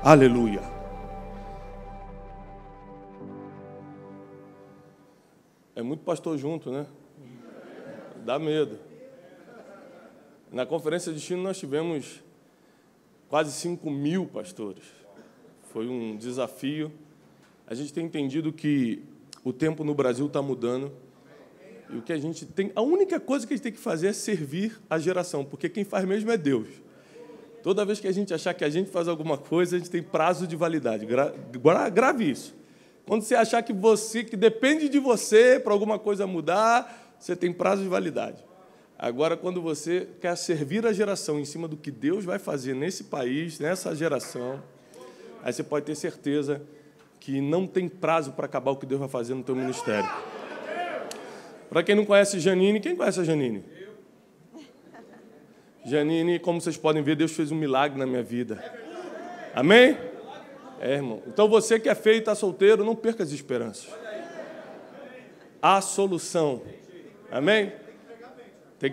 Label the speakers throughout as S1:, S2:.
S1: Aleluia. É muito pastor junto, né? Dá medo. Na conferência de destino nós tivemos quase 5.000 pastores. Foi um desafio. A gente tem entendido que o tempo no Brasil está mudando. E o que a gente tem, a única coisa que a gente tem que fazer é servir a geração, porque quem faz mesmo é Deus. Toda vez que a gente achar que a gente faz alguma coisa, a gente tem prazo de validade. Grave isso. Quando você achar que depende de você para alguma coisa mudar, você tem prazo de validade. Agora, quando você quer servir a geração em cima do que Deus vai fazer nesse país, nessa geração, aí você pode ter certeza que não tem prazo para acabar o que Deus vai fazer no teu ministério. Para quem não conhece Janine, quem conhece a Janine? Janine, como vocês podem ver, Deus fez um milagre na minha vida. Amém? É, irmão. Então, você que é feio e está solteiro, não perca as esperanças. Há solução. Amém?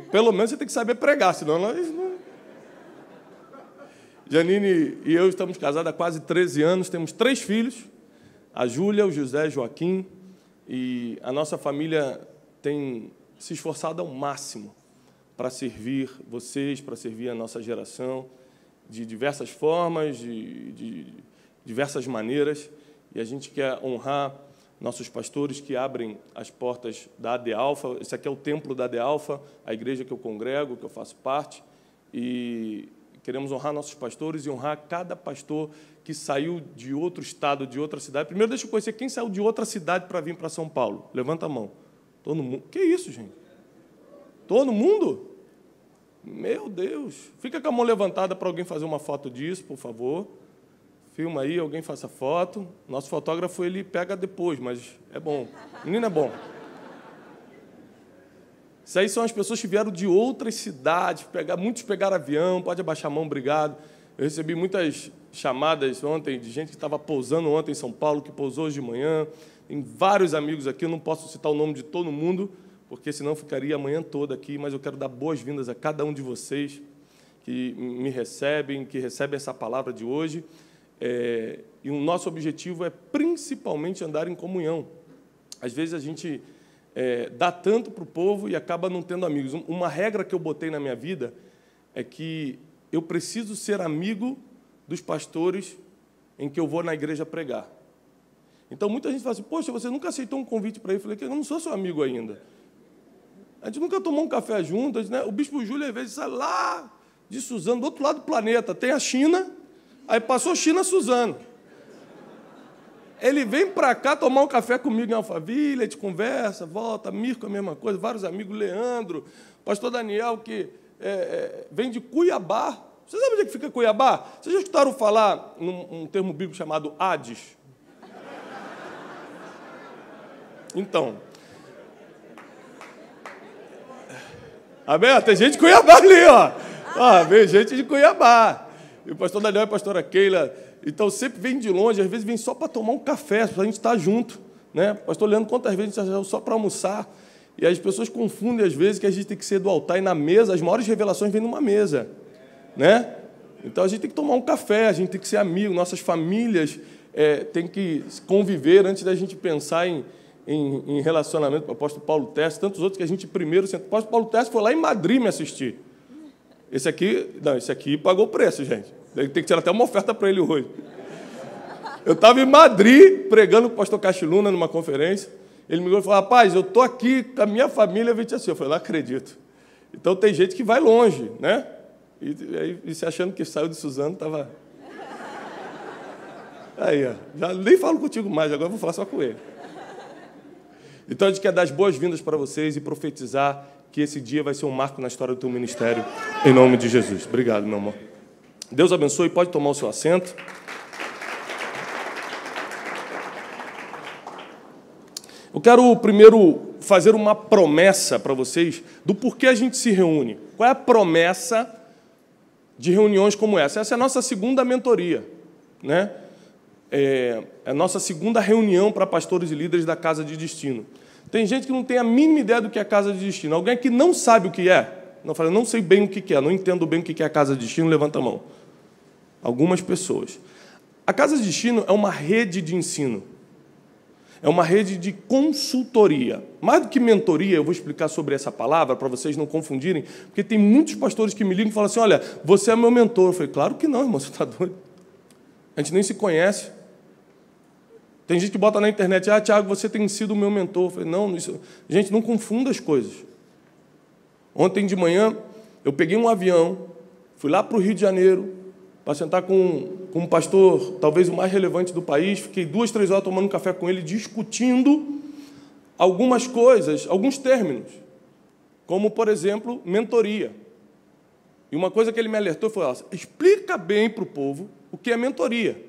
S1: Pelo menos você tem que saber pregar, senão nós não... Janine e eu estamos casados há quase 13 anos, temos 3 filhos, a Júlia, o José e o Joaquim, e a nossa família tem se esforçado ao máximo para servir vocês, para servir a nossa geração, de diversas formas, de diversas maneiras, e a gente quer honrar nossos pastores que abrem as portas da AD Alfa. Esse aqui é o templo da AD Alfa, a igreja que eu congrego, que eu faço parte, e queremos honrar nossos pastores e honrar cada pastor que saiu de outro estado, de outra cidade. Primeiro, deixa eu conhecer quem saiu de outra cidade para vir para São Paulo. Levanta a mão. Todo mundo. Que isso, gente? Todo mundo? Meu Deus. Fica com a mão levantada para alguém fazer uma foto disso, por favor. Filma aí, alguém faça foto. Nosso fotógrafo, ele pega depois, mas é bom. Menino é bom. Isso aí são as pessoas que vieram de outras cidades. Muitos pegaram avião, pode abaixar a mão, obrigado. Eu recebi muitas chamadas ontem de gente que estava pousando ontem em São Paulo, que pousou hoje de manhã. Tem vários amigos aqui, eu não posso citar o nome de todo mundo, porque senão ficaria a manhã toda aqui, mas eu quero dar boas-vindas a cada um de vocês que me recebem, que recebem essa palavra de hoje. E o nosso objetivo é principalmente andar em comunhão. Às vezes a gente dá tanto para o povo e acaba não tendo amigos. Uma regra que eu botei na minha vida é que eu preciso ser amigo dos pastores em que eu vou na igreja pregar. Então, muita gente fala assim, poxa, você nunca aceitou um convite para ir? Eu falei, eu não sou seu amigo ainda. A gente nunca tomou um café juntos, né? O bispo Júlio, às vezes, sai lá de Suzano, do outro lado do planeta. Tem a China, aí passou China-Suzano. Ele vem para cá tomar um café comigo em Alphaville, a gente conversa, volta, Mirko, a mesma coisa, vários amigos, Leandro, pastor Daniel, que vem de Cuiabá. Vocês sabem onde é que fica Cuiabá? Vocês já escutaram falar num termo bíblico chamado Hades? Então, amém? Tem gente de Cuiabá ali, ó. Vem gente de Cuiabá. E o pastor Daniel e a pastora Keila, então sempre vem de longe, às vezes vem só para tomar um café, para a gente estar junto, né? Pastor Leandro, quantas vezes a gente saiu só para almoçar? E as pessoas confundem, às vezes, que a gente tem que ser do altar e na mesa, as maiores revelações vêm numa mesa, né? Então, a gente tem que tomar um café, a gente tem que ser amigo, nossas famílias têm que conviver antes da gente pensar em relacionamento com o apóstolo Paulo Terce, tantos outros que a gente primeiro... O apóstolo Paulo Terce foi lá em Madrid me assistir. Esse aqui pagou o preço, gente. Tem que tirar até uma oferta para ele hoje. Eu estava em Madrid pregando com o pastor Castiluna numa conferência. Ele me ligou e falou, rapaz, eu estou aqui com a minha família, eu assim. Eu falei, não acredito. Então tem gente que vai longe, né? E se achando que saiu de Suzano, estava... Aí, ó, já nem falo contigo mais, agora eu vou falar só com ele. Então a gente quer dar as boas-vindas para vocês e profetizar que esse dia vai ser um marco na história do teu ministério, em nome de Jesus. Obrigado, meu amor. Deus abençoe, pode tomar o seu assento. Eu quero primeiro fazer uma promessa para vocês do porquê a gente se reúne. Qual é a promessa de reuniões como essa? Essa é a nossa segunda mentoria, né? É a nossa segunda reunião para pastores e líderes da Casa de Destino. Tem gente que não tem a mínima ideia do que é a Casa de Destino. Alguém que não sabe o que é? Não sei bem o que é, não entendo bem o que é a Casa de Destino, levanta a mão. Algumas pessoas. A Casa de Destino é uma rede de ensino. É uma rede de consultoria. Mais do que mentoria, eu vou explicar sobre essa palavra, para vocês não confundirem, porque tem muitos pastores que me ligam e falam assim, olha, você é meu mentor. Eu falei, claro que não, irmão, você está doido. A gente nem se conhece. Tem gente que bota na internet, Tiago, você tem sido o meu mentor. Eu falei, não, isso... Gente, não confunda as coisas. Ontem de manhã, eu peguei um avião, fui lá para o Rio de Janeiro, para sentar com um pastor, talvez o mais relevante do país, fiquei 2, 3 horas tomando café com ele, discutindo algumas coisas, alguns términos, como, por exemplo, mentoria. E uma coisa que ele me alertou foi, explica bem para o povo o que é mentoria.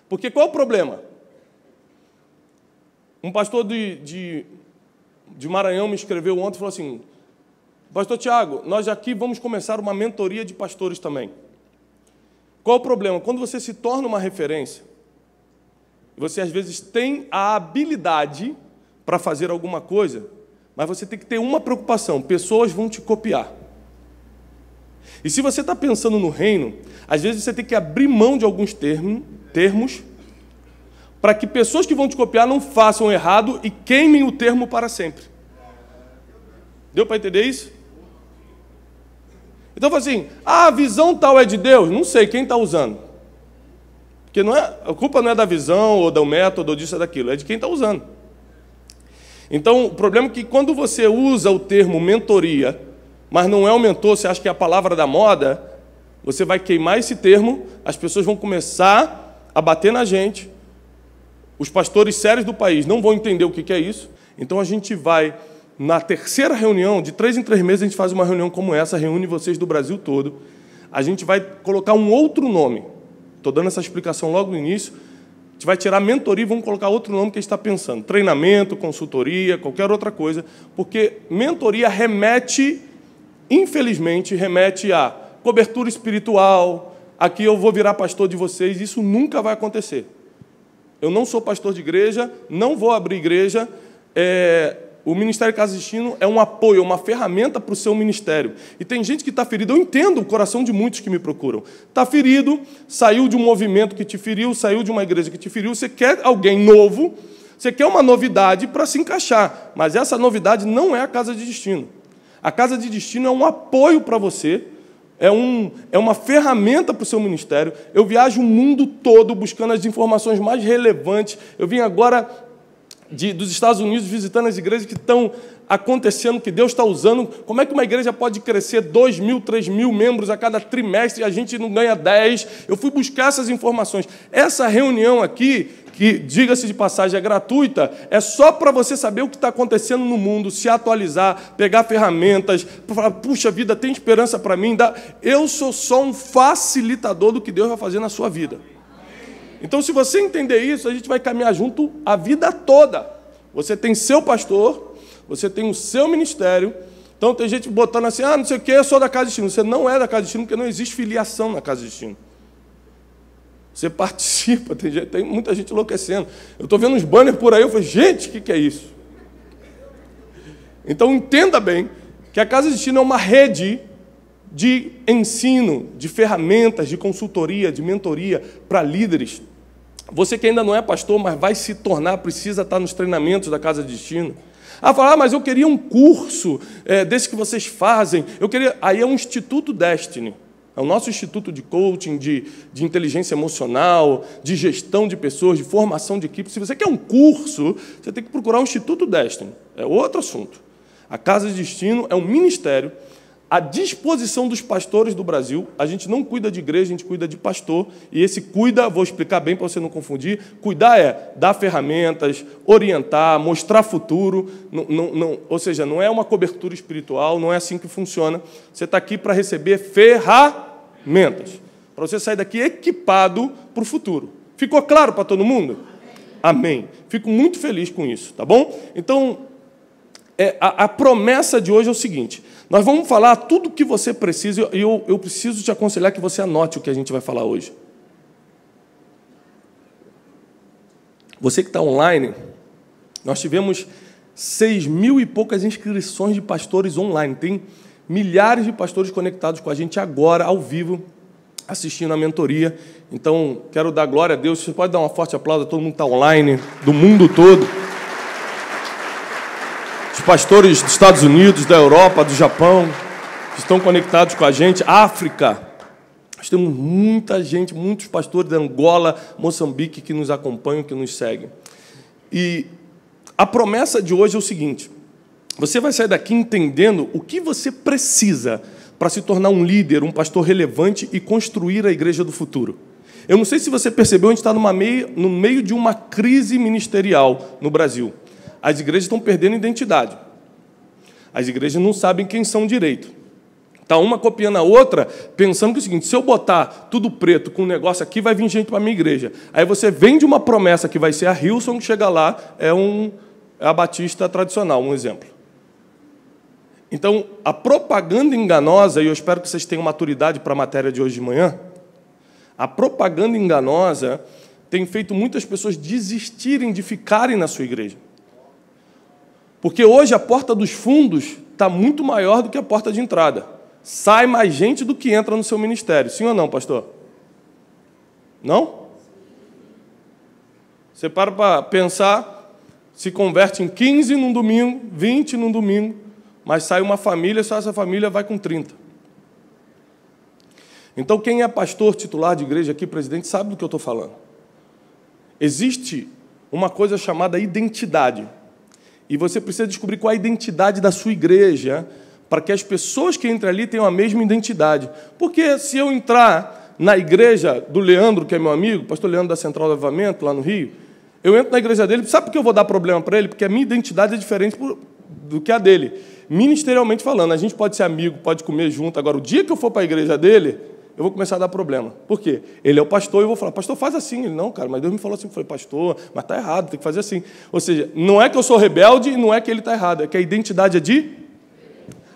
S1: Porque qual é o problema? Um pastor de Maranhão me escreveu ontem e falou assim, pastor Tiago, nós aqui vamos começar uma mentoria de pastores também. Qual o problema? Quando você se torna uma referência, você às vezes tem a habilidade para fazer alguma coisa, mas você tem que ter uma preocupação, pessoas vão te copiar. E se você está pensando no reino, às vezes você tem que abrir mão de alguns termos para que pessoas que vão te copiar não façam errado e queimem o termo para sempre. Deu para entender isso? Então, assim, a visão tal é de Deus? Não sei, quem está usando? Porque não é, a culpa não é da visão, ou do método, ou disso ou daquilo, é de quem está usando. Então, o problema é que quando você usa o termo mentoria, mas não é o mentor, você acha que é a palavra da moda, você vai queimar esse termo, as pessoas vão começar a bater na gente, os pastores sérios do país não vão entender o que é isso, então a gente vai, na terceira reunião, de 3 em 3 meses, a gente faz uma reunião como essa, reúne vocês do Brasil todo, a gente vai colocar um outro nome, estou dando essa explicação logo no início, a gente vai tirar mentoria e vamos colocar outro nome que a gente está pensando, treinamento, consultoria, qualquer outra coisa, porque mentoria remete, infelizmente, remete a cobertura espiritual, aqui eu vou virar pastor de vocês, isso nunca vai acontecer. Eu não sou pastor de igreja, não vou abrir igreja. O Ministério Casa de Destino é um apoio, uma ferramenta para o seu ministério. E tem gente que está ferida, eu entendo o coração de muitos que me procuram. Está ferido, saiu de um movimento que te feriu, saiu de uma igreja que te feriu, você quer alguém novo, você quer uma novidade para se encaixar, mas essa novidade não é a Casa de Destino. A Casa de Destino é um apoio para você, é uma ferramenta para o seu ministério. Eu viajo o mundo todo buscando as informações mais relevantes. Eu vim agora dos Estados Unidos visitando as igrejas que estão acontecendo, que Deus está usando. Como é que uma igreja pode crescer 2.000, 3.000 membros a cada trimestre e a gente não ganha 10? Eu fui buscar essas informações. Essa reunião aqui, que, diga-se de passagem, é gratuita, é só para você saber o que está acontecendo no mundo, se atualizar, pegar ferramentas, falar, puxa vida, tem esperança para mim? Eu sou só um facilitador do que Deus vai fazer na sua vida. Então, se você entender isso, a gente vai caminhar junto a vida toda. Você tem seu pastor, você tem o seu ministério. Então, tem gente botando assim, não sei o quê, eu sou da Casa de Destino. Você não é da Casa de Destino, porque não existe filiação na Casa de Destino. Você participa, tem muita gente enlouquecendo. Eu estou vendo uns banners por aí, eu falei, gente, o que é isso? Então, entenda bem que a Casa de Destino é uma rede de ensino, de ferramentas, de consultoria, de mentoria para líderes. Você que ainda não é pastor, mas vai se tornar, precisa estar nos treinamentos da Casa de Destino. Fala, mas eu queria um curso desse que vocês fazem. Aí é um Instituto Destiny. É o nosso instituto de coaching, de inteligência emocional, de gestão de pessoas, de formação de equipe. Se você quer um curso, você tem que procurar o Instituto Destiny. É outro assunto. A Casa de Destino é um ministério à disposição dos pastores do Brasil. A gente não cuida de igreja, a gente cuida de pastor. E esse cuida, vou explicar bem para você não confundir, cuidar é dar ferramentas, orientar, mostrar futuro. Ou seja, não é uma cobertura espiritual, não é assim que funciona. Você está aqui para receber ferramentas, para você sair daqui equipado para o futuro. Ficou claro para todo mundo? Amém. Fico muito feliz com isso, tá bom? Então, a promessa de hoje é o seguinte, nós vamos falar tudo o que você precisa, e eu preciso te aconselhar que você anote o que a gente vai falar hoje. Você que está online, nós tivemos 6.000 e poucas inscrições de pastores online. Tem milhares de pastores conectados com a gente agora, ao vivo. assistindo a mentoria. Então, quero dar glória a Deus. Você pode dar um forte aplauso a todo mundo que está online, do mundo todo. Os pastores dos Estados Unidos, da Europa, do Japão, que estão conectados com a gente. África. Nós temos muita gente, muitos pastores de Angola, Moçambique, que nos acompanham, que nos seguem. E a promessa de hoje é o seguinte: você vai sair daqui entendendo o que você precisa para se tornar um líder, um pastor relevante e construir a igreja do futuro. Eu não sei se você percebeu, a gente está no meio de uma crise ministerial no Brasil. As igrejas estão perdendo identidade. As igrejas não sabem quem são direito. Está uma copiando a outra, pensando que é o seguinte: se eu botar tudo preto com um negócio aqui, vai vir gente para a minha igreja. Aí você vende uma promessa que vai ser a Hillsong, chega lá, é a Batista tradicional, um exemplo. Então, a propaganda enganosa, e eu espero que vocês tenham maturidade para a matéria de hoje de manhã, a propaganda enganosa tem feito muitas pessoas desistirem de ficarem na sua igreja. Porque hoje a porta dos fundos está muito maior do que a porta de entrada. Sai mais gente do que entra no seu ministério. Sim ou não, pastor? Não? Você para pensar, se converte em 15 num domingo, 20 num domingo, mas sai uma família, só essa família vai com 30. Então, quem é pastor titular de igreja aqui, presidente, sabe do que eu estou falando. Existe uma coisa chamada identidade. E você precisa descobrir qual é a identidade da sua igreja para que as pessoas que entram ali tenham a mesma identidade. Porque se eu entrar na igreja do Leandro, que é meu amigo, pastor Leandro da Central do Avivamento, lá no Rio, eu entro na igreja dele, sabe por que eu vou dar problema para ele? Porque a minha identidade é diferente do que a dele. Ministerialmente falando, a gente pode ser amigo, pode comer junto. Agora, o dia que eu for para a igreja dele, eu vou começar a dar problema. Por quê? Ele é o pastor e eu vou falar: pastor, faz assim. Ele: não, cara, mas Deus me falou assim. Eu falei: pastor, mas está errado, tem que fazer assim. Ou seja, não é que eu sou rebelde e não é que ele está errado, é que a identidade é de...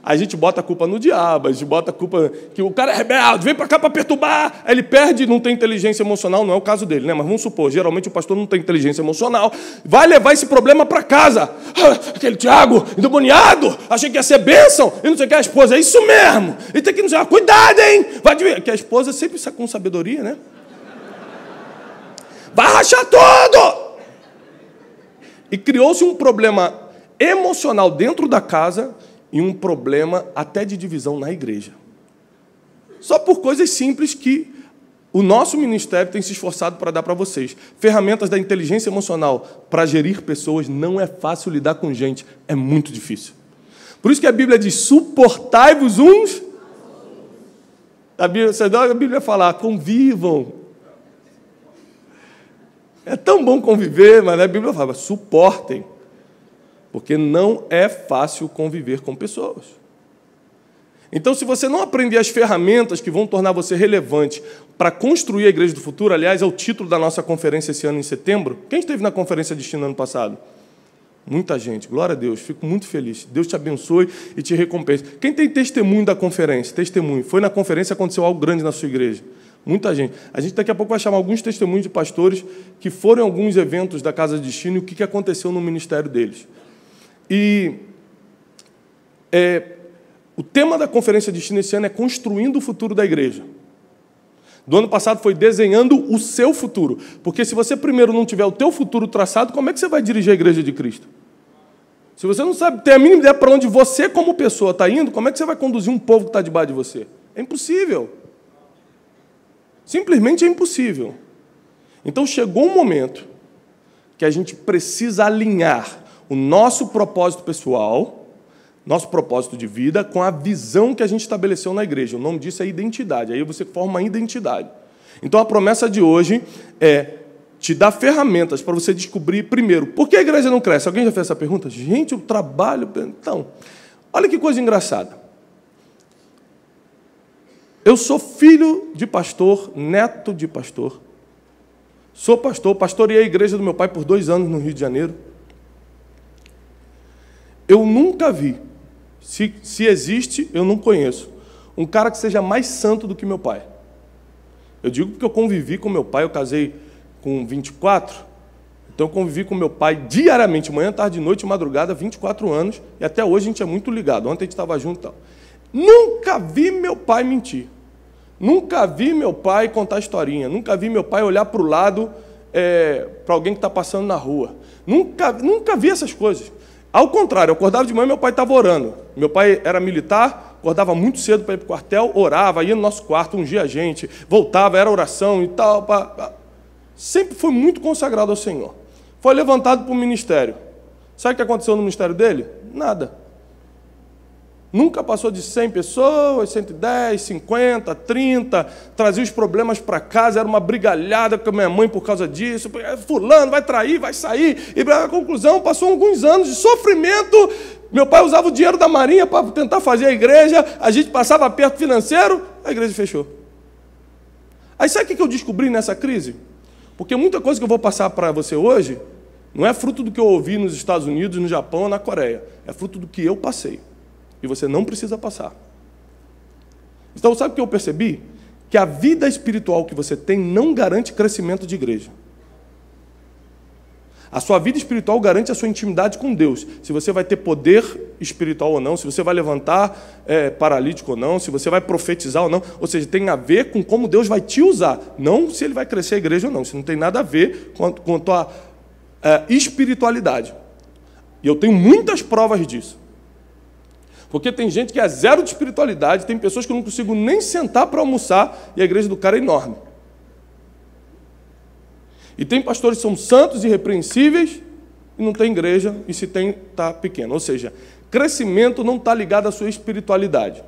S1: A gente bota a culpa no diabo, a gente bota a culpa que o cara é rebelde, vem para cá para perturbar, aí ele perde, não tem inteligência emocional, não é o caso dele, né? Mas vamos supor, geralmente o pastor não tem inteligência emocional, vai levar esse problema para casa. Aquele Tiago, endemoniado, achei que ia ser bênção, e não sei o que, a esposa, é isso mesmo, e tem que dizer: cuidado, hein? Vai ver, que a esposa sempre está com sabedoria, né? Vai rachar tudo! E criou-se um problema emocional dentro da casa e um problema até de divisão na igreja. Só por coisas simples que o nosso ministério tem se esforçado para dar para vocês. Ferramentas da inteligência emocional para gerir pessoas. Não é fácil lidar com gente, é muito difícil. Por isso que a Bíblia diz: suportai-vos uns. A Bíblia fala: convivam. É tão bom conviver, mas a Bíblia fala: suportem. Porque não é fácil conviver com pessoas. Então, se você não aprender as ferramentas que vão tornar você relevante para construir a igreja do futuro, aliás, é o título da nossa conferência esse ano em setembro. Quem esteve na conferência Destino ano passado? Muita gente, glória a Deus, fico muito feliz. Deus te abençoe e te recompense. Quem tem testemunho da conferência? Testemunho. Foi na conferência, aconteceu algo grande na sua igreja. Muita gente. A gente daqui a pouco vai chamar alguns testemunhos de pastores que foram em alguns eventos da Casa de Destino e o que aconteceu no ministério deles. E o tema da conferência Destino esse ano é construindo o futuro da igreja. Do ano passado foi desenhando o seu futuro. Porque se você primeiro não tiver o teu futuro traçado, como é que você vai dirigir a igreja de Cristo? Se você não sabe, tem a mínima ideia para onde você como pessoa está indo, como é que você vai conduzir um povo que está debaixo de você? É impossível. Simplesmente é impossível. Então chegou um momento que a gente precisa alinhar o nosso propósito pessoal, nosso propósito de vida, com a visão que a gente estabeleceu na igreja. O nome disso é identidade. Aí você forma uma identidade. Então, a promessa de hoje é te dar ferramentas para você descobrir, primeiro, por que a igreja não cresce? Alguém já fez essa pergunta? Gente, eu trabalho... Então, olha que coisa engraçada. Eu sou filho de pastor, neto de pastor. Sou pastor, pastoreei a igreja do meu pai por 2 anos no Rio de Janeiro. Eu nunca vi, se existe, eu não conheço, um cara que seja mais santo do que meu pai. Eu digo porque eu convivi com meu pai, eu casei com 24, então eu convivi com meu pai diariamente, manhã, tarde, noite, madrugada, 24 anos, e até hoje a gente é muito ligado. Ontem a gente estava junto e tal. Nunca vi meu pai mentir. Nunca vi meu pai contar historinha. Nunca vi meu pai olhar para o lado para alguém que está passando na rua. Nunca vi essas coisas. Ao contrário, eu acordava de manhã, meu pai estava orando. Meu pai era militar, acordava muito cedo para ir para o quartel, orava, ia no nosso quarto, ungia a gente, voltava, era oração e tal. Sempre foi muito consagrado ao Senhor. Foi levantado para o ministério. Sabe o que aconteceu no ministério dele? Nada. Nunca passou de 100 pessoas, 110, 50, 30, trazia os problemas para casa, era uma brigalhada com a minha mãe por causa disso, fulano vai trair, vai sair, e a conclusão, passou alguns anos de sofrimento, meu pai usava o dinheiro da marinha para tentar fazer a igreja, a gente passava aperto financeiro, a igreja fechou. Aí sabe o que eu descobri nessa crise? Porque muita coisa que eu vou passar para você hoje, não é fruto do que eu ouvi nos Estados Unidos, no Japão ou na Coreia, é fruto do que eu passei. E você não precisa passar. Então, sabe o que eu percebi? Que a vida espiritual que você tem não garante crescimento de igreja. A sua vida espiritual garante a sua intimidade com Deus. Se você vai ter poder espiritual ou não, se você vai levantar paralítico ou não, se você vai profetizar ou não. Ou seja, tem a ver com como Deus vai te usar. Não se ele vai crescer a igreja ou não. Isso não tem nada a ver com a tua espiritualidade. E eu tenho muitas provas disso. Porque tem gente que é zero de espiritualidade, tem pessoas que eu não consigo nem sentar para almoçar e a igreja do cara é enorme. E tem pastores que são santos e irrepreensíveis e não tem igreja, e se tem, está pequeno. Ou seja, crescimento não está ligado à sua espiritualidade.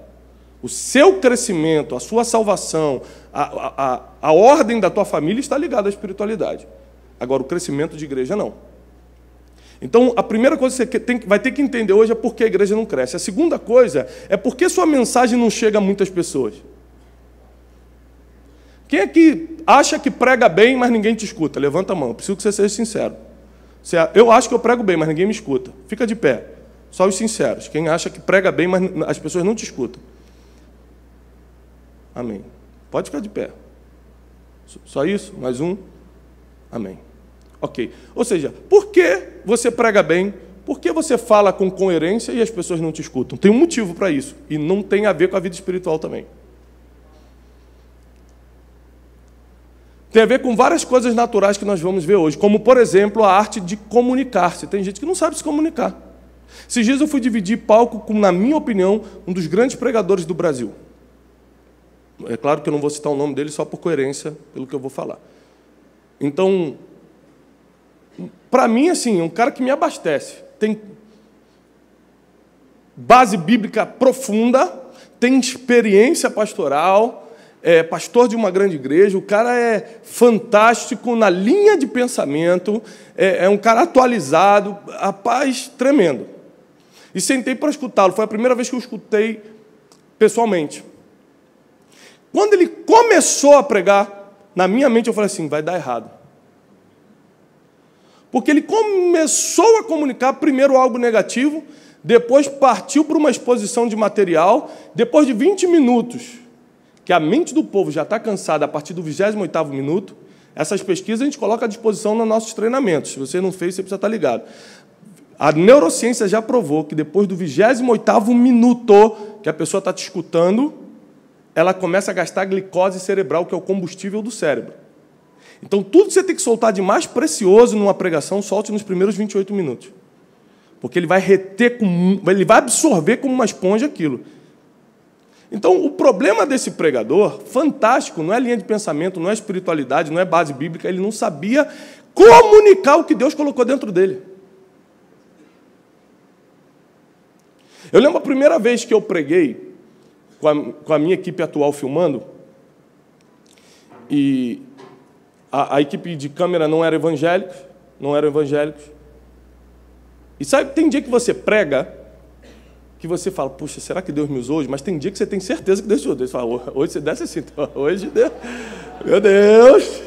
S1: O seu crescimento, a sua salvação, a ordem da tua família está ligada à espiritualidade. Agora, o crescimento de igreja não. Então, a primeira coisa que você vai ter que entender hoje é por que a igreja não cresce. A segunda coisa é por que sua mensagem não chega a muitas pessoas. Quem é que acha que prega bem, mas ninguém te escuta? Levanta a mão, eu preciso que você seja sincero. Eu acho que eu prego bem, mas ninguém me escuta. Fica de pé. Só os sinceros. Quem acha que prega bem, mas as pessoas não te escutam. Amém. Pode ficar de pé. Só isso? Mais um? Amém. Ok. Ou seja, por que você prega bem? Por que você fala com coerência e as pessoas não te escutam? Tem um motivo para isso. E não tem a ver com a vida espiritual também. Tem a ver com várias coisas naturais que nós vamos ver hoje. Como, por exemplo, a arte de comunicar-se. Tem gente que não sabe se comunicar. Esses dias eu fui dividir palco com, na minha opinião, um dos grandes pregadores do Brasil. É claro que eu não vou citar o nome dele só por coerência, pelo que eu vou falar. Então, para mim, assim, é um cara que me abastece. Tem base bíblica profunda, tem experiência pastoral, é pastor de uma grande igreja, o cara é fantástico na linha de pensamento, é um cara atualizado, rapaz, tremendo. E sentei para escutá-lo, foi a primeira vez que eu escutei pessoalmente. Quando ele começou a pregar, na minha mente eu falei assim, vai dar errado. Porque ele começou a comunicar primeiro algo negativo, depois partiu para uma exposição de material, depois de 20 minutos, que a mente do povo já está cansada a partir do 28º minuto, essas pesquisas a gente coloca à disposição nos nossos treinamentos. Se você não fez, você precisa estar ligado. A neurociência já provou que depois do 28º minuto que a pessoa está te escutando, ela começa a gastar glicose cerebral, que é o combustível do cérebro. Então, tudo que você tem que soltar de mais precioso numa pregação, solte nos primeiros 28 minutos. Porque ele vai reter, ele vai absorver como uma esponja aquilo. Então, o problema desse pregador, fantástico, não é linha de pensamento, não é espiritualidade, não é base bíblica, ele não sabia comunicar o que Deus colocou dentro dele. Eu lembro a primeira vez que eu preguei com a minha equipe atual filmando, e a equipe de câmera não eram evangélicos. E sabe, tem dia que você prega, que você fala, puxa, será que Deus me usou hoje? Mas tem dia que você tem certeza que Deus te usou. Você fala, hoje você desce assim, hoje Deus, meu Deus,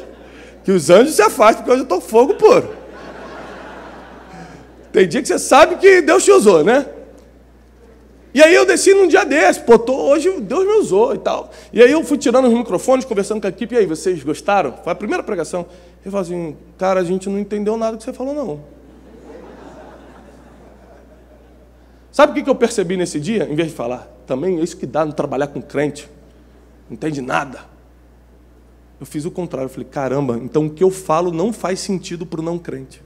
S1: que os anjos se afastem, porque hoje eu estou fogo puro. Tem dia que você sabe que Deus te usou, né? E aí eu desci num dia desse, hoje Deus me usou e tal. E aí eu fui tirando os microfones, conversando com a equipe, e aí, vocês gostaram? Foi a primeira pregação. Eu falei assim, cara, a gente não entendeu nada que você falou, não. Sabe o que eu percebi nesse dia? Em vez de falar, também é isso que dá no trabalhar com crente. não entende nada. Eu fiz o contrário, eu falei, caramba, então o que eu falo não faz sentido para o não crente.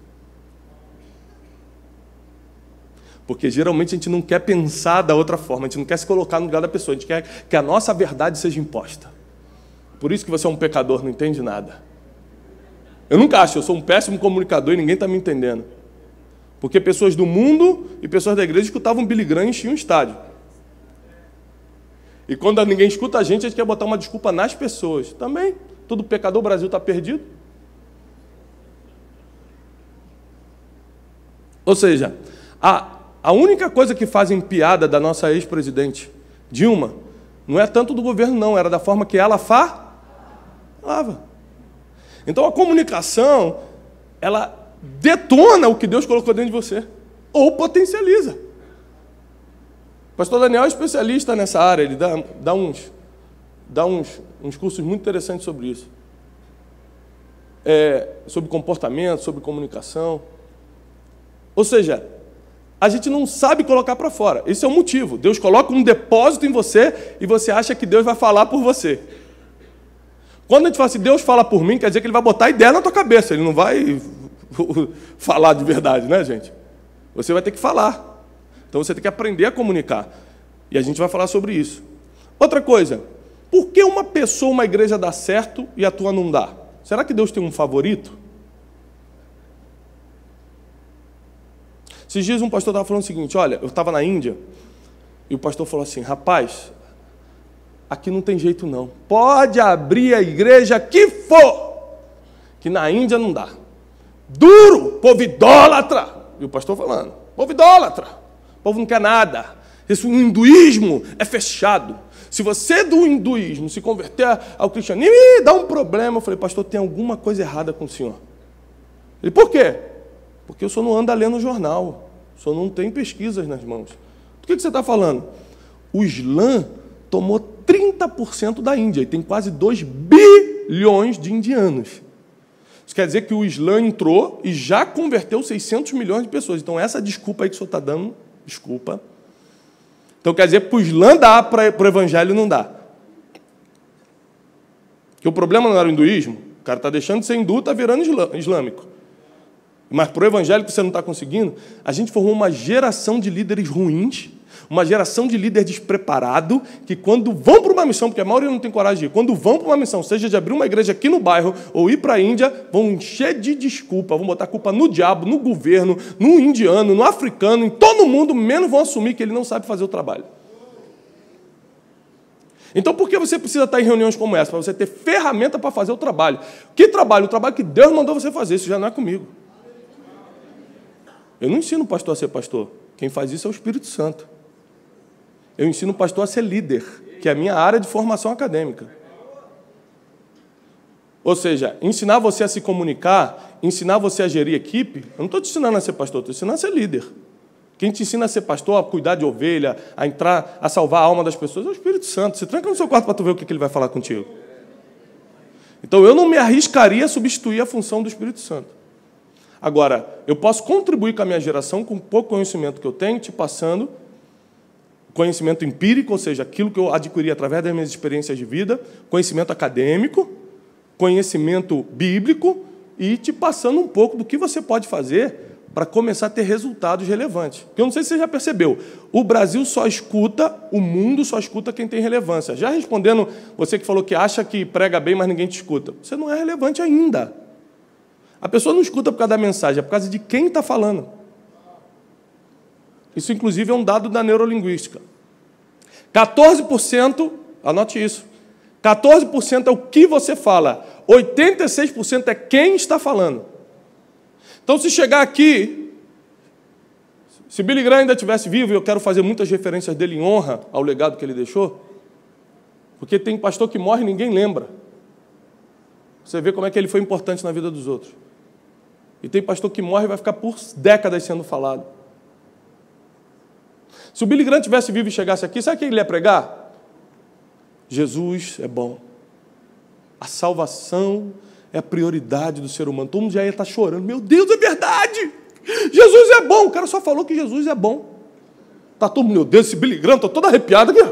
S1: Porque geralmente a gente não quer pensar da outra forma, a gente não quer se colocar no lugar da pessoa, a gente quer que a nossa verdade seja imposta. Por isso que você é um pecador, não entende nada. Eu nunca acho, eu sou um péssimo comunicador e ninguém está me entendendo. Porque pessoas do mundo e pessoas da igreja escutavam Billy Graham e enchiam um estádio. E quando ninguém escuta a gente quer botar uma desculpa nas pessoas. Também, todo pecador, o Brasil está perdido. Ou seja, a única coisa que fazem piada da nossa ex-presidente Dilma não é tanto do governo, não, era da forma que ela falava. Então a comunicação, ela detona o que Deus colocou dentro de você, ou potencializa. O pastor Daniel é especialista nessa área, ele dá uns cursos muito interessantes sobre isso. Sobre comportamento, sobre comunicação. Ou seja, a gente não sabe colocar para fora. Esse é o motivo. Deus coloca um depósito em você e você acha que Deus vai falar por você. Quando a gente fala assim, Deus fala por mim, quer dizer que Ele vai botar a ideia na tua cabeça. Ele não vai falar de verdade, né, gente? Você vai ter que falar. Então você tem que aprender a comunicar. E a gente vai falar sobre isso. Outra coisa, por que uma pessoa, uma igreja dá certo e a tua não dá? Será que Deus tem um favorito? Esses dias um pastor estava falando o seguinte, olha, eu estava na Índia e o pastor falou assim, rapaz, aqui não tem jeito não. Pode abrir a igreja que for, que na Índia não dá. Duro, povo idólatra. E o pastor falando, povo idólatra, o povo não quer nada. Esse hinduísmo é fechado. Se você do hinduísmo se converter ao cristianismo, dá um problema. Eu falei, pastor, tem alguma coisa errada com o senhor. Ele, por quê? Porque o senhor não anda lendo jornal. O senhor não tem pesquisas nas mãos. Do que você está falando? O Islã tomou 30% da Índia e tem quase 2 bilhões de indianos. Isso quer dizer que o Islã entrou e já converteu 600 milhões de pessoas. Então, essa desculpa aí que o senhor está dando, desculpa. Então, quer dizer que para o Islã dá, para o Evangelho não dá. Porque o problema não era o hinduísmo. O cara está deixando de ser hindu, está virando islâmico. Mas para o Evangelho que você não está conseguindo, a gente formou uma geração de líderes ruins, uma geração de líder despreparado, que quando vão para uma missão, porque a maioria não tem coragem de ir, quando vão para uma missão, seja de abrir uma igreja aqui no bairro ou ir para a Índia, vão encher de desculpa, vão botar a culpa no diabo, no governo, no indiano, no africano, em todo mundo, menos vão assumir que ele não sabe fazer o trabalho. Então, por que você precisa estar em reuniões como essa? Para você ter ferramenta para fazer o trabalho. Que trabalho? O trabalho que Deus mandou você fazer, isso já não é comigo. Eu não ensino o pastor a ser pastor. Quem faz isso é o Espírito Santo. Eu ensino o pastor a ser líder, que é a minha área de formação acadêmica. Ou seja, ensinar você a se comunicar, ensinar você a gerir equipe, eu não estou te ensinando a ser pastor, estou te ensinando a ser líder. Quem te ensina a ser pastor, a cuidar de ovelha, a entrar, a salvar a alma das pessoas, é o Espírito Santo. Você tranca no seu quarto para tu ver o que ele vai falar contigo. Então, eu não me arriscaria a substituir a função do Espírito Santo. Agora, eu posso contribuir com a minha geração, com o pouco conhecimento que eu tenho, te passando conhecimento empírico, ou seja, aquilo que eu adquiri através das minhas experiências de vida, conhecimento acadêmico, conhecimento bíblico, e te passando um pouco do que você pode fazer para começar a ter resultados relevantes. Porque eu não sei se você já percebeu, o Brasil só escuta, o mundo só escuta quem tem relevância. Já respondendo, você que falou que acha que prega bem, mas ninguém te escuta. Você não é relevante ainda. A pessoa não escuta por causa da mensagem, é por causa de quem está falando. Isso, inclusive, é um dado da neurolinguística. 14%, anote isso, 14% é o que você fala, 86% é quem está falando. Então, se chegar aqui, se Billy Graham ainda estivesse vivo, e eu quero fazer muitas referências dele em honra ao legado que ele deixou, porque tem pastor que morre e ninguém lembra. Você vê como é que ele foi importante na vida dos outros. E tem pastor que morre e vai ficar por décadas sendo falado. Se o Billy Graham estivesse vivo e chegasse aqui, sabe o que ele ia pregar? Jesus é bom. A salvação é a prioridade do ser humano. Todo mundo já ia estar chorando. Meu Deus, é verdade! Jesus é bom! O cara só falou que Jesus é bom. Está todo mundo, meu Deus, esse Billy Graham, estou todo arrepiado aqui.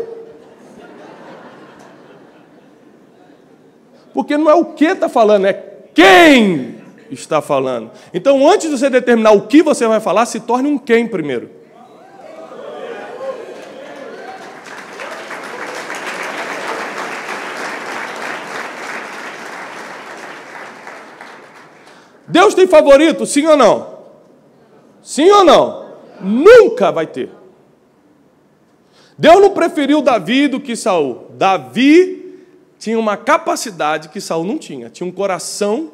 S1: Porque não é o que está falando, é quem está falando. Então, antes de você determinar o que você vai falar, se torne um quem primeiro. Deus tem favorito, sim ou não? Sim ou não? Nunca vai ter. Deus não preferiu Davi do que Saul. Davi tinha uma capacidade que Saul não tinha. Tinha um coração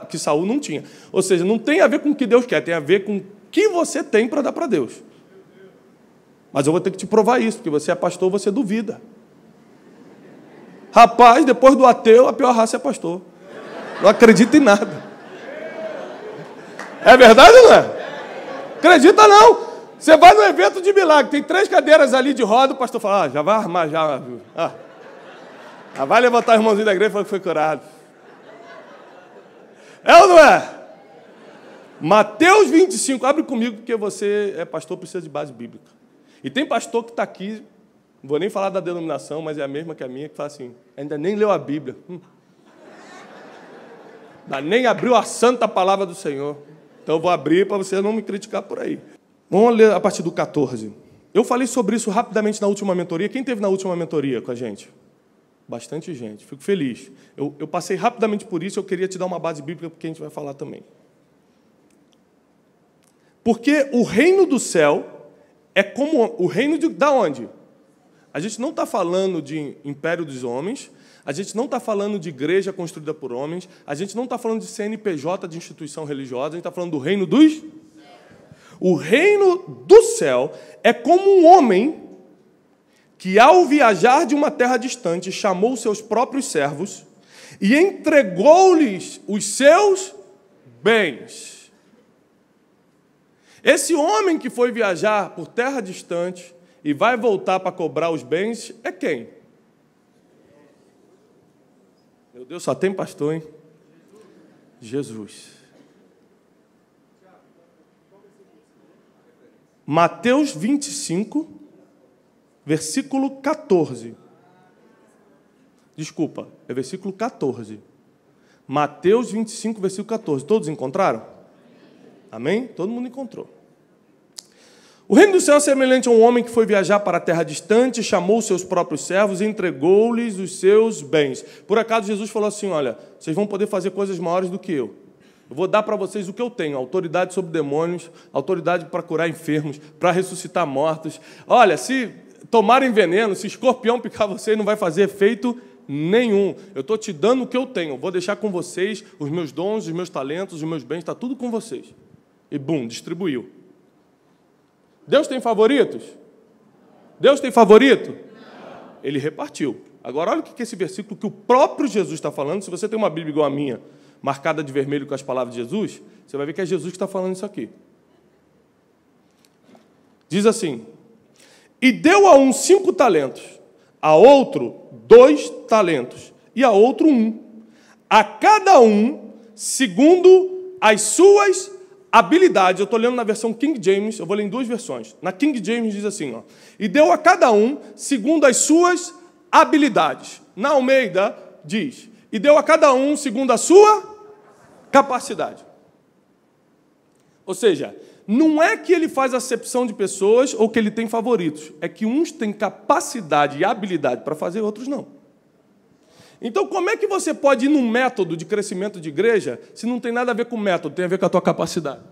S1: que Saul não tinha. Ou seja, não tem a ver com o que Deus quer, tem a ver com o que você tem para dar para Deus. Mas eu vou ter que te provar isso, porque você é pastor, você duvida. Rapaz, depois do ateu, a pior raça é pastor. Não acredita em nada. É verdade ou não é? Acredita não. Você vai no evento de milagre, tem 3 cadeiras ali de roda, o pastor fala, já vai armar, já vai levantar o irmãozinho da igreja e falar que foi curado. É ou não é? Mateus 25, abre comigo, porque você é pastor, precisa de base bíblica. E tem pastor que está aqui, não vou nem falar da denominação, mas é a mesma que a minha, que fala assim, ainda nem leu a Bíblia. Nem abriu a santa palavra do Senhor. Então eu vou abrir para você não me criticar por aí. Vamos ler a partir do 14. Eu falei sobre isso rapidamente na última mentoria. Quem teve na última mentoria com a gente? Bastante gente. Fico feliz. Eu passei rapidamente por isso. Eu queria te dar uma base bíblica, porque a gente vai falar também. Porque o reino do céu é como o reino da onde? A gente não está falando de império dos homens. A gente não está falando de igreja construída por homens. A gente não está falando de CNPJ, de instituição religiosa. A gente está falando do reino dos... O reino do céu é como um homem que, ao viajar de uma terra distante, chamou seus próprios servos e entregou-lhes os seus bens. Esse homem que foi viajar por terra distante e vai voltar para cobrar os bens é quem? Meu Deus, só tem pastor, hein? Jesus. Mateus 25, versículo 14. Desculpa, é versículo 14. Mateus 25, versículo 14. Todos encontraram? Amém? Todo mundo encontrou. O reino do céu é semelhante a um homem que foi viajar para a terra distante, chamou seus próprios servos e entregou-lhes os seus bens. Por acaso Jesus falou assim, olha, vocês vão poder fazer coisas maiores do que eu. Eu vou dar para vocês o que eu tenho, autoridade sobre demônios, autoridade para curar enfermos, para ressuscitar mortos. Olha, se tomarem veneno, se escorpião picar vocês, não vai fazer efeito nenhum. Eu estou te dando o que eu tenho. Vou deixar com vocês os meus dons, os meus talentos, os meus bens, está tudo com vocês. E, bum, distribuiu. Deus tem favoritos? Deus tem favorito? Não. Ele repartiu. Agora, olha o que é esse versículo que o próprio Jesus está falando. Se você tem uma Bíblia igual a minha, marcada de vermelho com as palavras de Jesus, você vai ver que é Jesus que está falando isso aqui. Diz assim, e deu a um 5 talentos, a outro 2 talentos, e a outro 1. A cada um, segundo as suas habilidades. Eu estou lendo na versão King James, eu vou ler em 2 versões. Na King James diz assim, ó, e deu a cada um, segundo as suas habilidades. Na Almeida diz, e deu a cada um, segundo a sua capacidade. Ou seja, não é que ele faz acepção de pessoas ou que ele tem favoritos. É que uns têm capacidade e habilidade para fazer, outros não. Então, como é que você pode ir num método de crescimento de igreja se não tem nada a ver com o método, tem a ver com a tua capacidade?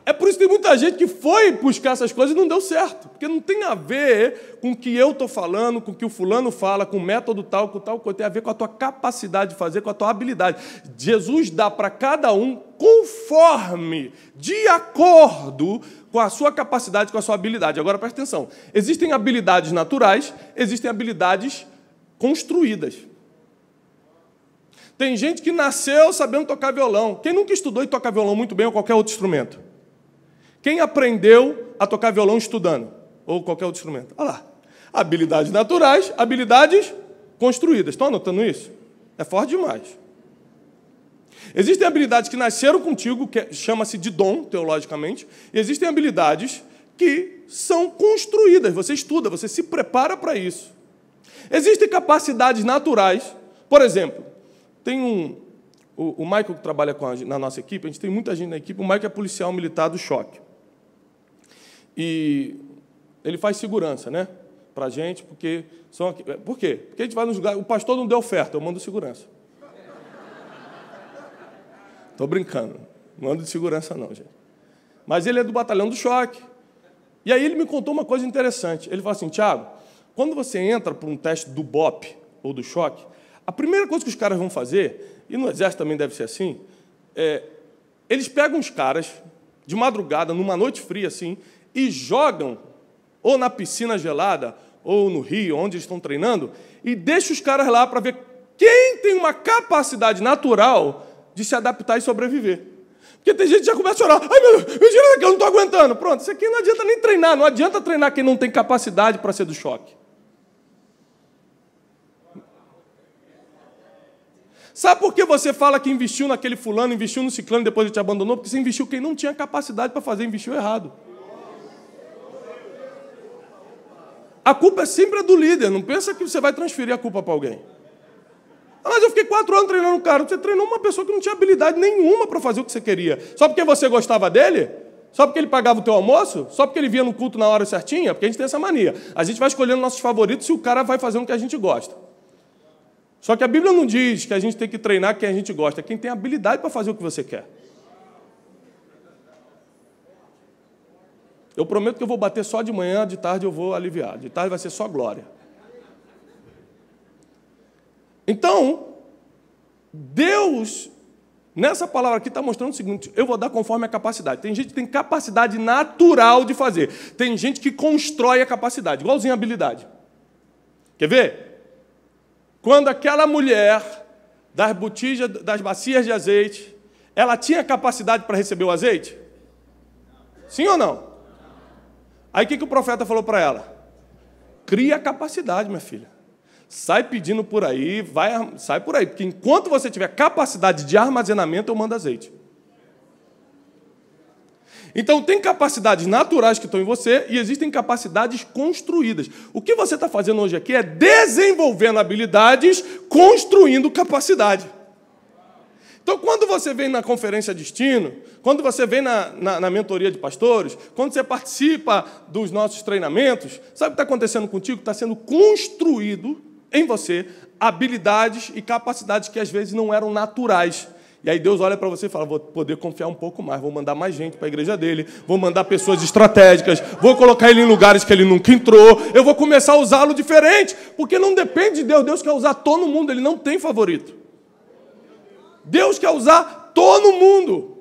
S1: É por isso que tem muita gente que foi buscar essas coisas e não deu certo. Porque não tem a ver com o que eu estou falando, com o que o fulano fala, com o método tal, com tal coisa. Tem a ver com a tua capacidade de fazer, com a tua habilidade. Jesus dá para cada um conforme, de acordo com a sua capacidade, com a sua habilidade. Agora, presta atenção. Existem habilidades naturais, existem habilidades construídas. Tem gente que nasceu sabendo tocar violão. Quem nunca estudou e toca violão muito bem ou qualquer outro instrumento? Quem aprendeu a tocar violão estudando? Ou qualquer outro instrumento? Olha lá. Habilidades naturais, habilidades construídas. Estão anotando isso? É forte demais. Existem habilidades que nasceram contigo, que chama-se de dom, teologicamente, e existem habilidades que são construídas. Você estuda, você se prepara para isso. Existem capacidades naturais. Por exemplo, tem o Michael que trabalha na nossa equipe, a gente tem muita gente na equipe, o Michael é policial militar do choque. E ele faz segurança, né? Para a gente, porque... Por quê? Porque a gente vai nos lugares... O pastor não deu oferta, eu mando segurança. Estou brincando. Não mando de segurança, não, gente. Mas ele é do batalhão do choque. E aí ele me contou uma coisa interessante. Ele falou assim, Tiago, quando você entra para um teste do BOP ou do choque, a primeira coisa que os caras vão fazer, e no exército também deve ser assim, eles pegam os caras de madrugada, numa noite fria assim, e jogam ou na piscina gelada, ou no rio, onde eles estão treinando, e deixam os caras lá para ver quem tem uma capacidade natural de se adaptar e sobreviver. Porque tem gente que já começa a chorar. Ai, meu Deus, me tira daqui, eu não estou aguentando. Pronto, isso aqui não adianta nem treinar. Não adianta treinar quem não tem capacidade para ser do choque. Sabe por que você fala que investiu naquele fulano, investiu no ciclano e depois ele te abandonou? Porque você investiu quem não tinha capacidade para fazer, investiu errado. A culpa é sempre do líder. Não pensa que você vai transferir a culpa para alguém. Mas eu fiquei 4 anos treinando um cara. Você treinou uma pessoa que não tinha habilidade nenhuma para fazer o que você queria. Só porque você gostava dele? Só porque ele pagava o teu almoço? Só porque ele vinha no culto na hora certinha? Porque a gente tem essa mania. A gente vai escolhendo nossos favoritos se o cara vai fazendo o que a gente gosta. Só que a Bíblia não diz que a gente tem que treinar quem a gente gosta. É quem tem habilidade para fazer o que você quer. Eu prometo que eu vou bater só de manhã, de tarde eu vou aliviar. De tarde vai ser só glória. Então, Deus, nessa palavra aqui, está mostrando o seguinte, eu vou dar conforme a capacidade. Tem gente que tem capacidade natural de fazer. Tem gente que constrói a capacidade, igualzinho a habilidade. Quer ver? Quando aquela mulher das botijas, das bacias de azeite, ela tinha capacidade para receber o azeite? Sim ou não? Aí o que o profeta falou para ela? Cria capacidade, minha filha. Sai pedindo por aí, sai por aí. Porque enquanto você tiver capacidade de armazenamento, eu mando azeite. Então, tem capacidades naturais que estão em você e existem capacidades construídas. O que você está fazendo hoje aqui é desenvolvendo habilidades, construindo capacidade. Então, quando você vem na Conferência Destino, quando você vem na mentoria de pastores, quando você participa dos nossos treinamentos, sabe o que está acontecendo contigo? Está sendo construído em você habilidades e capacidades que às vezes não eram naturais. E aí Deus olha para você e fala, vou poder confiar um pouco mais, vou mandar mais gente para a igreja dele, vou mandar pessoas estratégicas, vou colocar ele em lugares que ele nunca entrou, eu vou começar a usá-lo diferente, porque não depende de Deus, Deus quer usar todo mundo, ele não tem favorito. Deus quer usar todo mundo,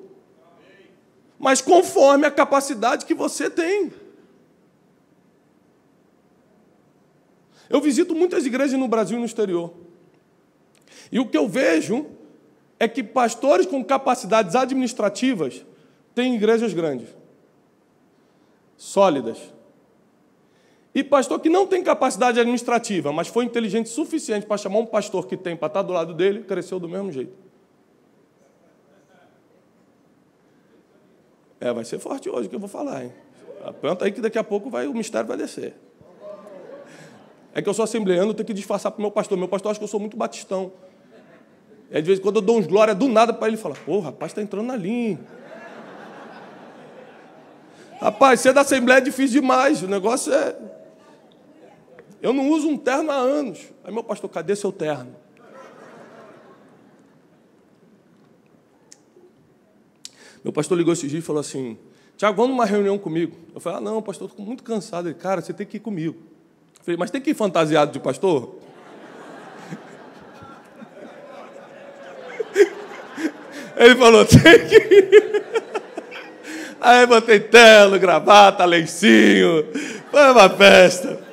S1: mas conforme a capacidade que você tem. Eu visito muitas igrejas no Brasil e no exterior. E o que eu vejo é que pastores com capacidades administrativas têm igrejas grandes, sólidas. E pastor que não tem capacidade administrativa, mas foi inteligente o suficiente para chamar um pastor que tem para estar do lado dele, cresceu do mesmo jeito. Vai ser forte hoje o que eu vou falar, hein? Aponta aí que daqui a pouco o mistério vai descer. É que eu sou assembleano, eu tenho que disfarçar para o meu pastor. Meu pastor acha que eu sou muito batistão. E de vez em quando eu dou uns glória do nada para ele e fala, pô, rapaz, está entrando na linha. Rapaz, ser da Assembleia é difícil demais. O negócio é... Eu não uso um terno há anos. Aí meu pastor, cadê seu terno? Meu pastor ligou esses dias e falou assim, Tiago, vamos numa reunião comigo. Eu falei, não, pastor, estou muito cansado. Ele, cara, você tem que ir comigo. Eu falei, mas tem que ir fantasiado de pastor? Ele falou, tem que ir. Aí botei telo, gravata, lencinho. Foi uma festa.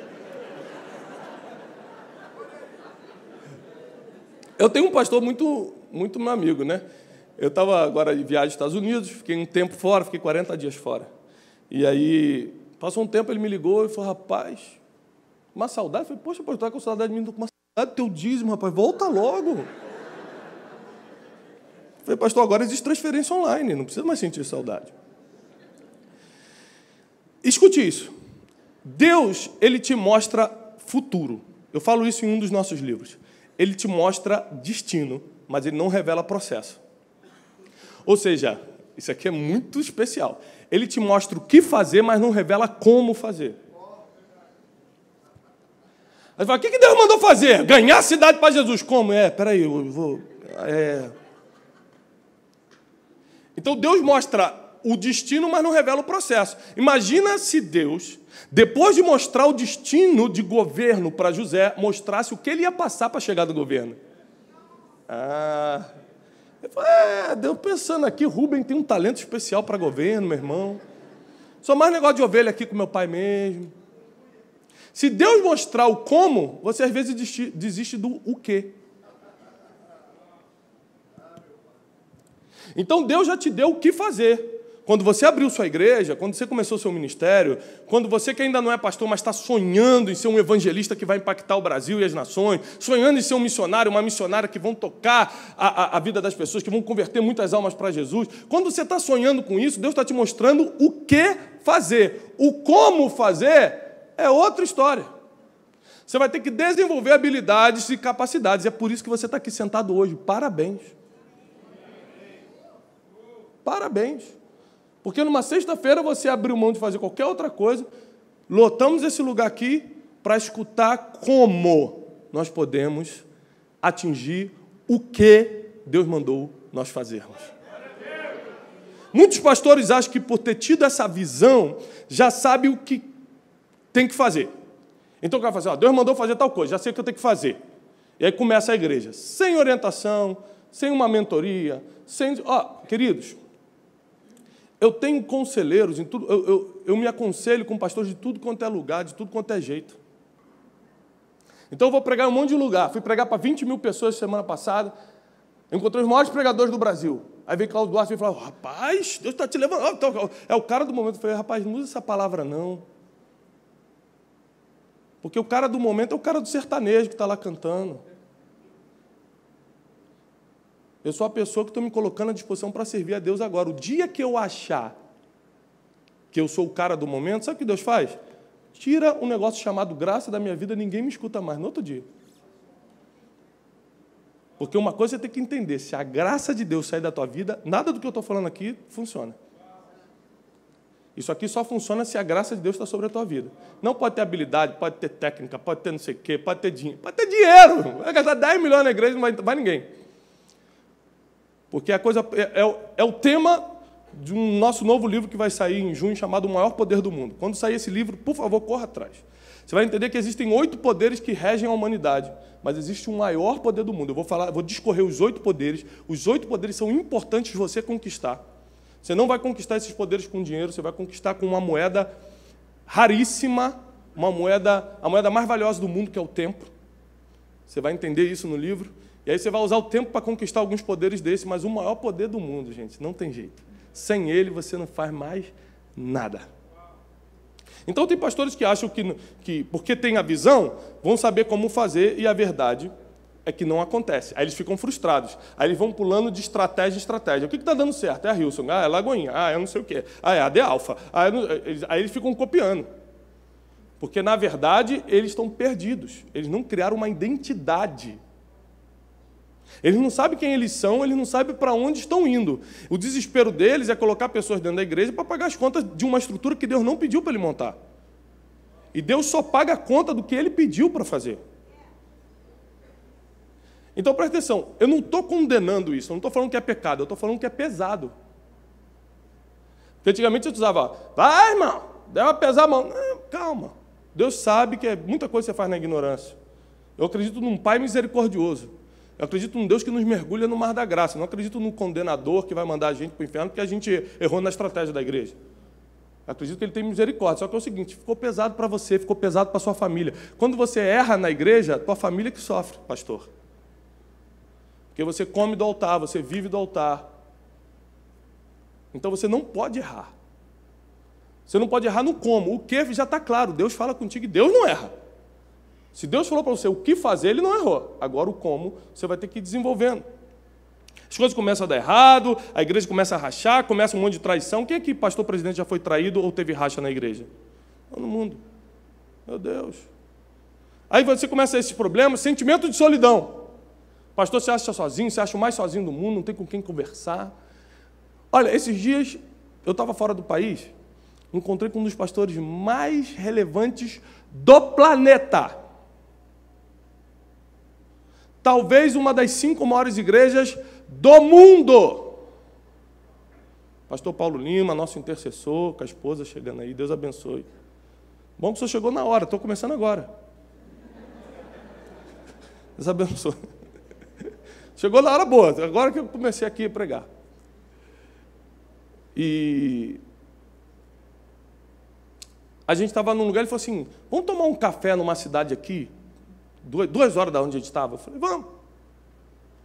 S1: Eu tenho um pastor muito meu amigo, né? Eu estava agora de viagem aos Estados Unidos, fiquei um tempo fora, fiquei 40 dias fora. E aí, passou um tempo, ele me ligou e falou, rapaz, uma saudade? Eu falei, poxa, pastor, tá com saudade de mim, estou com uma saudade do teu dízimo, rapaz, volta logo. Eu falei, pastor, agora existe transferência online, não precisa mais sentir saudade. Escute isso. Deus, ele te mostra futuro. Eu falo isso em um dos nossos livros. Ele te mostra destino, mas ele não revela processo. Ou seja, isso aqui é muito especial. Ele te mostra o que fazer, mas não revela como fazer. Aí fala, o que Deus mandou fazer? Ganhar a cidade para Jesus. Como? Peraí, eu vou... Então, Deus mostra o destino, mas não revela o processo. Imagina se Deus, depois de mostrar o destino de governo para José, mostrasse o que ele ia passar para chegar no governo. Deus pensando aqui, Rubem tem um talento especial para governo, meu irmão. Só mais negócio de ovelha aqui com meu pai mesmo. Se Deus mostrar o como, você às vezes desiste do o quê. Então Deus já te deu o que fazer. Quando você abriu sua igreja, quando você começou seu ministério, quando você que ainda não é pastor, mas está sonhando em ser um evangelista que vai impactar o Brasil e as nações, sonhando em ser um missionário, uma missionária que vão tocar a vida das pessoas, que vão converter muitas almas para Jesus, quando você está sonhando com isso, Deus está te mostrando o que fazer. O como fazer é outra história. Você vai ter que desenvolver habilidades e capacidades. E é por isso que você está aqui sentado hoje. Parabéns. Parabéns. Porque numa sexta-feira você abriu mão de fazer qualquer outra coisa. Lotamos esse lugar aqui para escutar como nós podemos atingir o que Deus mandou nós fazermos. Muitos pastores acham que por ter tido essa visão, já sabe o que tem que fazer. Então o cara fala assim, Deus mandou fazer tal coisa, já sei o que eu tenho que fazer. E aí começa a igreja, sem orientação, sem uma mentoria, sem... Queridos, eu tenho conselheiros em tudo, eu me aconselho com pastores de tudo quanto é lugar, de tudo quanto é jeito. Então eu vou pregar em um monte de lugar. Fui pregar para 20 mil pessoas semana passada. Encontrei os maiores pregadores do Brasil. Aí veio Cláudio Duarte e falou, rapaz, Deus está te levando. É o cara do momento. Eu falei, rapaz, não usa essa palavra não. Porque o cara do momento é o cara do sertanejo que está lá cantando. Eu sou a pessoa que estou me colocando à disposição para servir a Deus agora. O dia que eu achar que eu sou o cara do momento, sabe o que Deus faz? Tira um negócio chamado graça da minha vida, ninguém me escuta mais no outro dia. Porque uma coisa você tem que entender, se a graça de Deus sair da tua vida, nada do que eu estou falando aqui funciona. Isso aqui só funciona se a graça de Deus está sobre a tua vida. Não pode ter habilidade, pode ter técnica, pode ter não sei o quê, pode ter dinheiro. Pode ter dinheiro! Vai gastar 10 milhões na igreja, não vai ninguém. Porque a coisa é o tema de um nosso novo livro que vai sair em junho, chamado O Maior Poder do Mundo. Quando sair esse livro, por favor, corra atrás. Você vai entender que existem 8 poderes que regem a humanidade, mas existe um maior poder do mundo. Eu vou discorrer os 8 poderes. Os 8 poderes são importantes de você conquistar. Você não vai conquistar esses poderes com dinheiro, você vai conquistar com uma moeda raríssima, a moeda mais valiosa do mundo, que é o tempo. Você vai entender isso no livro. E aí você vai usar o tempo para conquistar alguns poderes desses, mas o maior poder do mundo, gente, não tem jeito. Sem ele, você não faz mais nada. Então, tem pastores que acham que porque tem a visão, vão saber como fazer, e a verdade é que não acontece. Aí eles ficam frustrados. Aí eles vão pulando de estratégia em estratégia. O que está dando certo? É a Hilson. É Lagoinha. É não sei o quê. É a De Alfa. Aí eles ficam copiando. Porque, na verdade, eles estão perdidos. Eles não criaram uma identidade. Eles não sabem quem eles são, eles não sabem para onde estão indo. O desespero deles é colocar pessoas dentro da igreja para pagar as contas de uma estrutura que Deus não pediu para ele montar. E Deus só paga a conta do que ele pediu para fazer. Então, presta atenção, eu não estou condenando isso, eu não estou falando que é pecado, eu estou falando que é pesado. Porque antigamente eu usava, vai, irmão, deve pesar a mão. Não, calma, Deus sabe que muita coisa você faz na ignorância. Eu acredito num Pai misericordioso. Eu acredito num Deus que nos mergulha no mar da graça. Eu não acredito num condenador que vai mandar a gente para o inferno porque a gente errou na estratégia da igreja. Eu acredito que ele tem misericórdia. Só que é o seguinte, ficou pesado para você, ficou pesado para a sua família. Quando você erra na igreja, tua família que sofre, pastor. Porque você come do altar, você vive do altar. Então você não pode errar. Você não pode errar no como. O que já está claro. Deus fala contigo e Deus não erra. Se Deus falou para você o que fazer, ele não errou. Agora o como, você vai ter que ir desenvolvendo. As coisas começam a dar errado, a igreja começa a rachar, começa um monte de traição. Quem aqui, pastor presidente, já foi traído ou teve racha na igreja? Todo mundo. Meu Deus. Aí você começa a esses problemas, sentimento de solidão. Pastor, você acha sozinho, você acha o mais sozinho do mundo, não tem com quem conversar. Olha, esses dias eu estava fora do país, encontrei com um dos pastores mais relevantes do planeta. Talvez uma das 5 maiores igrejas do mundo. Pastor Paulo Lima, nosso intercessor, com a esposa chegando aí, Deus abençoe. Bom que o senhor chegou na hora, estou começando agora. Deus abençoe. Chegou na hora boa, agora que eu comecei aqui a pregar. E a gente estava num lugar, ele falou assim, vamos tomar um café numa cidade aqui, 2 horas da onde a gente estava. Eu falei, vamos.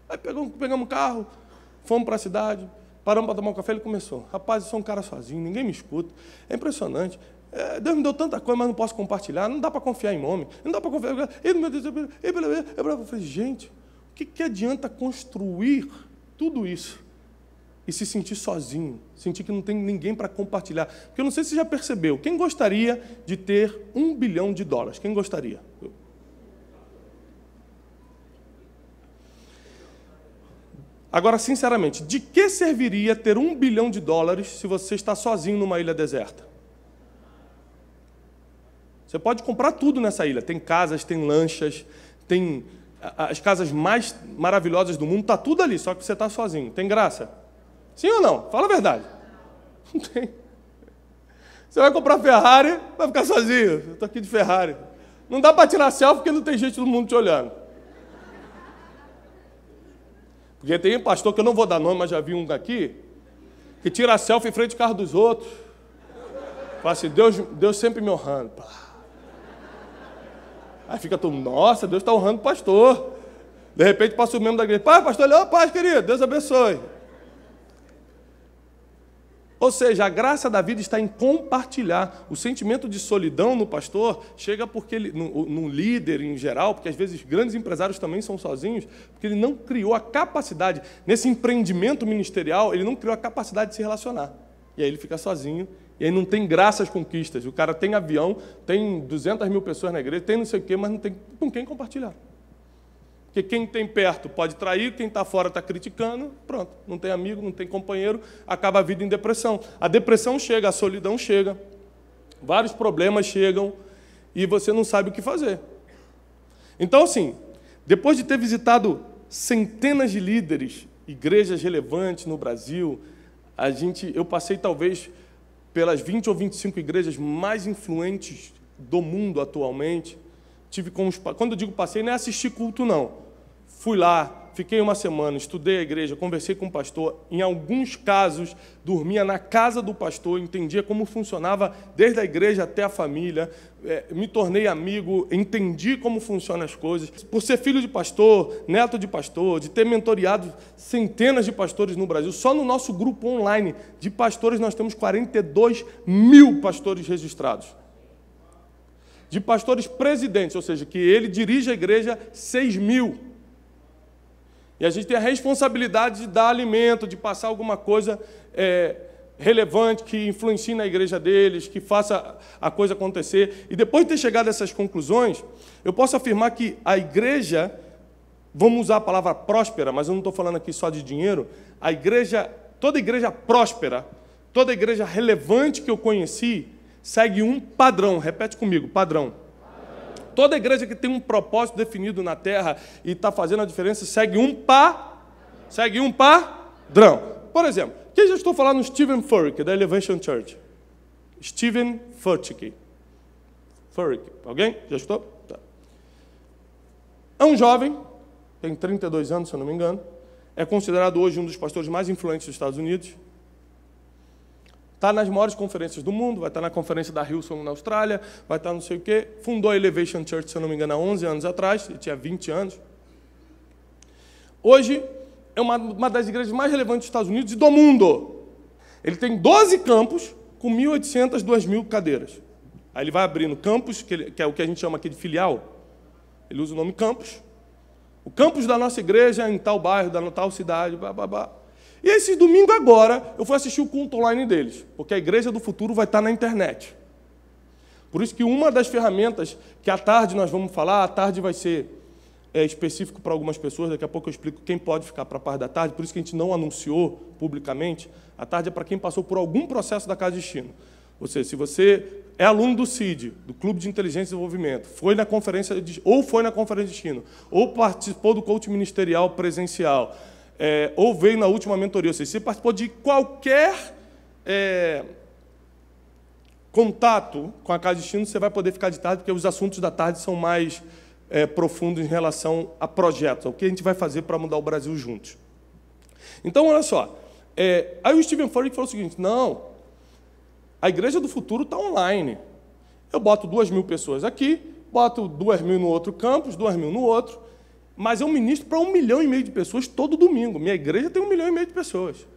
S1: Aí pegamos um carro, fomos para a cidade, paramos para tomar um café, ele começou. Rapaz, eu sou um cara sozinho, ninguém me escuta. É impressionante. Deus me deu tanta coisa, mas não posso compartilhar. Não dá para confiar em homem. Não dá para confiar. Eu falei, gente, o que adianta construir tudo isso e se sentir sozinho, sentir que não tem ninguém para compartilhar? Porque eu não sei se você já percebeu, quem gostaria de ter $1 bilhão? Quem gostaria? Agora, sinceramente, de que serviria ter $1 bilhão se você está sozinho numa ilha deserta? Você pode comprar tudo nessa ilha. Tem casas, tem lanchas, tem as casas mais maravilhosas do mundo, está tudo ali, só que você está sozinho. Tem graça? Sim ou não? Fala a verdade. Não tem. Você vai comprar Ferrari, vai ficar sozinho. Eu estou aqui de Ferrari. Não dá para tirar selfie porque não tem gente do mundo te olhando. Porque tem um pastor, que eu não vou dar nome, mas já vi um aqui, que tira selfie em frente ao carro dos outros. Fala assim, Deus sempre me honrando. Aí fica todo mundo, nossa, Deus está honrando o pastor. De repente passa o membro da igreja, pai, pastor, olha, paz, querido, Deus abençoe. Ou seja, a graça da vida está em compartilhar. O sentimento de solidão no pastor chega porque ele, no líder em geral, porque às vezes grandes empresários também são sozinhos, porque ele não criou a capacidade, nesse empreendimento ministerial, ele não criou a capacidade de se relacionar. E aí ele fica sozinho, e aí não tem graça às conquistas. O cara tem avião, tem 200 mil pessoas na igreja, tem não sei o quê, mas não tem com quem compartilhar. Porque quem tem perto pode trair, quem está fora está criticando, pronto, não tem amigo, não tem companheiro, acaba a vida em depressão. A depressão chega, a solidão chega, vários problemas chegam e você não sabe o que fazer. Então, assim, depois de ter visitado centenas de líderes, igrejas relevantes no Brasil, eu passei talvez pelas 20 ou 25 igrejas mais influentes do mundo atualmente. Quando eu digo passei, não é assistir culto, não. Fui lá, fiquei uma semana, estudei a igreja, conversei com o pastor. Em alguns casos, dormia na casa do pastor, entendia como funcionava desde a igreja até a família, me tornei amigo, entendi como funcionam as coisas. Por ser filho de pastor, neto de pastor, de ter mentoreado centenas de pastores no Brasil, só no nosso grupo online de pastores nós temos 42 mil pastores registrados. De pastores presidentes, ou seja, que ele dirige a igreja, 6 mil. E a gente tem a responsabilidade de dar alimento, de passar alguma coisa relevante, que influencie na igreja deles, que faça a coisa acontecer. E depois de ter chegado a essas conclusões, eu posso afirmar que a igreja, vamos usar a palavra próspera, mas eu não estou falando aqui só de dinheiro, toda igreja próspera, toda igreja relevante que eu conheci, segue um padrão. Repete comigo, padrão. Toda igreja que tem um propósito definido na terra e está fazendo a diferença, segue um padrão. Por exemplo, quem já estou falando no Stephen Furtick, da Elevation Church? Stephen Furtick. Alguém? Já estou? Tá. É um jovem, tem 32 anos, se eu não me engano, é considerado hoje um dos pastores mais influentes dos Estados Unidos. Está nas maiores conferências do mundo, vai estar na conferência da Hillsong na Austrália, vai estar não sei o quê. Fundou a Elevation Church, se eu não me engano, há 11 anos atrás, ele tinha 20 anos. Hoje é uma das igrejas mais relevantes dos Estados Unidos e do mundo. Ele tem 12 campos com 1.800, 2.000 cadeiras. Aí ele vai abrindo campos, que é o que a gente chama aqui de filial. Ele usa o nome campus. O campus da nossa igreja é em tal bairro, da tal cidade, blá, blá, blá. E esse domingo agora, eu fui assistir o culto online deles, porque a Igreja do Futuro vai estar na internet. Por isso que uma das ferramentas que à tarde nós vamos falar, à tarde vai ser específico para algumas pessoas, daqui a pouco eu explico quem pode ficar para a parte da tarde, por isso que a gente não anunciou publicamente. A tarde é para quem passou por algum processo da Casa de Destino. Ou seja, se você é aluno do CID, do Clube de Inteligência e Desenvolvimento, foi na conferência foi na conferência de destino, ou participou do coach ministerial presencial, ou veio na última mentoria, ou seja, você participou de qualquer contato com a Casa de Destino, você vai poder ficar de tarde, porque os assuntos da tarde são mais profundos em relação a projetos, o que a gente vai fazer para mudar o Brasil juntos. Então, olha só, aí o Stephen Furtick falou o seguinte, não, a Igreja do Futuro está online. Eu boto 2.000 pessoas aqui, boto 2.000 no outro campus, 2.000 no outro, mas eu ministro para 1,5 milhão de pessoas todo domingo. Minha igreja tem 1,5 milhão de pessoas.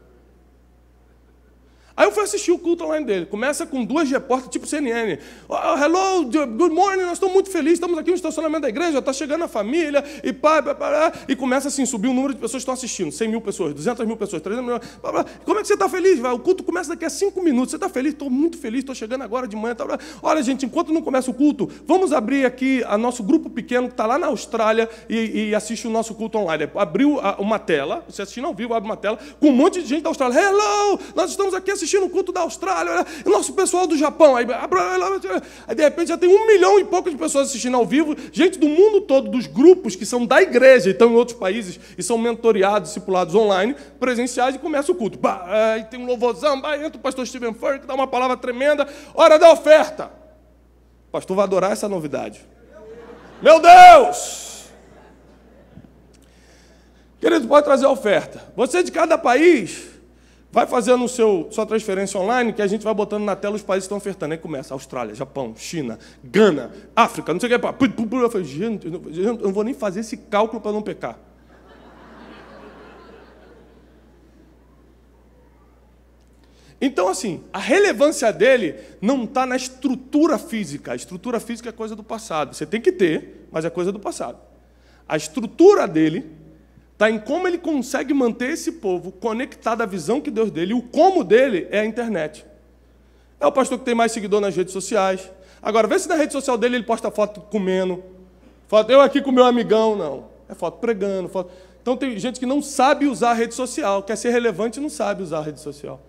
S1: Aí eu fui assistir o culto online dele. Começa com 2 repórteres, tipo CNN. Oh, hello, good morning, nós estamos muito felizes, estamos aqui no estacionamento da igreja, está chegando a família, e pá, e começa assim, subir o número de pessoas que estão assistindo. 100.000 pessoas, 200.000 pessoas, 300.000, como é que você está feliz? O culto começa daqui a 5 minutos. Você está feliz? Estou muito feliz, estou chegando agora de manhã. Olha, gente, enquanto não começa o culto, vamos abrir aqui o nosso grupo pequeno que está lá na Austrália e assiste o nosso culto online. Abriu uma tela, você assistindo ao vivo, abre uma tela, com um monte de gente da Austrália. Hello, nós estamos aqui assistindo o culto da Austrália, o nosso pessoal do Japão. Aí, de repente, já tem 1 milhão e pouco de pessoas assistindo ao vivo, gente do mundo todo, dos grupos que são da igreja e estão em outros países e são mentoreados, discipulados online, presenciais, e começa o culto. Aí tem um louvorzão, entra o pastor Stephen Furtick, dá uma palavra tremenda, hora da oferta. O pastor vai adorar essa novidade. Meu Deus! Querido, pode trazer a oferta. Você de cada país vai fazendo sua transferência online, que a gente vai botando na tela os países que estão ofertando. Aí começa Austrália, Japão, China, Gana, África, não sei o que. Eu falei, gente, eu não vou nem fazer esse cálculo para não pecar. Então, assim, a relevância dele não está na estrutura física. A estrutura física é coisa do passado. Você tem que ter, mas é coisa do passado. A estrutura dele está em como ele consegue manter esse povo conectado à visão que Deus dele. E o como dele é a internet. É o pastor que tem mais seguidor nas redes sociais. Agora, vê se na rede social dele ele posta foto comendo. Foto, eu aqui com meu amigão. Não. É foto pregando. Foto. Então, tem gente que não sabe usar a rede social. Quer ser relevante e não sabe usar a rede social.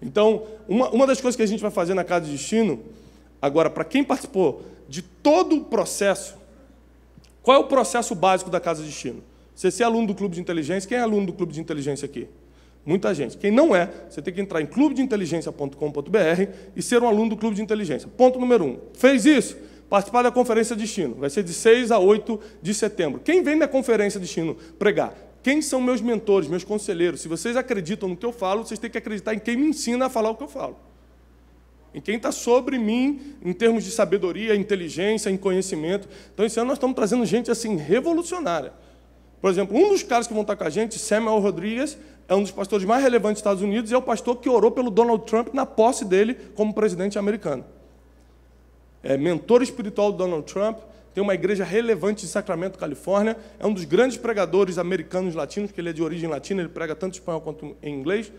S1: Então, uma das coisas que a gente vai fazer na Casa de Destino, agora, para quem participou de todo o processo, qual é o processo básico da Casa de Destino? Você é aluno do Clube de Inteligência. Quem é aluno do Clube de Inteligência aqui? Muita gente. Quem não é, você tem que entrar em clubedeinteligência.com.br e ser um aluno do Clube de Inteligência. Ponto número 1. Fez isso? Participar da Conferência de Destino. Vai ser de 6 a 8 de setembro. Quem vem na Conferência de Destino pregar? Quem são meus mentores, meus conselheiros? Se vocês acreditam no que eu falo, vocês têm que acreditar em quem me ensina a falar o que eu falo. Em quem está sobre mim, em termos de sabedoria, inteligência, em conhecimento. Então, esse ano nós estamos trazendo gente assim revolucionária. Por exemplo, um dos caras que vão estar com a gente, Samuel Rodrigues, é um dos pastores mais relevantes dos Estados Unidos e é o pastor que orou pelo Donald Trump na posse dele como presidente americano. É mentor espiritual do Donald Trump, tem uma igreja relevante em Sacramento, Califórnia, é um dos grandes pregadores americanos latinos, porque ele é de origem latina, ele prega tanto em espanhol quanto em inglês,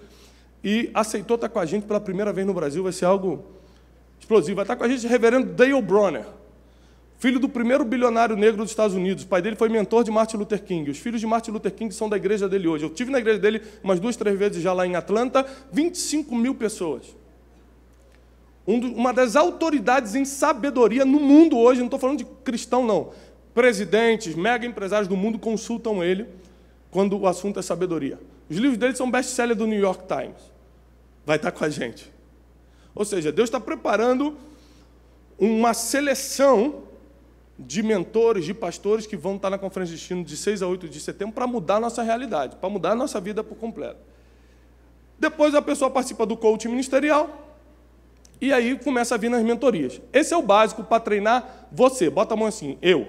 S1: e aceitou estar com a gente pela primeira vez no Brasil, vai ser algo explosivo. Vai estar com a gente o reverendo Dale Bronner, filho do primeiro bilionário negro dos Estados Unidos. O pai dele foi mentor de Martin Luther King. Os filhos de Martin Luther King são da igreja dele hoje. Eu estive na igreja dele umas 2, 3 vezes já lá em Atlanta, 25.000 pessoas. Uma das autoridades em sabedoria no mundo hoje, não estou falando de cristão, não. Presidentes, mega empresários do mundo consultam ele quando o assunto é sabedoria. Os livros dele são best-seller do New York Times. Vai estar com a gente. Ou seja, Deus está preparando uma seleção de mentores, de pastores que vão estar na Conferência de Destino de 6 a 8 de setembro para mudar a nossa realidade, para mudar a nossa vida por completo. Depois a pessoa participa do coaching ministerial e aí começa a vir nas mentorias. Esse é o básico para treinar você. Bota a mão assim, eu.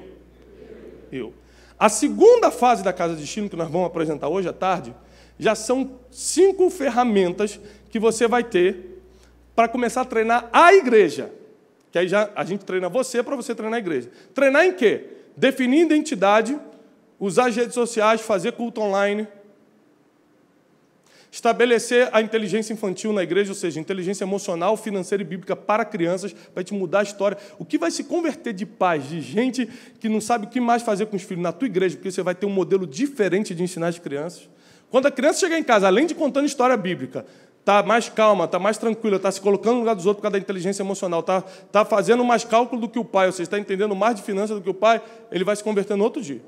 S1: A segunda fase da Casa de Destino, que nós vamos apresentar hoje à tarde, já são 5 ferramentas que você vai ter para começar a treinar a igreja. Que aí já a gente treina você para você treinar a igreja. Treinar em quê? Definir identidade, usar as redes sociais, fazer culto online. Estabelecer a inteligência infantil na igreja, ou seja, inteligência emocional, financeira e bíblica para crianças, para te mudar a história. O que vai se converter de pais, de gente que não sabe o que mais fazer com os filhos na tua igreja, porque você vai ter um modelo diferente de ensinar as crianças. Quando a criança chegar em casa, além de contando história bíblica, está mais calma, está mais tranquila, está se colocando no lugar dos outros por causa da inteligência emocional, está fazendo mais cálculo do que o pai, ou seja, está entendendo mais de finanças do que o pai, ele vai se converter no outro dia.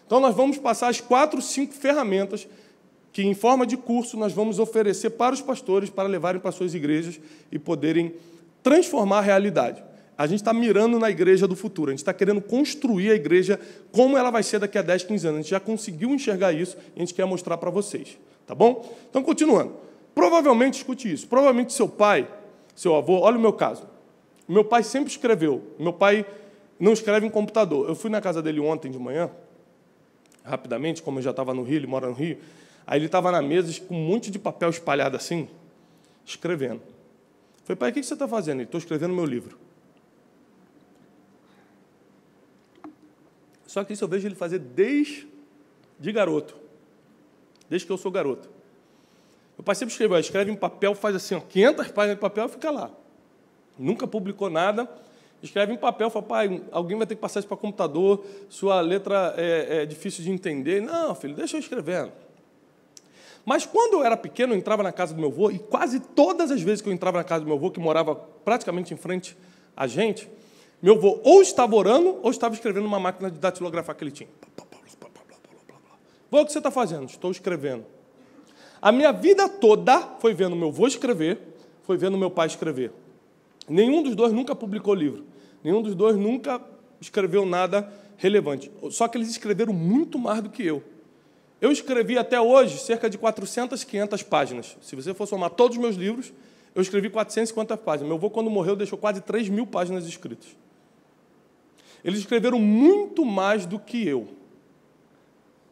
S1: Então, nós vamos passar as 4, 5 ferramentas que, em forma de curso, nós vamos oferecer para os pastores para levarem para suas igrejas e poderem transformar a realidade. A gente está mirando na igreja do futuro, a gente está querendo construir a igreja como ela vai ser daqui a 10, 15 anos. A gente já conseguiu enxergar isso e a gente quer mostrar para vocês. Tá bom? Então, continuando. Provavelmente, escute isso, provavelmente seu pai, seu avô, olha o meu caso. O meu pai sempre escreveu. Meu pai não escreve em computador. Eu fui na casa dele ontem de manhã, rapidamente, como eu já estava no Rio, ele mora no Rio. Aí ele estava na mesa com um monte de papel espalhado assim, escrevendo. Eu falei, pai, o que você está fazendo? Ele, estou escrevendo meu livro. Só que isso eu vejo ele fazer desde garoto. Desde que eu sou garoto. Meu pai sempre escreveu, escreve em papel, faz assim, 500 páginas de papel e fica lá. Nunca publicou nada. Escreve em papel, fala, pai, alguém vai ter que passar isso para computador, sua letra é difícil de entender. Não, filho, deixa eu escrevendo. Mas quando eu era pequeno, eu entrava na casa do meu avô, e quase todas as vezes que eu entrava na casa do meu avô, que morava praticamente em frente a gente, meu avô ou estava orando, ou estava escrevendo numa máquina de datilografar que ele tinha. Vô, o que você está fazendo? Estou escrevendo. A minha vida toda foi vendo meu avô escrever, foi vendo meu pai escrever. Nenhum dos dois nunca publicou livro. Nenhum dos dois nunca escreveu nada relevante. Só que eles escreveram muito mais do que eu. Eu escrevi até hoje cerca de 400, 500 páginas. Se você for somar todos os meus livros, eu escrevi 450 páginas. Meu avô, quando morreu, deixou quase 3.000 páginas escritas. Eles escreveram muito mais do que eu.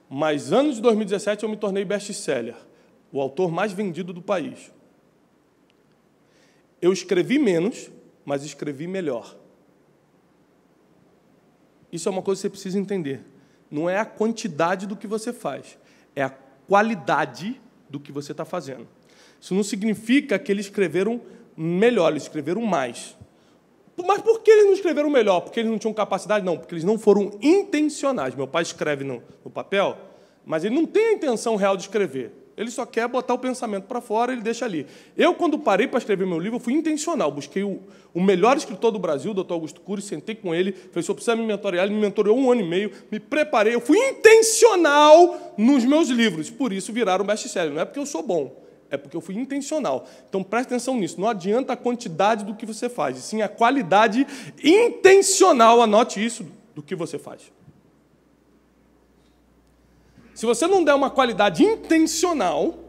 S1: Mas, ano de 2017, eu me tornei best-seller, o autor mais vendido do país. Eu escrevi menos, mas escrevi melhor. Isso é uma coisa que você precisa entender. Não é a quantidade do que você faz, é a qualidade do que você está fazendo. Isso não significa que eles escreveram melhor, eles escreveram mais. Mas por que eles não escreveram melhor? Porque eles não tinham capacidade? Não, porque eles não foram intencionais. Meu pai escreve no papel, mas ele não tem a intenção real de escrever. Ele só quer botar o pensamento para fora e ele deixa ali. Eu, quando parei para escrever meu livro, eu fui intencional. Busquei o melhor escritor do Brasil, o Dr. Augusto Cury, sentei com ele, falei, se eu precisar me mentorear, ele me mentoreou 1 ano e meio, me preparei, eu fui intencional nos meus livros. Por isso viraram best-seller. Não é porque eu sou bom, é porque eu fui intencional. Então, preste atenção nisso. Não adianta a quantidade do que você faz, e sim a qualidade intencional, anote isso, do que você faz. Se você não der uma qualidade intencional,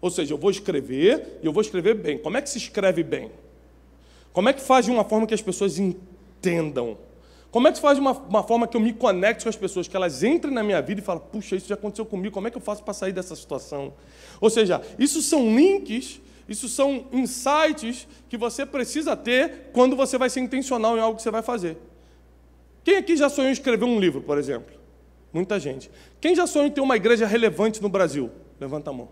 S1: ou seja, eu vou escrever e eu vou escrever bem. Como é que se escreve bem? Como é que faz de uma forma que as pessoas entendam? Como é que se faz de uma forma que eu me conecte com as pessoas, que elas entrem na minha vida e falem, puxa, isso já aconteceu comigo, como é que eu faço para sair dessa situação? Ou seja, isso são links, isso são insights que você precisa ter quando você vai ser intencional em algo que você vai fazer. Quem aqui já sonhou em escrever um livro, por exemplo? Muita gente. Quem já sonhou em ter uma igreja relevante no Brasil? Levanta a mão.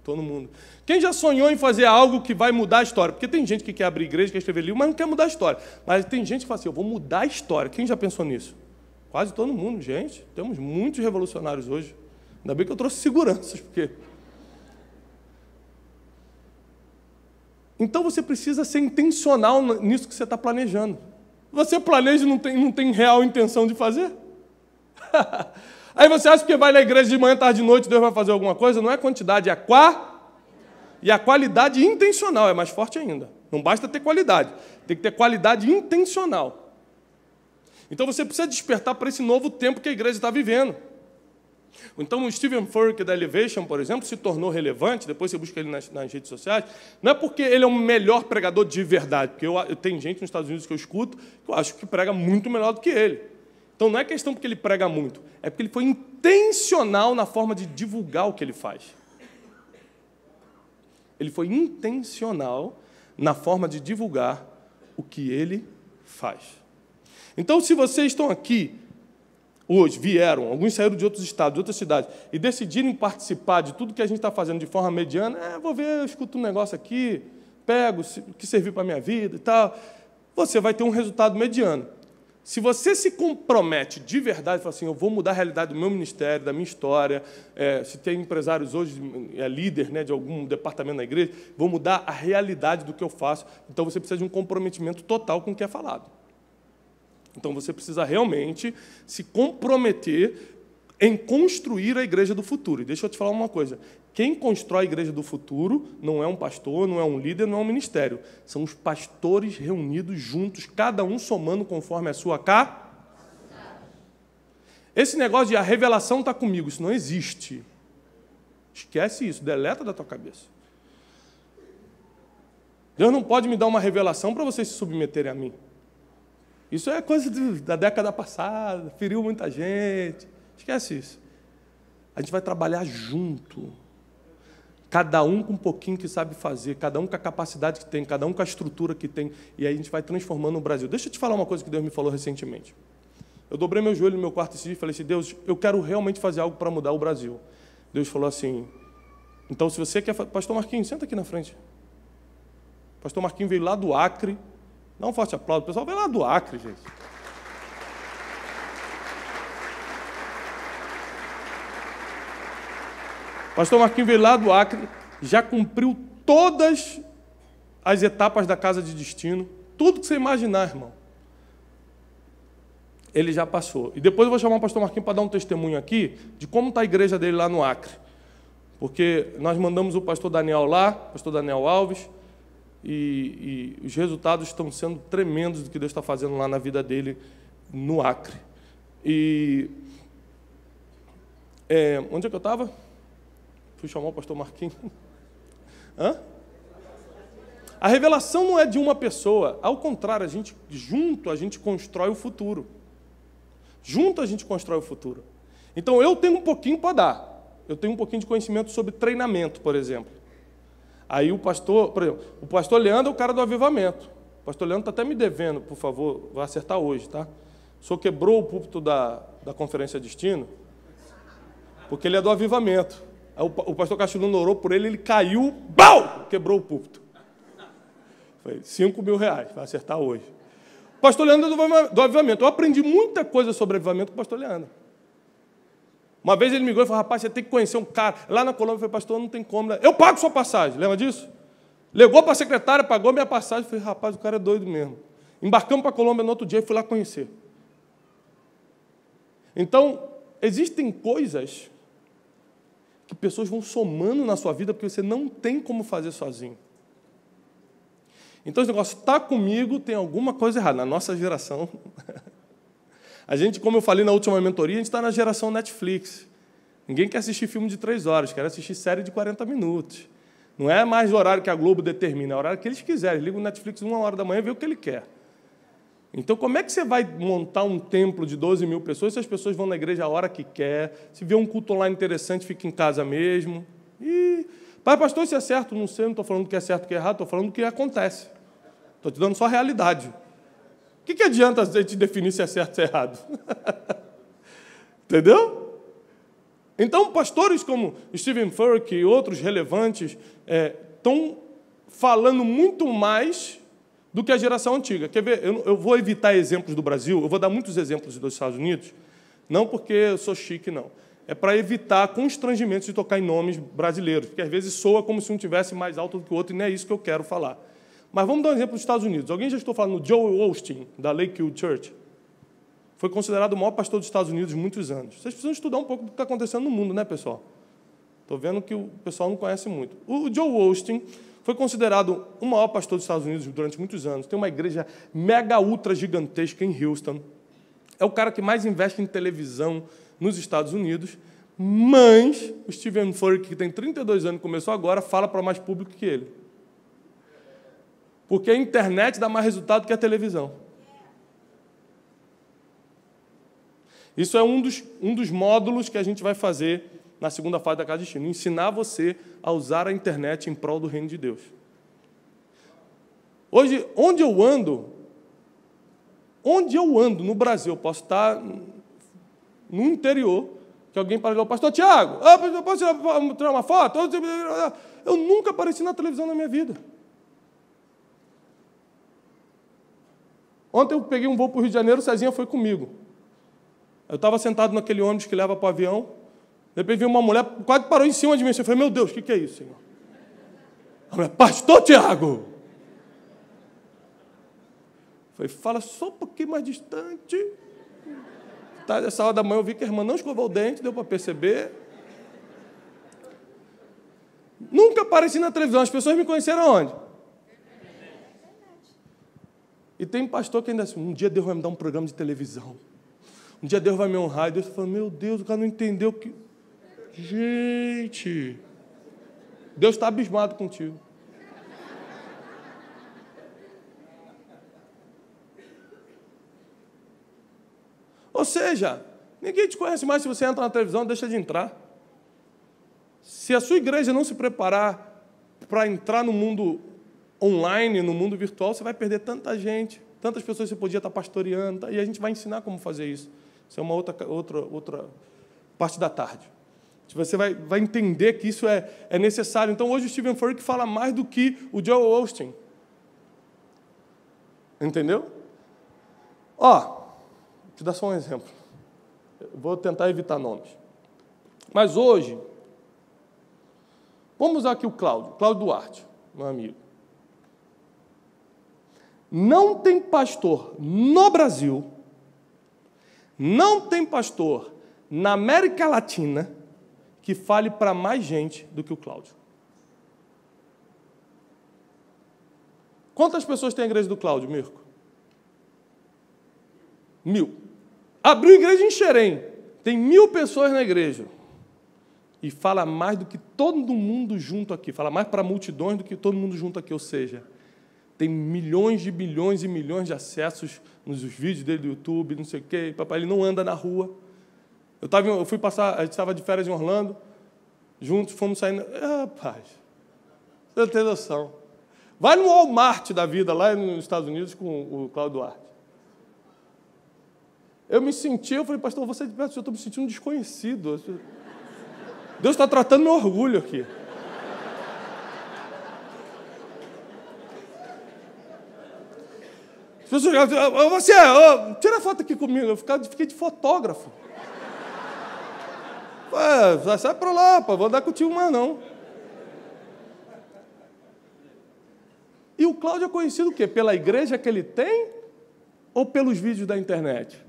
S1: Todo mundo. Quem já sonhou em fazer algo que vai mudar a história? Porque tem gente que quer abrir igreja, quer escrever livro, mas não quer mudar a história. Mas tem gente que fala assim, eu vou mudar a história. Quem já pensou nisso? Quase todo mundo, gente. Temos muitos revolucionários hoje. Ainda bem que eu trouxe seguranças, porque... Então você precisa ser intencional nisso que você está planejando. Você planeja e não tem real intenção de fazer? Aí você acha que vai na igreja de manhã, tarde e noite, Deus vai fazer alguma coisa? Não é quantidade, é e a qualidade intencional é mais forte ainda. Não basta ter qualidade, tem que ter qualidade intencional. Então você precisa despertar para esse novo tempo que a igreja está vivendo. Então o Stephen Furtick da Elevation, por exemplo, se tornou relevante, depois você busca ele nas redes sociais, não é porque ele é o melhor pregador de verdade, porque eu tenho gente nos Estados Unidos que eu escuto que eu acho que prega muito melhor do que ele. Então, não é questão porque ele prega muito, é porque ele foi intencional na forma de divulgar o que ele faz. Ele foi intencional na forma de divulgar o que ele faz. Então, se vocês estão aqui hoje, vieram, alguns saíram de outros estados, de outras cidades, e decidirem participar de tudo que a gente está fazendo de forma mediana, vou ver, eu escuto um negócio aqui, pego, o que servir para a minha vida e tal, você vai ter um resultado mediano. Se você se compromete de verdade, fala assim, eu vou mudar a realidade do meu ministério, da minha história, se tem empresários hoje, líder, né, de algum departamento da igreja, vou mudar a realidade do que eu faço, então você precisa de um comprometimento total com o que é falado. Então, você precisa realmente se comprometer em construir a igreja do futuro. E deixa eu te falar uma coisa. Quem constrói a igreja do futuro não é um pastor, não é um líder, não é um ministério. São os pastores reunidos juntos, cada um somando conforme a sua capacidade. Esse negócio de a revelação está comigo, isso não existe. Esquece isso, deleta da tua cabeça. Deus não pode me dar uma revelação para vocês se submeterem a mim. Isso é coisa da década passada, feriu muita gente. Esquece isso. A gente vai trabalhar junto. Cada um com um pouquinho que sabe fazer, cada um com a capacidade que tem, cada um com a estrutura que tem. E aí a gente vai transformando o Brasil. Deixa eu te falar uma coisa que Deus me falou recentemente. Eu dobrei meu joelho no meu quarto esse dia e falei assim, Deus, eu quero realmente fazer algo para mudar o Brasil. Deus falou assim, então se você quer... Pastor Marquinhos, senta aqui na frente. Pastor Marquinhos veio lá do Acre. Dá um forte aplauso. O pessoal veio lá do Acre, gente. Pastor Marquinhos veio lá do Acre, já cumpriu todas as etapas da casa de destino, tudo que você imaginar, irmão. Ele já passou. E depois eu vou chamar o pastor Marquinhos para dar um testemunho aqui de como está a igreja dele lá no Acre. Porque nós mandamos o pastor Daniel lá, pastor Daniel Alves, e os resultados estão sendo tremendos do que Deus está fazendo lá na vida dele, no Acre. E onde é que eu estava? Fui chamar o pastor Marquinhos. Hã? A revelação não é de uma pessoa. Ao contrário, junto a gente constrói o futuro. Junto a gente constrói o futuro. Então, eu tenho um pouquinho para dar. Eu tenho um pouquinho de conhecimento sobre treinamento, por exemplo. Aí o pastor, por exemplo, o pastor Leandro é o cara do avivamento. O pastor Leandro está até me devendo, por favor, vai acertar hoje, tá? O senhor quebrou o púlpito da Conferência Destino, porque ele é do avivamento. Aí o pastor Castilhano orou por ele, ele caiu, BAU! Quebrou o púlpito. Foi 5 mil reais, vai acertar hoje. O pastor Leandro é do avivamento. Eu aprendi muita coisa sobre avivamento com o pastor Leandro. Uma vez ele me ligou e falou, rapaz, você tem que conhecer um cara. Lá na Colômbia, eu falei, pastor, não tem como. Eu pago sua passagem, lembra disso? Ligou para a secretária, pagou minha passagem. Eu falei, rapaz, o cara é doido mesmo. Embarcamos para a Colômbia no outro dia e fui lá conhecer. Então, existem coisas que pessoas vão somando na sua vida porque você não tem como fazer sozinho. Então, esse negócio está comigo, tem alguma coisa errada. Na nossa geração... A gente, como eu falei na última mentoria, a gente está na geração Netflix. Ninguém quer assistir filme de 3 horas, quer assistir série de 40 minutos. Não é mais o horário que a Globo determina, é o horário que eles quiserem. Liga o Netflix 1h da manhã e vê o que ele quer. Então, como é que você vai montar um templo de 12 mil pessoas se as pessoas vão na igreja a hora que quer? Se vê um culto online interessante, fica em casa mesmo. E, pastor, isso é certo? Não sei, não estou falando que é certo, que é errado, estou falando que acontece. Estou te dando só a realidade. O que adianta a gente definir se é certo ou se é errado? Entendeu? Então, pastores como Stephen Furtick e outros relevantes estão falando muito mais do que a geração antiga. Quer ver? Eu vou evitar exemplos do Brasil, eu vou dar muitos exemplos dos Estados Unidos, não porque eu sou chique, não. É para evitar constrangimentos de tocar em nomes brasileiros, porque às vezes soa como se um tivesse mais alto do que o outro, e não é isso que eu quero falar. Mas vamos dar um exemplo dos Estados Unidos. Alguém já estou falando do Joel Osteen, da Lakeview Church? Foi considerado o maior pastor dos Estados Unidos muitos anos. Vocês precisam estudar um pouco do que está acontecendo no mundo, né, pessoal? Estou vendo que o pessoal não conhece muito. O Joel Osteen foi considerado o maior pastor dos Estados Unidos durante muitos anos. Tem uma igreja mega ultra gigantesca em Houston. É o cara que mais investe em televisão nos Estados Unidos, mas o Stephen Furtick, que tem 32 anos e começou agora, fala para mais público que ele. Porque a internet dá mais resultado que a televisão. Isso é um dos módulos que a gente vai fazer na segunda fase da Casa de Destino. Ensinar você a usar a internet em prol do reino de Deus. Hoje, onde eu ando no Brasil, eu posso estar no interior, que alguém parou, pastor Tiago, posso tirar uma foto? Eu nunca apareci na televisão na minha vida. Ontem eu peguei um voo para o Rio de Janeiro, Cezinha foi comigo. Eu estava sentado naquele ônibus que leva para o avião, de repente veio uma mulher, quase parou em cima de mim. Eu falei, meu Deus, o que é isso, Senhor? A mulher, pastor Tiago! Eu falei, fala só um pouquinho mais distante. Tá, nessa hora da manhã eu vi que a irmã não escovou o dente, deu para perceber. Nunca apareci na televisão, as pessoas me conheceram onde? E tem pastor que ainda assim, um dia Deus vai me dar um programa de televisão. Um dia Deus vai me honrar. E Deus fala, meu Deus, o cara não entendeu que... Gente, Deus está abismado contigo. Ou seja, ninguém te conhece mais se você entra na televisão, deixa de entrar. Se a sua igreja não se preparar para entrar no mundo online, no mundo virtual, você vai perder tanta gente, tantas pessoas que você podia estar pastoreando, e a gente vai ensinar como fazer isso. Isso é uma outra parte da tarde. Você vai entender que isso é necessário. Então, hoje o Stephen Furtick fala mais do que o Joel Osteen. Entendeu? Vou te dar só um exemplo. Eu vou tentar evitar nomes. Mas hoje, vamos usar aqui o Cláudio Duarte, meu amigo. Não tem pastor no Brasil, não tem pastor na América Latina que fale para mais gente do que o Cláudio. Quantas pessoas tem a igreja do Cláudio, Mirko? 1000. Abriu igreja em Xerém. Tem 1000 pessoas na igreja. E fala mais do que todo mundo junto aqui. Fala mais para multidões do que todo mundo junto aqui. Ou seja, tem milhões e milhões de acessos nos vídeos dele do YouTube, não sei o quê. Papai, ele não anda na rua. Eu fui passar, a gente estava de férias em Orlando, juntos, fomos saindo. Rapaz, você não tem noção. Vai no Walmart da vida, lá nos Estados Unidos, com o Cláudio Duarte. Eu falei, pastor, você de perto, eu estou me sentindo desconhecido. Deus está tratando meu orgulho aqui. As pessoas chegavam, tira foto aqui comigo. Eu fiquei de fotógrafo. Sai para lá, vou andar contigo mais não. E o Cláudio é conhecido o quê? Pela igreja que ele tem ou pelos vídeos da internet?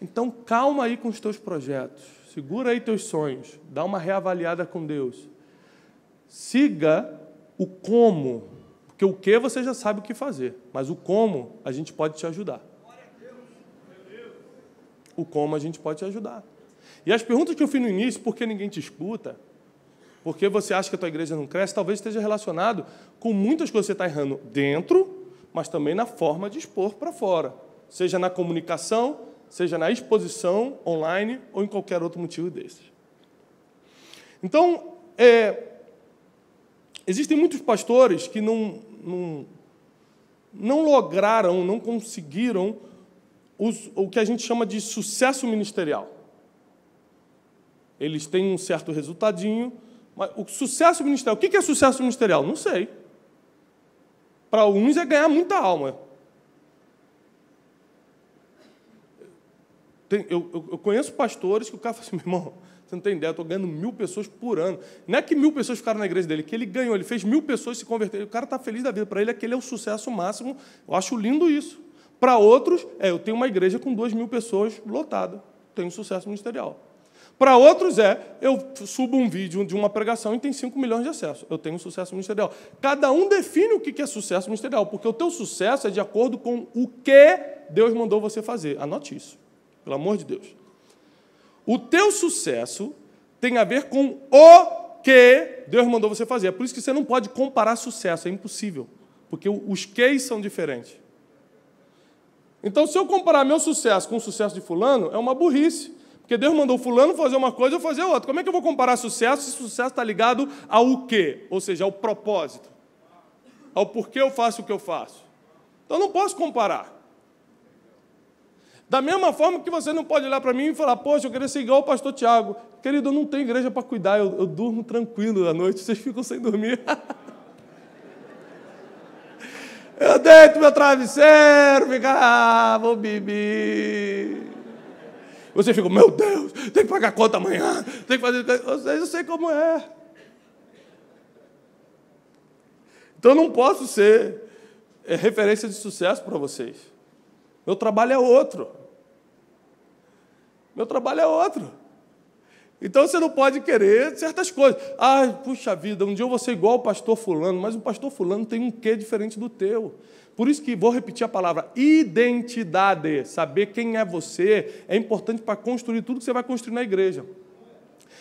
S1: Então, calma aí com os teus projetos. Segura aí teus sonhos. Dá uma reavaliada com Deus. Siga o como. Porque o que você já sabe o que fazer. Mas o como a gente pode te ajudar. O como a gente pode te ajudar. E as perguntas que eu fiz no início, por que ninguém te escuta? Por que você acha que a tua igreja não cresce? Talvez esteja relacionado com muitas coisas que você está errando dentro, mas também na forma de expor para fora. Seja na comunicação, seja na exposição online ou em qualquer outro motivo desses. Então, existem muitos pastores que não lograram, não conseguiram o que a gente chama de sucesso ministerial. Eles têm um certo resultadinho, mas o sucesso ministerial, o que é sucesso ministerial? Não sei. Para uns é ganhar muita alma. Eu conheço pastores que o cara fala assim, meu irmão, você não tem ideia, eu estou ganhando 1000 pessoas por ano. Não é que 1000 pessoas ficaram na igreja dele, que ele ganhou, ele fez 1000 pessoas se converterem. O cara está feliz da vida, para ele aquele é o sucesso máximo. Eu acho lindo isso. Para outros, eu tenho uma igreja com 2000 pessoas lotada, tenho sucesso ministerial. Para outros eu subo um vídeo de uma pregação e tem 5 milhões de acessos. Eu tenho sucesso ministerial. Cada um define o que é sucesso ministerial, porque o teu sucesso é de acordo com o que Deus mandou você fazer. Anote isso, pelo amor de Deus. O teu sucesso tem a ver com o que Deus mandou você fazer. É por isso que você não pode comparar sucesso, é impossível, porque os queis são diferentes. Então, se eu comparar meu sucesso com o sucesso de fulano, é uma burrice. Porque Deus mandou fulano fazer uma coisa e eu fazer outra. Como é que eu vou comparar sucesso se sucesso está ligado ao quê? Ou seja, ao propósito. Ao porquê eu faço o que eu faço. Então, eu não posso comparar. Da mesma forma que você não pode olhar para mim e falar, poxa, eu queria ser igual o pastor Tiago. Querido, eu não tenho igreja para cuidar, eu durmo tranquilo à noite, vocês ficam sem dormir. Eu deito meu travesseiro, fico, vou beber. Você fica, meu Deus, tem que pagar conta amanhã, tem que fazer... Eu sei como é. Então eu não posso ser referência de sucesso para vocês. Meu trabalho é outro. Meu trabalho é outro. Então você não pode querer certas coisas. Puxa vida, um dia eu vou ser igual o pastor fulano, mas o pastor fulano tem um quê diferente do teu. Por isso que vou repetir a palavra identidade. Saber quem é você é importante para construir tudo que você vai construir na igreja.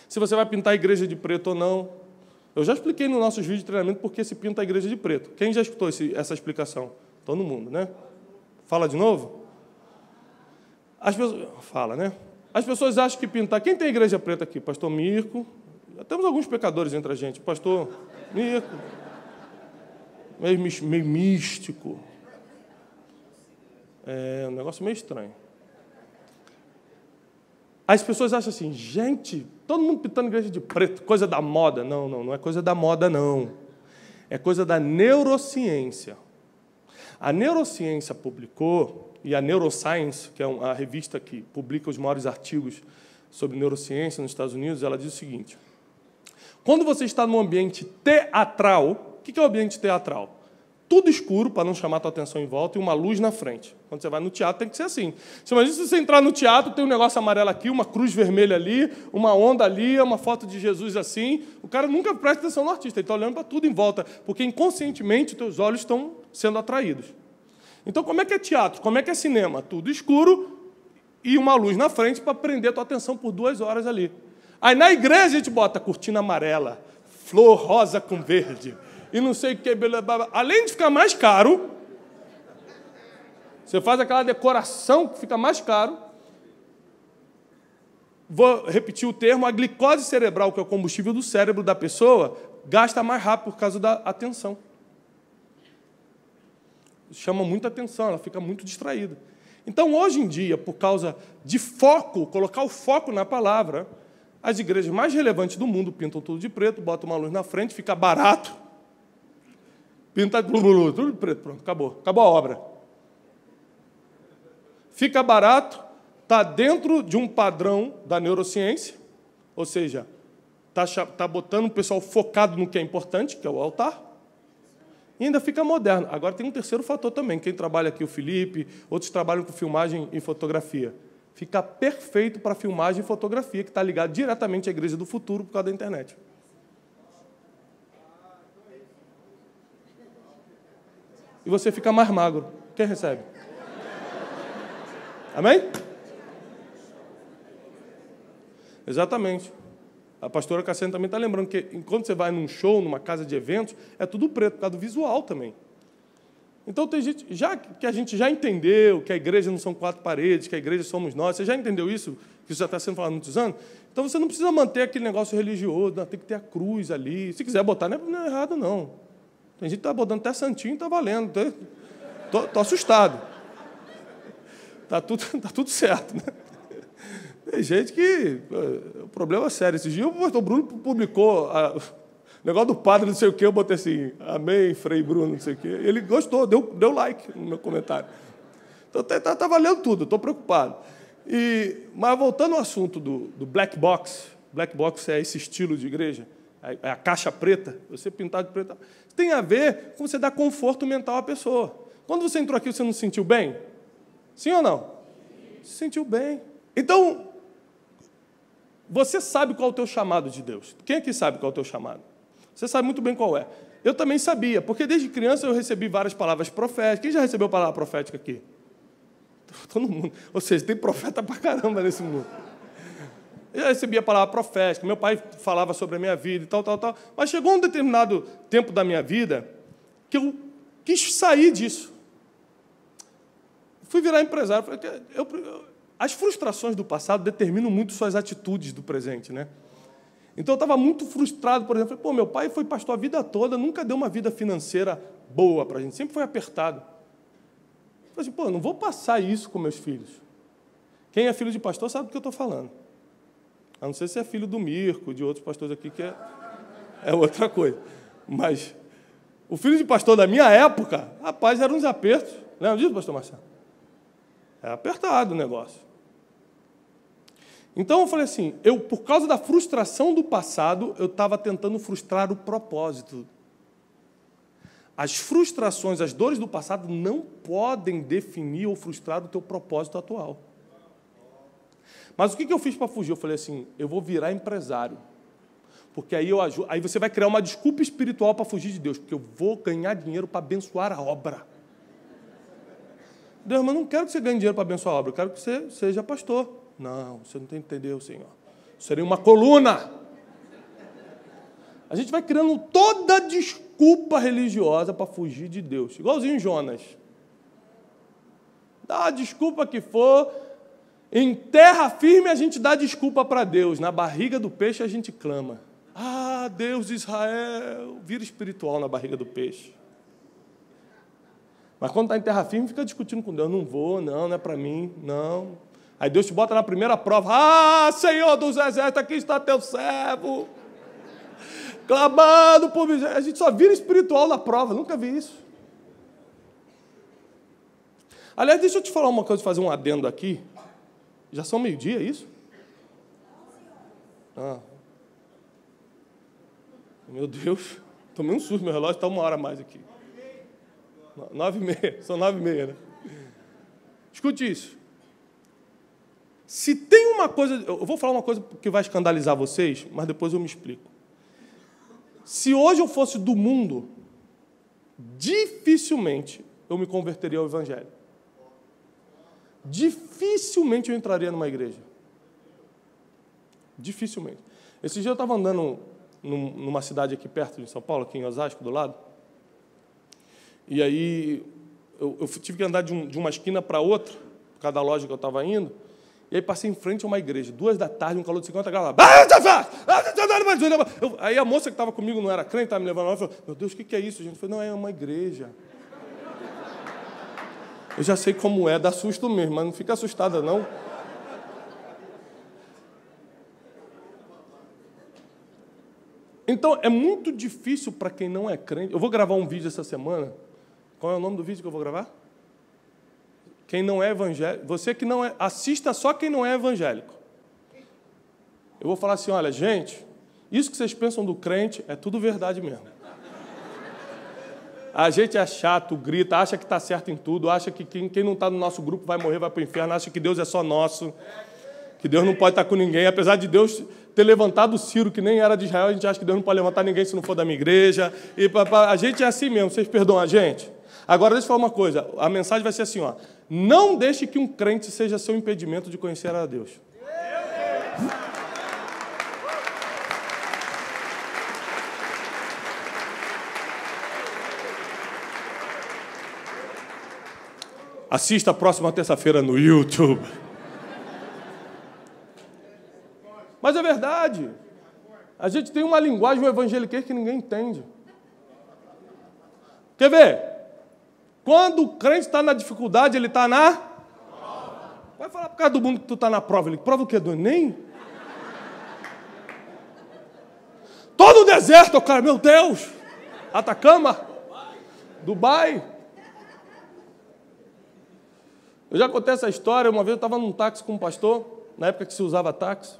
S1: Se você vai pintar a igreja de preto ou não. Eu já expliquei nos nossos vídeos de treinamento por que se pinta a igreja de preto. Quem já escutou essa explicação? Todo mundo, né? Fala de novo? As pessoas... Fala, né? As pessoas acham que pintar... Quem tem igreja preta aqui? Pastor Mirko. Temos alguns pecadores entre a gente. Pastor Mirko. Meio místico. É um negócio meio estranho. As pessoas acham assim, gente, todo mundo pintando igreja de preto, coisa da moda. Não é coisa da moda, não. É coisa da neurociência. A neurociência publicou, e a Neuroscience, que é a revista que publica os maiores artigos sobre neurociência nos Estados Unidos, ela diz o seguinte: quando você está num ambiente teatral, o que é o ambiente teatral? Tudo escuro, para não chamar a tua atenção em volta, e uma luz na frente. Quando você vai no teatro, tem que ser assim. Você imagina se você entrar no teatro, tem um negócio amarelo aqui, uma cruz vermelha ali, uma onda ali, uma foto de Jesus assim. O cara nunca presta atenção no artista, ele está olhando para tudo em volta, porque inconscientemente os teus olhos estão sendo atraídos. Então, como é que é teatro? Como é que é cinema? Tudo escuro e uma luz na frente para prender a tua atenção por 2 horas ali. Aí na igreja a gente bota cortina amarela, flor rosa com verde, e não sei o que. Além de ficar mais caro, você faz aquela decoração que fica mais caro. Vou repetir o termo, a glicose cerebral, que é o combustível do cérebro da pessoa, gasta mais rápido por causa da atenção. Chama muita atenção, ela fica muito distraída. Então, hoje em dia, por causa de foco, colocar o foco na palavra, as igrejas mais relevantes do mundo pintam tudo de preto, botam uma luz na frente, fica barato, pinta tudo de preto, pronto, acabou a obra. Fica barato, está dentro de um padrão da neurociência, ou seja, está botando o pessoal focado no que é importante, que é o altar, e ainda fica moderno. Agora tem um terceiro fator também. Quem trabalha aqui, o Felipe, outros trabalham com filmagem e fotografia. Fica perfeito para filmagem e fotografia, que está ligado diretamente à Igreja do Futuro por causa da internet. E você fica mais magro. Quem recebe? Amém? Exatamente. A pastora Cassiane também está lembrando que, quando você vai num show, numa casa de eventos, é tudo preto, por causa do visual também. Então, tem gente, já que a gente já entendeu que a igreja não são 4 paredes, que a igreja somos nós, você já entendeu isso? Que isso já está sendo falado há muitos anos? Então, você não precisa manter aquele negócio religioso, não, tem que ter a cruz ali. Se quiser botar, não é errado, não. Tem gente que está botando até santinho e está valendo. Estou assustado. Está tudo certo, né? Tem gente que... O problema é sério. Esse dia o pastor Bruno publicou o negócio do padre, não sei o quê, eu botei assim, amém, Frei Bruno, não sei o quê. Ele gostou, deu like no meu comentário. Então está valendo tudo, estou preocupado. Mas voltando ao assunto do black box é esse estilo de igreja, é a caixa preta, você pintar de preto, tem a ver com você dar conforto mental à pessoa. Quando você entrou aqui, você não se sentiu bem? Sim ou não? Se sentiu bem. Então, você sabe qual é o teu chamado de Deus. Quem aqui sabe qual é o teu chamado? Você sabe muito bem qual é. Eu também sabia, porque desde criança eu recebi várias palavras proféticas. Quem já recebeu palavra profética aqui? Todo mundo. Ou seja, tem profeta pra caramba nesse mundo. Eu já recebi a palavra profética, meu pai falava sobre a minha vida e tal. Mas chegou um determinado tempo da minha vida que eu quis sair disso. Fui virar empresário. As frustrações do passado determinam muito suas atitudes do presente, né? Então, eu estava muito frustrado, por exemplo. Falei, meu pai foi pastor a vida toda, nunca deu uma vida financeira boa para a gente, sempre foi apertado. Eu falei assim, não vou passar isso com meus filhos. Quem é filho de pastor sabe do que eu estou falando. A não ser se é filho do Mirko, de outros pastores aqui, que é outra coisa. Mas o filho de pastor da minha época, rapaz, eram uns apertos. Lembra disso, pastor Marcelo? É apertado o negócio. Então eu falei assim, por causa da frustração do passado, eu estava tentando frustrar o propósito. As frustrações, as dores do passado não podem definir ou frustrar o teu propósito atual. Mas o que eu fiz para fugir? Eu falei assim, eu vou virar empresário. Porque aí aí você vai criar uma desculpa espiritual para fugir de Deus, porque eu vou ganhar dinheiro para abençoar a obra. Deus, mas eu não quero que você ganhe dinheiro para abençoar a obra, eu quero que você seja pastor. Não, você não entendeu, Senhor. Eu serei uma coluna. A gente vai criando toda desculpa religiosa para fugir de Deus. Igualzinho Jonas. Dá a desculpa que for. Em terra firme a gente dá desculpa para Deus. Na barriga do peixe a gente clama. Ah, Deus de Israel. Vira espiritual na barriga do peixe. Mas quando está em terra firme, fica discutindo com Deus. Não vou, não é para mim, não. Aí Deus te bota na primeira prova. Ah, Senhor dos exércitos, aqui está teu servo. Clamando por mim. A gente só vira espiritual na prova. Nunca vi isso. Aliás, deixa eu te falar uma coisa, fazer um adendo aqui. Já são meio-dia, é isso? Ah. Meu Deus. Tomei um susto, meu relógio está 1 hora a mais aqui. 9h30. São 9h30, né? Escute isso. Se tem uma coisa... Eu vou falar uma coisa que vai escandalizar vocês, mas depois eu me explico. Se hoje eu fosse do mundo, dificilmente eu me converteria ao Evangelho. Dificilmente eu entraria numa igreja. Dificilmente. Esse dia eu estava andando numa cidade aqui perto de São Paulo, aqui em Osasco, do lado, e aí eu tive que andar de uma esquina para outra, por causa da loja que eu estava indo, e aí passei em frente a uma igreja, 2 da tarde, um calor de 50 graus lá. Aí a moça que estava comigo não era crente, estava me levando lá e falou, meu Deus, o que é isso, gente? Eu falei, não, é uma igreja. Eu já sei como é, dá susto mesmo, mas não fica assustada, não. Então, é muito difícil para quem não é crente. Eu vou gravar um vídeo essa semana. Qual é o nome do vídeo que eu vou gravar? Quem não é evangélico. Você que não é... Assista só quem não é evangélico. Eu vou falar assim, olha, gente, isso que vocês pensam do crente é tudo verdade mesmo. A gente é chato, grita, acha que está certo em tudo, acha que quem não está no nosso grupo vai morrer, vai para o inferno, acha que Deus é só nosso, que Deus não pode estar com ninguém. Apesar de Deus ter levantado o Ciro, que nem era de Israel, a gente acha que Deus não pode levantar ninguém se não for da minha igreja. E a gente é assim mesmo, vocês perdoam a gente? Agora, deixa eu falar uma coisa, a mensagem vai ser assim, ó, não deixe que um crente seja seu impedimento de conhecer a Deus. Assista a próxima terça-feira no YouTube. Mas é verdade. A gente tem uma linguagem do evangeliquez que ninguém entende. Quer ver? Quando o crente está na dificuldade, ele está na... Vai falar por causa do mundo que tu está na prova. Ele prova o quê? Do Enem? Todo o deserto, cara, meu Deus. Atacama? Dubai? Eu já contei essa história. Uma vez eu estava num táxi com um pastor, na época que se usava táxi.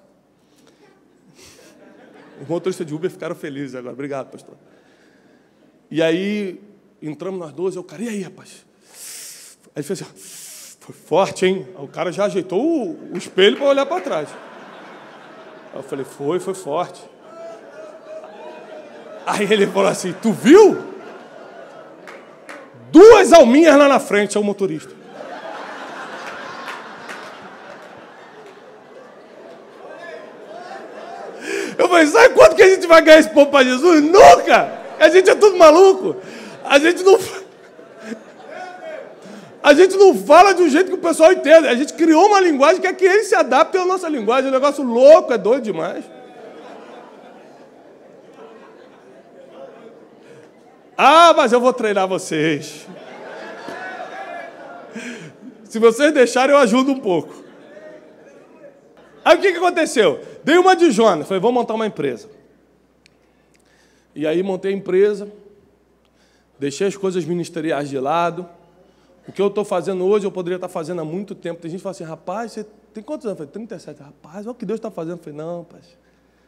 S1: Os motoristas de Uber ficaram felizes agora. Obrigado, pastor. E aí, entramos nós dois. Eu, cara, e aí, rapaz? Aí ele fez assim, foi forte, hein? O cara já ajeitou o espelho para olhar para trás. Aí eu falei, foi forte. Aí ele falou assim, tu viu? 2 alminhas lá na frente, é o motorista. Eu falei, sabe quanto que a gente vai ganhar esse povo para Jesus? Nunca! A gente é tudo maluco. A gente não fala de um jeito que o pessoal entenda. A gente criou uma linguagem que é que eles se adaptem à nossa linguagem. É um negócio louco, é doido demais. Ah, mas eu vou treinar vocês. Se vocês deixarem, eu ajudo um pouco. Aí o que aconteceu? Dei uma de Jonas, falei, vou montar uma empresa. E aí montei a empresa, deixei as coisas ministeriais de lado. O que eu estou fazendo hoje, eu poderia estar fazendo há muito tempo. Tem gente que fala assim, rapaz, você tem quantos anos? Eu falei, 37. Rapaz, olha o que Deus está fazendo. Eu falei, não, rapaz,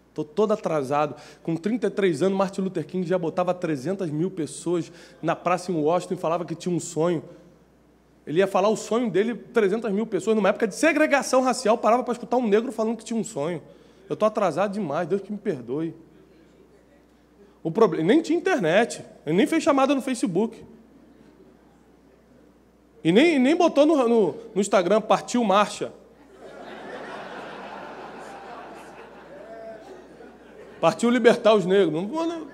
S1: estou todo atrasado. Com 33 anos, Martin Luther King já botava 300 mil pessoas na praça em Washington e falava que tinha um sonho. Ele ia falar o sonho dele, 300 mil pessoas, numa época de segregação racial, parava para escutar um negro falando que tinha um sonho. Eu estou atrasado demais, Deus que me perdoe. O problema, nem tinha internet, ele nem fez chamada no Facebook. E nem botou no Instagram, partiu marcha. Partiu libertar os negros. Não,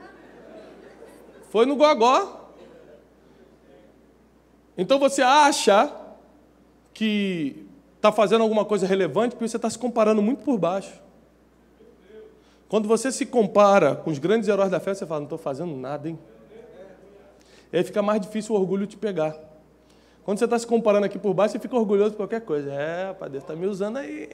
S1: foi no gogó. Então você acha que está fazendo alguma coisa relevante porque você está se comparando muito por baixo. Quando você se compara com os grandes heróis da fé, você fala, não estou fazendo nada, hein? E aí fica mais difícil o orgulho te pegar. Quando você está se comparando aqui por baixo, você fica orgulhoso de qualquer coisa. Rapaz, Deus está me usando aí.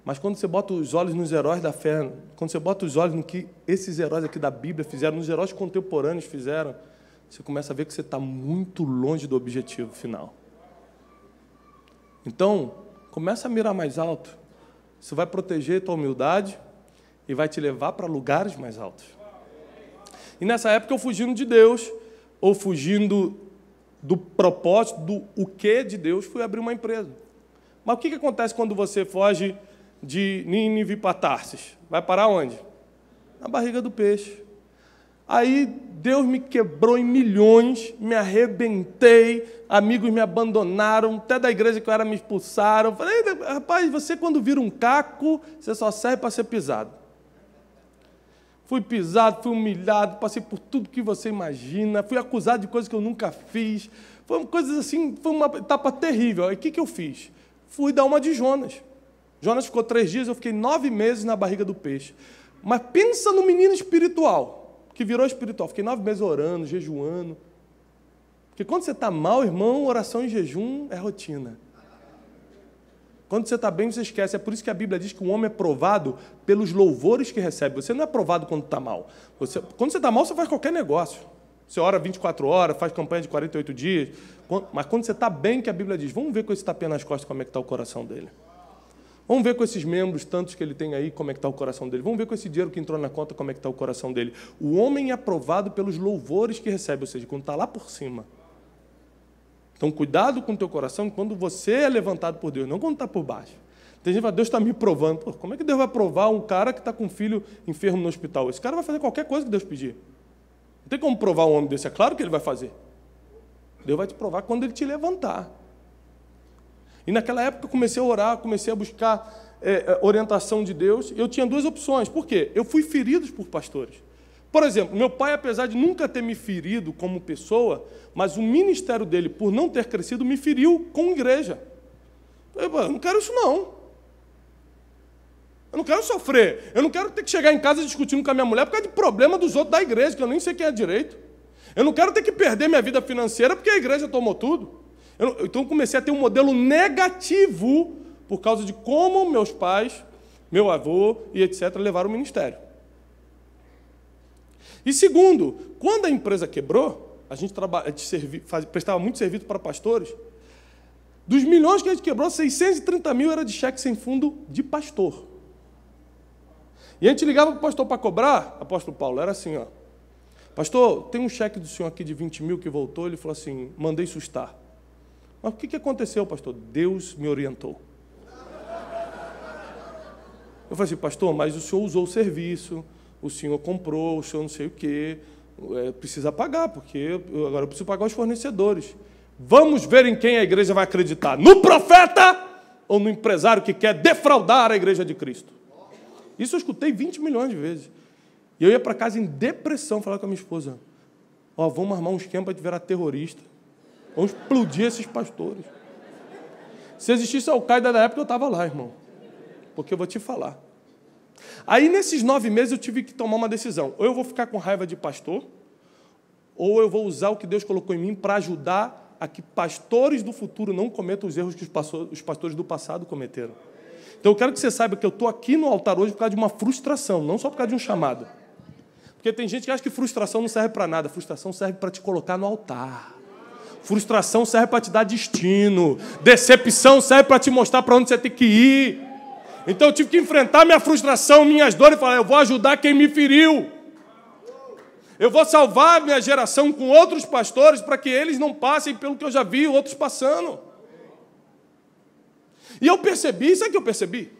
S1: Mas quando você bota os olhos nos heróis da fé, quando você bota os olhos no que esses heróis aqui da Bíblia fizeram, nos heróis contemporâneos fizeram, você começa a ver que você está muito longe do objetivo final. Então, começa a mirar mais alto. Isso vai proteger a tua humildade e vai te levar para lugares mais altos. E nessa época eu fugindo de Deus, ou fugindo do propósito, do o que de Deus, fui abrir uma empresa. Mas o que acontece quando você foge de Nínive para Tarsis? Vai parar onde? Na barriga do peixe. Aí Deus me quebrou em milhões, me arrebentei, amigos me abandonaram, até da igreja que eu era me expulsaram. Falei, rapaz, você quando vira um caco, você só serve para ser pisado. Fui pisado, fui humilhado, passei por tudo que você imagina, fui acusado de coisas que eu nunca fiz. Foi coisas assim, foi uma etapa terrível. Aí o que eu fiz? Fui dar uma de Jonas. Jonas ficou 3 dias, eu fiquei 9 meses na barriga do peixe. Mas pensa no menino espiritual, que virou espiritual. Fiquei 9 meses orando, jejuando. Porque quando você está mal, irmão, oração e jejum é rotina. Quando você está bem, você esquece. É por isso que a Bíblia diz que o homem é provado pelos louvores que recebe. Você não é provado quando está mal. Quando você está mal, você faz qualquer negócio. Você ora 24 horas, faz campanha de 48 dias. Mas quando você está bem, que a Bíblia diz, vamos ver com esse tapinha nas costas como é que está o coração dele. Vamos ver com esses membros, tantos que ele tem aí, como é que está o coração dele. Vamos ver com esse dinheiro que entrou na conta, como é que está o coração dele. O homem é aprovado pelos louvores que recebe, ou seja, quando está lá por cima. Então, cuidado com o teu coração quando você é levantado por Deus, não quando está por baixo. Tem gente que fala, Deus está me provando. Pô, como é que Deus vai provar um cara que está com um filho enfermo no hospital? Esse cara vai fazer qualquer coisa que Deus pedir. Não tem como provar um homem desse, é claro que ele vai fazer. Deus vai te provar quando ele te levantar. E naquela época eu comecei a orar, comecei a buscar orientação de Deus. Eu tinha 2 opções. Por quê? Eu fui ferido por pastores. Por exemplo, meu pai, apesar de nunca ter me ferido como pessoa, mas o ministério dele, por não ter crescido, me feriu com igreja. Eu não quero isso, não. Eu não quero sofrer. Eu não quero ter que chegar em casa discutindo com a minha mulher por causa de problema dos outros da igreja, que eu nem sei quem é direito. Eu não quero ter que perder minha vida financeira porque a igreja tomou tudo. Então eu comecei a ter um modelo negativo por causa de como meus pais, meu avô e etc. levaram o ministério. E segundo, quando a empresa quebrou, a gente prestava muito serviço para pastores, dos milhões que a gente quebrou, 630 mil era de cheque sem fundo de pastor. E a gente ligava para o pastor para cobrar, apóstolo Paulo, era assim, ó, pastor, tem um cheque do senhor aqui de 20 mil que voltou, ele falou assim, mandei sustar. Mas o que aconteceu, pastor? Deus me orientou. Eu falei assim, pastor, mas o senhor usou o serviço, o senhor comprou, o senhor não sei o quê, precisa pagar, porque agora eu preciso pagar os fornecedores. Vamos ver em quem a igreja vai acreditar, no profeta ou no empresário que quer defraudar a igreja de Cristo. Isso eu escutei 20 milhões de vezes. E eu ia para casa em depressão, falar com a minha esposa, ó, vamos armar um esquema para te virar terrorista. Vamos explodir esses pastores. Se existisse a Al-Qaeda da época, eu estava lá, irmão. Porque eu vou te falar. Aí, nesses 9 meses, eu tive que tomar uma decisão. Ou eu vou ficar com raiva de pastor, ou eu vou usar o que Deus colocou em mim para ajudar a que pastores do futuro não cometam os erros que os pastores do passado cometeram. Então, eu quero que você saiba que eu estou aqui no altar hoje por causa de uma frustração, não só por causa de um chamado. Porque tem gente que acha que frustração não serve para nada. Frustração serve para te colocar no altar. Frustração serve para te dar destino. Decepção serve para te mostrar para onde você tem que ir. Então, eu tive que enfrentar minha frustração, minhas dores e falar, eu vou ajudar quem me feriu. Eu vou salvar minha geração com outros pastores para que eles não passem pelo que eu já vi outros passando. E eu percebi, sabe o que eu percebi?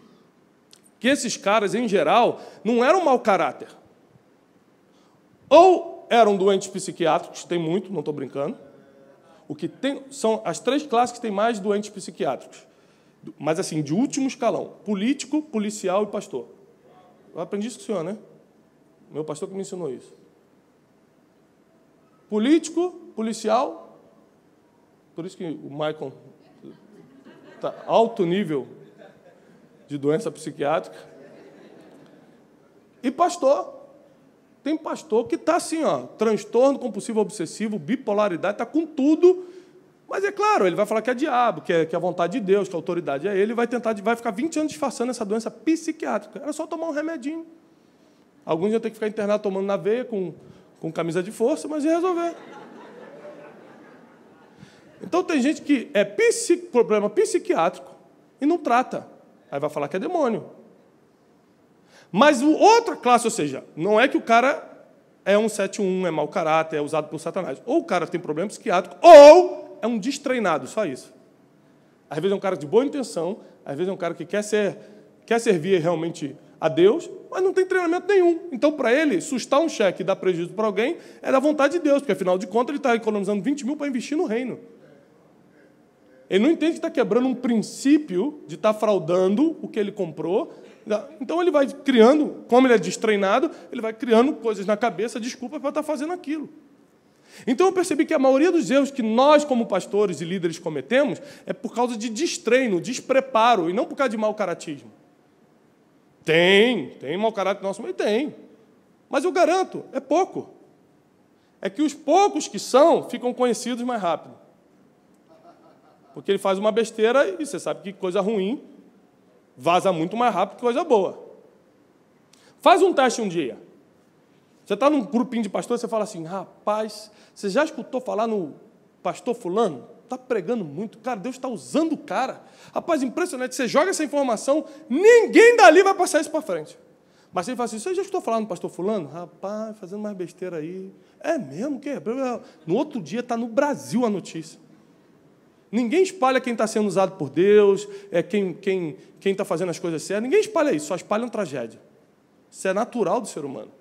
S1: Que esses caras, em geral, não eram mau caráter. Ou eram doentes psiquiátricos, tem muito, não estou brincando. O que tem são as 3 classes que têm mais doentes psiquiátricos. Mas, assim, de último escalão. Político, policial e pastor. Eu aprendi isso com o senhor, né? Meu pastor que me ensinou isso. Político, policial, por isso que o Michael está alto nível de doença psiquiátrica, e pastor. Tem pastor que está assim, ó, transtorno compulsivo obsessivo, bipolaridade, está com tudo, mas é claro, ele vai falar que é diabo, que é a vontade de Deus, que a autoridade é ele, vai ficar 20 anos disfarçando essa doença psiquiátrica. Era só tomar um remedinho. Alguns iam ter que ficar internado tomando na veia com camisa de força, mas ia resolver. Então, tem gente que é problema psiquiátrico e não trata. Aí vai falar que é demônio. Mas outra classe, ou seja, não é que o cara é um 71, é mau caráter, é usado por Satanás. Ou o cara tem problema psiquiátrico, ou é um destreinado, só isso. Às vezes é um cara de boa intenção, às vezes é um cara que quer servir realmente a Deus, mas não tem treinamento nenhum. Então, para ele, sustar um cheque e dar prejuízo para alguém é da vontade de Deus, porque, afinal de contas, ele está economizando 20 mil para investir no reino. Ele não entende que está quebrando um princípio de estar fraudando o que ele comprou. Então, ele vai criando, como ele é destreinado, ele vai criando coisas na cabeça, desculpa, para estar fazendo aquilo. Então, eu percebi que a maioria dos erros que nós, como pastores e líderes, cometemos é por causa de destreino, despreparo, e não por causa de mau caratismo. Tem mau caráter nosso, mas tem. Mas eu garanto, é pouco. É que os poucos que ficam conhecidos mais rápido. Porque ele faz uma besteira e você sabe que coisa ruim vaza muito mais rápido que coisa boa. Faz um teste um dia. Você está num grupinho de pastores, você fala assim, rapaz, você já escutou falar no pastor fulano? Está pregando muito. Cara, Deus está usando o cara. Rapaz, impressionante. Você joga essa informação, ninguém dali vai passar isso para frente. Mas você fala assim, você já escutou falar no pastor fulano? Rapaz, fazendo mais besteira aí. É mesmo? Que? No outro dia está no Brasil a notícia. Ninguém espalha quem está sendo usado por Deus, quem está fazendo as coisas certas. Ninguém espalha isso, só espalham tragédia. Isso é natural do ser humano.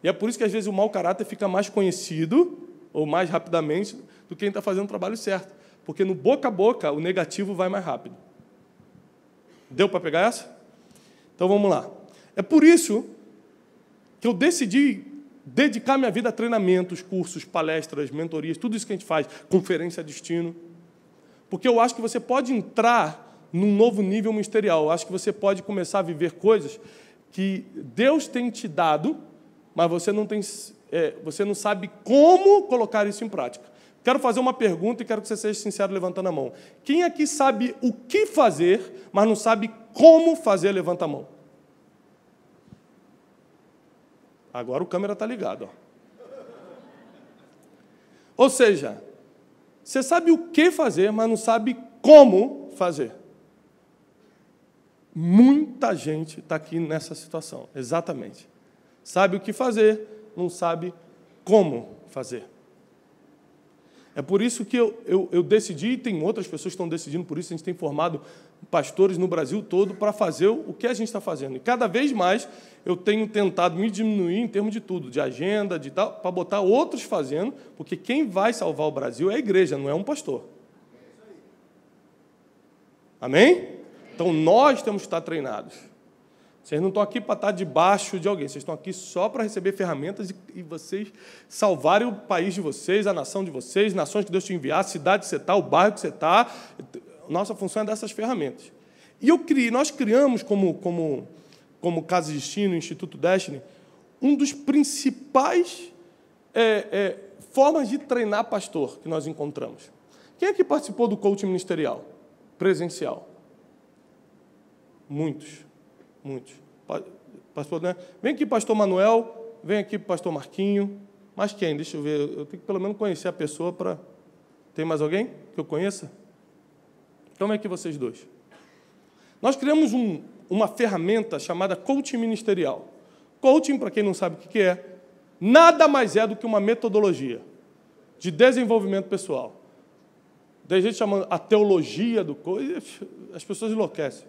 S1: E é por isso que, às vezes, o mau caráter fica mais conhecido, ou mais rapidamente, do que quem está fazendo o trabalho certo. Porque no boca a boca, o negativo vai mais rápido. Deu para pegar essa? Então, vamos lá. É por isso que eu decidi dedicar minha vida a treinamentos, cursos, palestras, mentorias, tudo isso que a gente faz, conferência a destino. Porque eu acho que você pode entrar num novo nível ministerial. Eu acho que você pode começar a viver coisas que Deus tem te dado, mas você não sabe como colocar isso em prática. Quero fazer uma pergunta e quero que você seja sincero levantando a mão. Quem aqui sabe o que fazer, mas não sabe como fazer? Levanta a mão. Agora o câmera está ligado. Ou seja, você sabe o que fazer, mas não sabe como fazer. Muita gente está aqui nessa situação, exatamente. Sabe o que fazer, não sabe como fazer. É por isso que eu decidi, e tem outras pessoas que estão decidindo por isso, a gente tem formado pastores no Brasil todo para fazer o que a gente está fazendo. E cada vez mais eu tenho tentado me diminuir em termos de tudo, de agenda, de tal, para botar outros fazendo, porque quem vai salvar o Brasil é a igreja, não é um pastor. Amém? Então nós temos que estar treinados. Vocês não estão aqui para estar debaixo de alguém, vocês estão aqui só para receber ferramentas e vocês salvarem o país de vocês, a nação de vocês, nações que Deus te enviar, a cidade que você está, o bairro que você está. Nossa função é dessas ferramentas. E nós criamos, como Casa Destino, Instituto Destiny, um dos principais formas de treinar pastor que nós encontramos. Quem aqui participou do coaching ministerial? Presencial? Muitos. Pastor, né? Vem aqui, pastor Manuel. Vem aqui, pastor Marquinho. Mas quem? Deixa eu ver. Eu tenho que pelo menos conhecer a pessoa para... Tem mais alguém que eu conheça? Então vem aqui vocês dois. Nós criamos uma ferramenta chamada coaching ministerial. Coaching, para quem não sabe o que é, nada mais é do que uma metodologia de desenvolvimento pessoal. Tem gente chamando a teologia do coaching, as pessoas enlouquecem.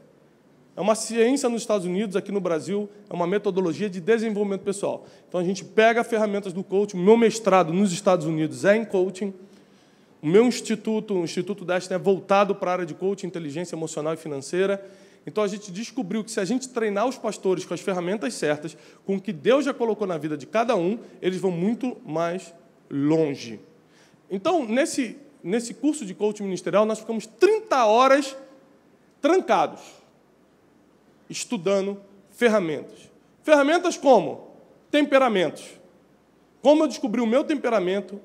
S1: É uma ciência nos Estados Unidos, aqui no Brasil, é uma metodologia de desenvolvimento pessoal. Então, a gente pega ferramentas do coaching. O meu mestrado nos Estados Unidos é em coaching. O meu instituto, o Instituto Destiny, é voltado para a área de coaching, inteligência emocional e financeira. Então, a gente descobriu que se a gente treinar os pastores com as ferramentas certas, com o que Deus já colocou na vida de cada um, eles vão muito mais longe. Então, nesse curso de coaching ministerial, nós ficamos 30 horas trancados, estudando ferramentas. Ferramentas como? Temperamentos. Como eu descobri o meu temperamento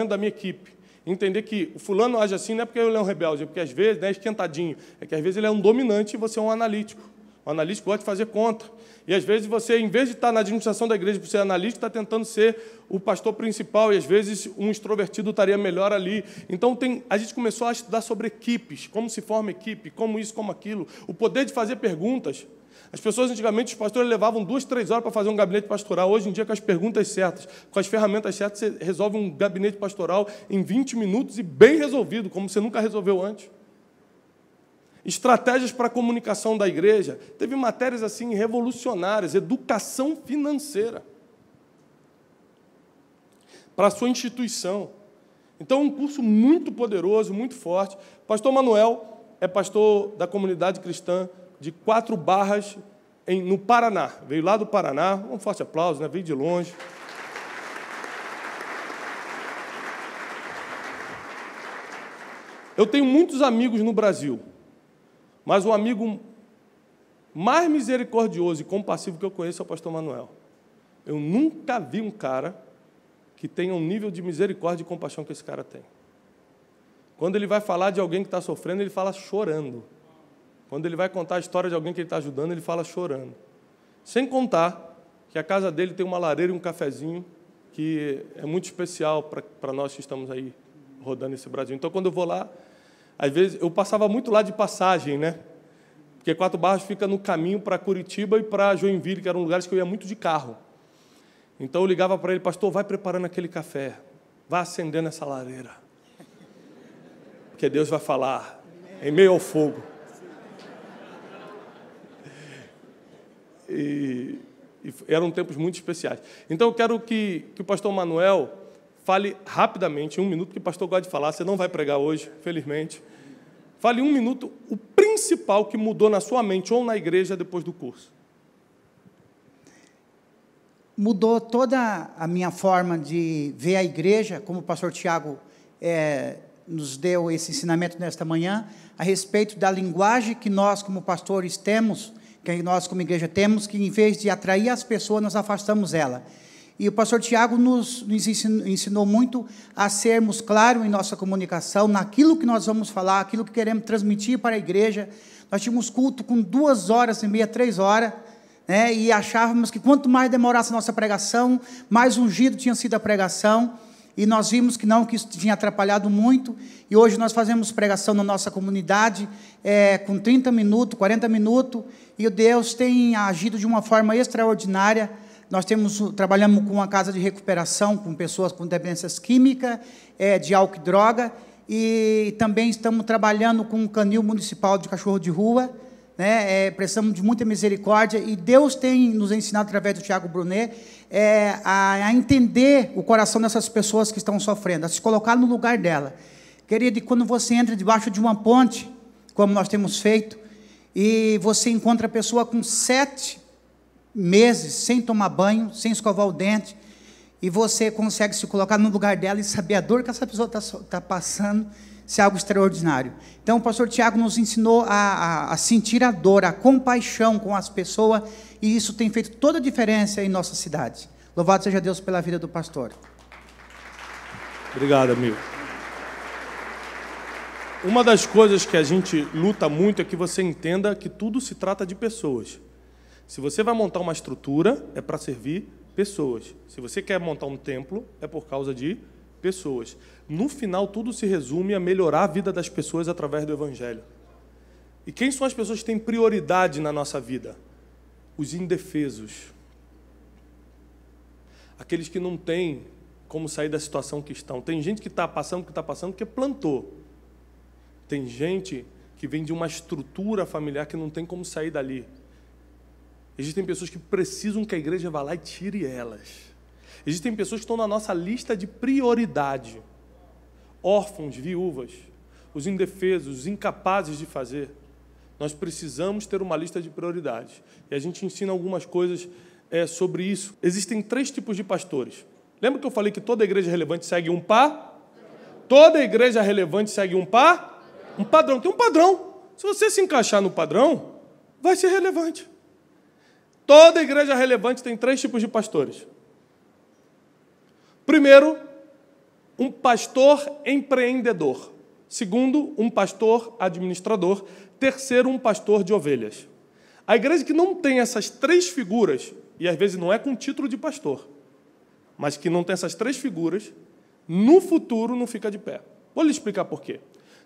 S1: da minha equipe. Entender que o fulano age assim não é porque ele é um rebelde, é porque às vezes, né, esquentadinho, é que às vezes ele é um dominante e você é um analítico. O analítico gosta de fazer conta. E às vezes você, em vez de estar na administração da igreja para ser analista, está tentando ser o pastor principal, e às vezes um extrovertido estaria melhor ali. Então a gente começou a estudar sobre equipes, como se forma equipe, como isso, como aquilo, o poder de fazer perguntas. As pessoas, antigamente, os pastores levavam 2, 3 horas para fazer um gabinete pastoral. Hoje em dia, com as perguntas certas, com as ferramentas certas, você resolve um gabinete pastoral em 20 minutos e bem resolvido, como você nunca resolveu antes. Estratégias para a comunicação da igreja. Teve matérias assim revolucionárias, educação financeira para a sua instituição. Então, um curso muito poderoso, muito forte. Pastor Manuel é pastor da comunidade cristã de 4 Barras, no Paraná. Veio lá do Paraná, um forte aplauso, né? Veio de longe. Eu tenho muitos amigos no Brasil, mas o amigo mais misericordioso e compassivo que eu conheço é o pastor Manuel. Eu nunca vi um cara que tenha um nível de misericórdia e compaixão que esse cara tem. Quando ele vai falar de alguém que está sofrendo, ele fala chorando. Quando ele vai contar a história de alguém que ele está ajudando, ele fala chorando. Sem contar que a casa dele tem uma lareira e um cafezinho que é muito especial para nós que estamos aí rodando esse Brasil. Então, quando eu vou lá, às vezes, eu passava muito lá de passagem, né? Porque 4 Barras fica no caminho para Curitiba e para Joinville, que eram lugares que eu ia muito de carro. Então, eu ligava para ele, pastor, vai preparando aquele café, vai acendendo essa lareira, porque Deus vai falar em meio ao fogo. E eram tempos muito especiais. Então, eu quero que o pastor Manuel fale rapidamente, em 1 minuto, que o pastor gosta de falar, você não vai pregar hoje, felizmente. Fale em 1 minuto o principal que mudou na sua mente ou na igreja depois do curso.
S2: Mudou toda a minha forma de ver a igreja, como o pastor Tiago nos deu esse ensinamento nesta manhã, a respeito da linguagem que nós, como pastores, temos, que nós, como igreja, temos, que, em vez de atrair as pessoas, nós afastamos ela. E o pastor Tiago nos ensinou muito a sermos claros em nossa comunicação, naquilo que nós vamos falar, aquilo que queremos transmitir para a igreja. Nós tínhamos culto com 2h30, 3 horas, né, e achávamos que quanto mais demorasse a nossa pregação, mais ungido tinha sido a pregação. E nós vimos que não, que isso tinha atrapalhado muito, e hoje nós fazemos pregação na nossa comunidade, com 30 minutos, 40 minutos, e Deus tem agido de uma forma extraordinária. Nós trabalhamos com uma casa de recuperação, com pessoas com dependências químicas, de álcool e droga, e também estamos trabalhando com um canil municipal de cachorro de rua, né? Precisamos de muita misericórdia, e Deus tem nos ensinado, através do Tiago Brunet, a entender o coração dessas pessoas que estão sofrendo, a se colocar no lugar dela. Querido, e quando você entra debaixo de uma ponte, como nós temos feito, e você encontra a pessoa com 7 meses sem tomar banho, sem escovar o dente, e você consegue se colocar no lugar dela e saber a dor que essa pessoa está passando, isso é algo extraordinário. Então, o pastor Tiago nos ensinou a sentir a dor, a compaixão com as pessoas, e isso tem feito toda a diferença em nossa cidade. Louvado seja Deus pela vida do pastor.
S1: Obrigado, amigo. Uma das coisas que a gente luta muito é que você entenda que tudo se trata de pessoas. Se você vai montar uma estrutura, é para servir pessoas. Se você quer montar um templo, é por causa de pessoas. No final, tudo se resume a melhorar a vida das pessoas através do Evangelho. E quem são as pessoas que têm prioridade na nossa vida? Os indefesos. Aqueles que não têm como sair da situação que estão. Tem gente que está passando porque plantou. Tem gente que vem de uma estrutura familiar que não tem como sair dali. Existem pessoas que precisam que a igreja vá lá e tire elas. Existem pessoas que estão na nossa lista de prioridade. Órfãos, viúvas, os indefesos, os incapazes de fazer. Nós precisamos ter uma lista de prioridades. E a gente ensina algumas coisas sobre isso. Existem 3 tipos de pastores. Lembra que eu falei que toda igreja relevante segue um Toda igreja relevante segue um padrão. Tem um padrão. Se você se encaixar no padrão, vai ser relevante. Toda igreja relevante tem 3 tipos de pastores. Primeiro, um pastor empreendedor. Segundo, um pastor administrador. Terceiro, um pastor de ovelhas. A igreja que não tem essas 3 figuras, e às vezes não é com título de pastor, mas que não tem essas 3 figuras, no futuro não fica de pé. Vou lhe explicar por quê.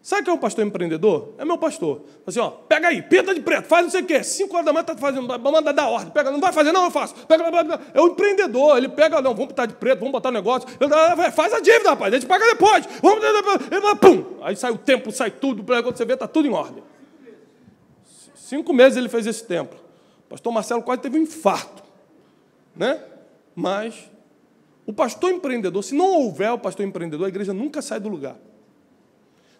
S1: Sabe quem é um pastor empreendedor? É meu pastor. Assim, ó, pega aí, pinta de preto, faz não sei o quê. 5 horas da manhã está fazendo, manda dar ordem. Pega, não vai fazer, não, eu faço. Pega, é o empreendedor, ele pega, não, vamos pintar de preto, vamos botar um negócio. Faz a dívida, rapaz, a gente paga depois. Pum! Aí sai o templo, sai tudo, quando você vê, está tudo em ordem. 5 meses ele fez esse templo. O pastor Marcelo quase teve um infarto. Né? Mas o pastor empreendedor, se não houver o pastor empreendedor, a igreja nunca sai do lugar.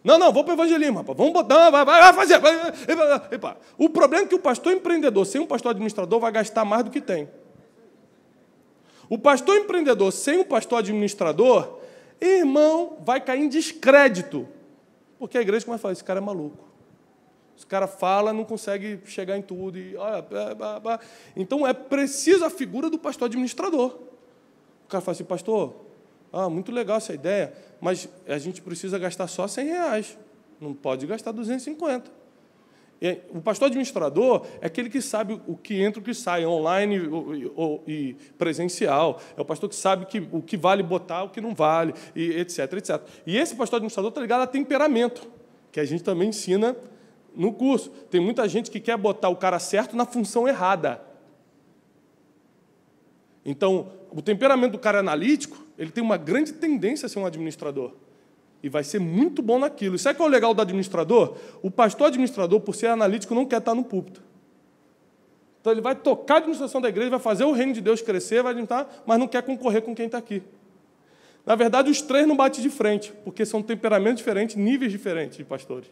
S1: Não, vou para o evangelismo, rapaz. Vamos botar, vai fazer. O problema é que o pastor empreendedor, sem um pastor administrador, vai gastar mais do que tem. O pastor empreendedor, sem um pastor administrador, irmão, vai cair em descrédito. Porque a igreja começa a falar, esse cara é maluco. Esse cara fala, não consegue chegar em tudo. Então, é preciso a figura do pastor administrador. O cara fala assim, pastor, muito legal essa ideia, mas a gente precisa gastar só R$100. Não pode gastar 250. O pastor administrador é aquele que sabe o que entra e o que sai, online e presencial. É o pastor que sabe o que vale botar, o que não vale, e etc, etc. E esse pastor administrador está ligado a temperamento, que a gente também ensina no curso. Tem muita gente que quer botar o cara certo na função errada. Então, o temperamento do cara analítico, ele tem uma grande tendência a ser um administrador. E vai ser muito bom naquilo. E sabe qual é o legal do administrador? O pastor administrador, por ser analítico, não quer estar no púlpito. Então, ele vai tocar a administração da igreja, vai fazer o reino de Deus crescer, vai adiantar, mas não quer concorrer com quem está aqui. Na verdade, os 3 não batem de frente, porque são temperamentos diferentes, níveis diferentes de pastores.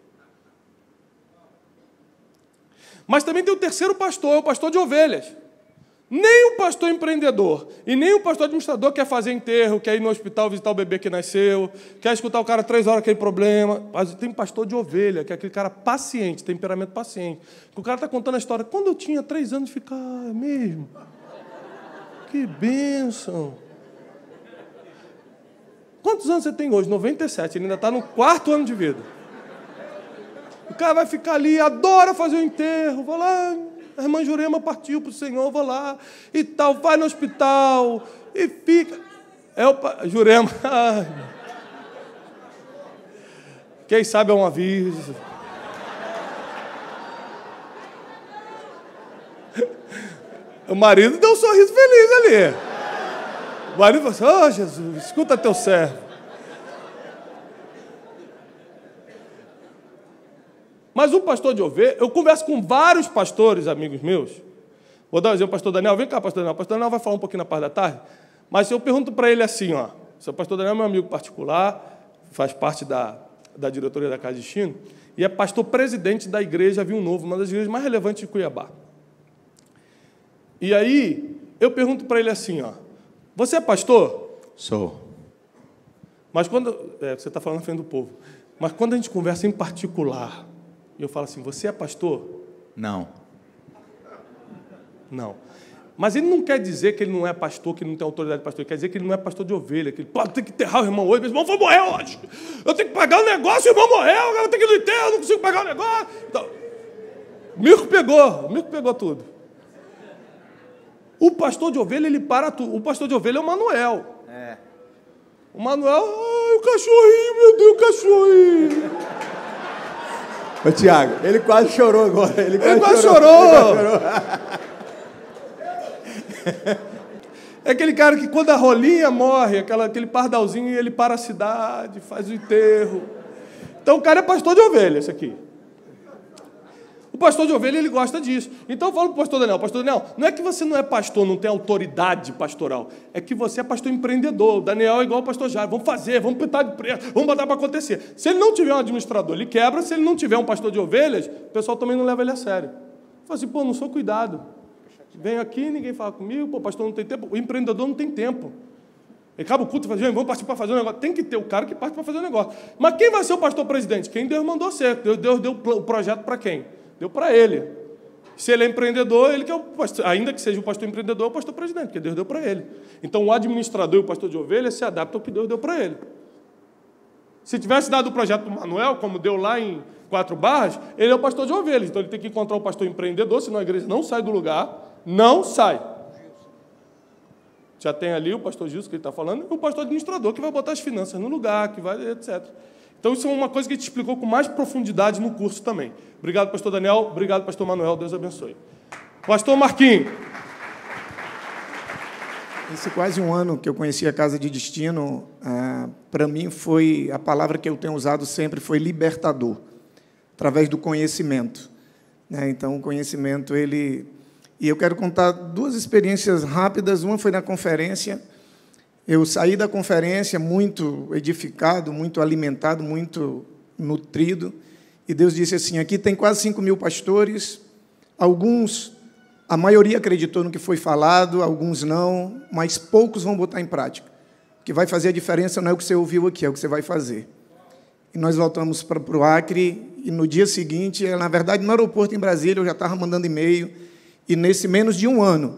S1: Mas também tem o terceiro pastor, é o pastor de ovelhas. Nem o pastor empreendedor e nem o pastor administrador quer fazer enterro, quer ir no hospital visitar o bebê que nasceu, quer escutar o cara 3 horas, aquele problema. Mas tem pastor de ovelha, que é aquele cara paciente, temperamento paciente. Que o cara está contando a história. Quando eu tinha 3 anos, fica, é mesmo? Que bênção. Quantos anos você tem hoje? 97. Ele ainda está no 4º ano de vida. O cara vai ficar ali, adora fazer o enterro, vai lá... A irmã Jurema partiu para o Senhor, vou lá, e tal, vai no hospital, e fica... Jurema... Quem sabe é um aviso. O marido deu um sorriso feliz ali. O marido falou assim, Jesus, escuta teu servo. Mas o pastor de ovelha, eu converso com vários pastores, amigos meus. Vou dar um exemplo, pastor Daniel. Vem cá, pastor Daniel. O pastor Daniel vai falar um pouquinho na parte da tarde. Mas eu pergunto para ele assim, ó. O pastor Daniel é meu amigo particular, faz parte da diretoria da Casa de Destino, e é pastor presidente da igreja Vinho Novo, uma das igrejas mais relevantes de Cuiabá. E aí, eu pergunto para ele assim, ó. Você é pastor?
S3: Sou.
S1: Mas quando... você está falando na frente do povo. Mas quando a gente conversa em particular... E eu falo assim, você é pastor?
S3: Não.
S1: Não. Mas ele não quer dizer que ele não é pastor, que ele não tem autoridade de pastor. Ele quer dizer que ele não é pastor de ovelha, que ele pode ter que enterrar o irmão hoje. Meu irmão foi morrer hoje. Eu tenho que pagar o negócio, o irmão morreu, eu tenho que ir no enterro, eu não consigo pagar o negócio. Então, o Mirko pegou tudo. O pastor de ovelha, ele para tudo. O pastor de ovelha é o Manuel. O Manuel, o cachorrinho, meu Deus, o cachorrinho.
S3: Ô, Tiago, ele quase chorou agora. Ele quase
S1: chorou. É aquele cara que quando a rolinha morre, aquele pardalzinho, ele para a cidade, faz o enterro. Então o cara é pastor de ovelha, esse aqui. O pastor de ovelha, ele gosta disso. Então eu falo para o pastor Daniel, não é que você não é pastor, não tem autoridade pastoral, é que você é pastor empreendedor. O Daniel é igual o pastor Jair, vamos fazer, vamos pintar de preto, vamos botar para acontecer. Se ele não tiver um administrador, ele quebra. Se ele não tiver um pastor de ovelhas, o pessoal também não leva ele a sério. Fala assim, não sou cuidado. Venho aqui, ninguém fala comigo, o pastor não tem tempo. O empreendedor não tem tempo. Ele acaba o culto e fala, gente, vamos partir para fazer um negócio. Tem que ter o cara que parte para fazer um negócio. Mas quem vai ser o pastor presidente? Quem Deus mandou ser. Deus deu o projeto para quem? Deu para ele. Se ele é empreendedor, ele que é o pastor, ainda que seja o pastor empreendedor, é o pastor presidente, porque Deus deu para ele. Então o administrador e o pastor de ovelha se adaptam ao que Deus deu para ele. Se tivesse dado o projeto para o Manuel, como deu lá em 4 Barras, ele é o pastor de ovelhas. Então ele tem que encontrar o pastor empreendedor, senão a igreja não sai do lugar. Não sai. Já tem ali o pastor Gilson que ele está falando, e o pastor administrador que vai botar as finanças no lugar, que vai, etc. Então isso é uma coisa que a gente explicou com mais profundidade no curso também. Obrigado, pastor Daniel. Obrigado, pastor Manuel. Deus abençoe. Pastor Marquinhos.
S3: Esse quase um ano que eu conheci a Casa de Destino, para mim foi, a palavra que eu tenho usado sempre foi libertador, através do conhecimento. Então, o conhecimento, ele... E eu quero contar 2 experiências rápidas. Uma foi na conferência. Eu saí da conferência muito edificado, muito alimentado, muito nutrido. E Deus disse assim, aqui tem quase 5.000 pastores. Alguns, a maioria acreditou no que foi falado, alguns não, mas poucos vão botar em prática. O que vai fazer a diferença não é o que você ouviu aqui, é o que você vai fazer. E nós voltamos para o Acre, e no dia seguinte, na verdade, no aeroporto em Brasília, eu já estava mandando e-mail. E nesse menos de um ano,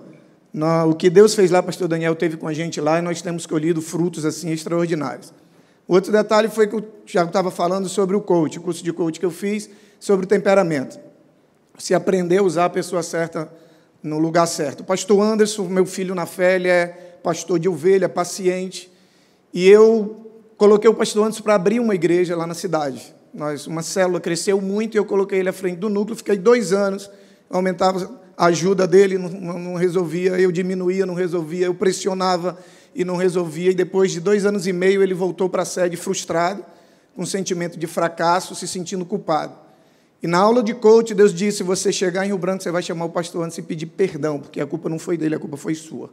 S3: o que Deus fez lá, pastor Daniel teve com a gente lá, e nós temos colhido frutos assim extraordinários. Outro detalhe foi que o Tiago estava falando sobre o coach, o curso de coach que eu fiz, sobre o temperamento. Se aprender a usar a pessoa certa no lugar certo. O pastor Anderson, meu filho na fé, ele é pastor de ovelha, paciente, e eu coloquei o pastor Anderson para abrir uma igreja lá na cidade. Uma célula cresceu muito, e eu coloquei ele à frente do núcleo, fiquei 2 anos, aumentava a ajuda dele, não resolvia, eu diminuía, não resolvia, eu pressionava e não resolvia, e depois de 2 anos e meio ele voltou para a sede frustrado, com um sentimento de fracasso, se sentindo culpado. E na aula de coach, Deus disse, se você chegar em Rio Branco, você vai chamar o pastor antes e pedir perdão, porque a culpa não foi dele, a culpa foi sua,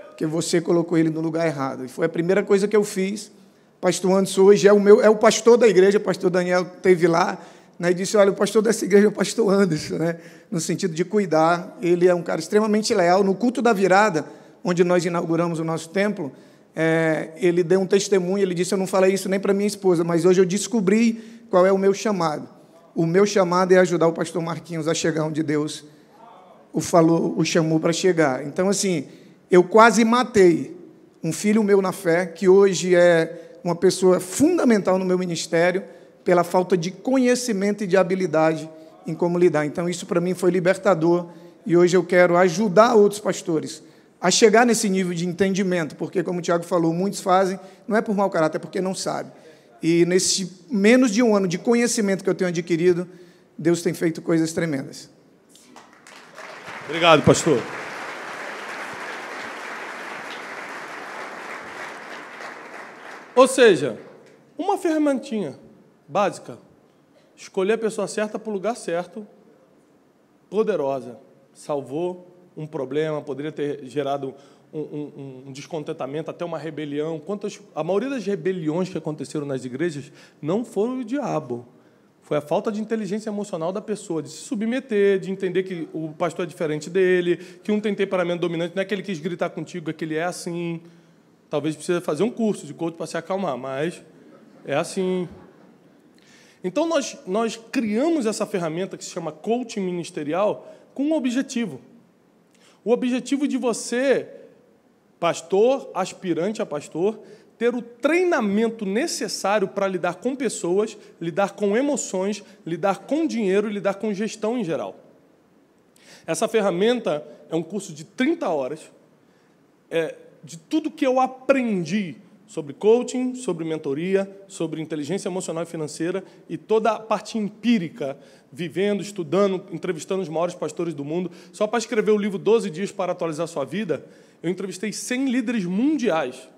S3: porque você colocou ele no lugar errado. E foi a primeira coisa que eu fiz. Pastor Anderson hoje é o pastor da igreja, o pastor Daniel esteve lá, e disse, olha, o pastor dessa igreja é o pastor Anderson, no sentido de cuidar. Ele é um cara extremamente leal. No culto da virada, onde nós inauguramos o nosso templo, ele deu um testemunho, ele disse, eu não falei isso nem para minha esposa, mas hoje eu descobri qual é o meu chamado. O meu chamado é ajudar o pastor Marquinhos a chegar onde Deus o chamou para chegar. Então, assim, eu quase matei um filho meu na fé, que hoje é uma pessoa fundamental no meu ministério, pela falta de conhecimento e de habilidade em como lidar. Então, isso para mim foi libertador, e hoje eu quero ajudar outros pastores a chegar nesse nível de entendimento, porque, como o Tiago falou, muitos fazem, não é por mau caráter, é porque não sabem. E nesse menos de um ano de conhecimento que eu tenho adquirido, Deus tem feito coisas tremendas.
S1: Obrigado, pastor. Ou seja, uma ferramentinha básica, escolher a pessoa certa para o lugar certo, poderosa, salvou um problema, poderia ter gerado um descontentamento, até uma rebelião. A maioria das rebeliões que aconteceram nas igrejas não foram o diabo, foi a falta de inteligência emocional da pessoa, de se submeter, de entender que o pastor é diferente dele, que um tem temperamento dominante, não é que ele quis gritar contigo, é que ele é assim. Talvez precise fazer um curso de coach para se acalmar, mas é assim. Então, nós criamos essa ferramenta que se chama coaching ministerial com um objetivo. O objetivo de você, pastor, aspirante a pastor, ter o treinamento necessário para lidar com pessoas, lidar com emoções, lidar com dinheiro e lidar com gestão em geral. Essa ferramenta é um curso de 30 horas, de tudo que eu aprendi sobre coaching, sobre mentoria, sobre inteligência emocional e financeira e toda a parte empírica, vivendo, estudando, entrevistando os maiores pastores do mundo. Só para escrever o livro 12 Dias para Atualizar Sua Vida, eu entrevistei 100 líderes mundiais.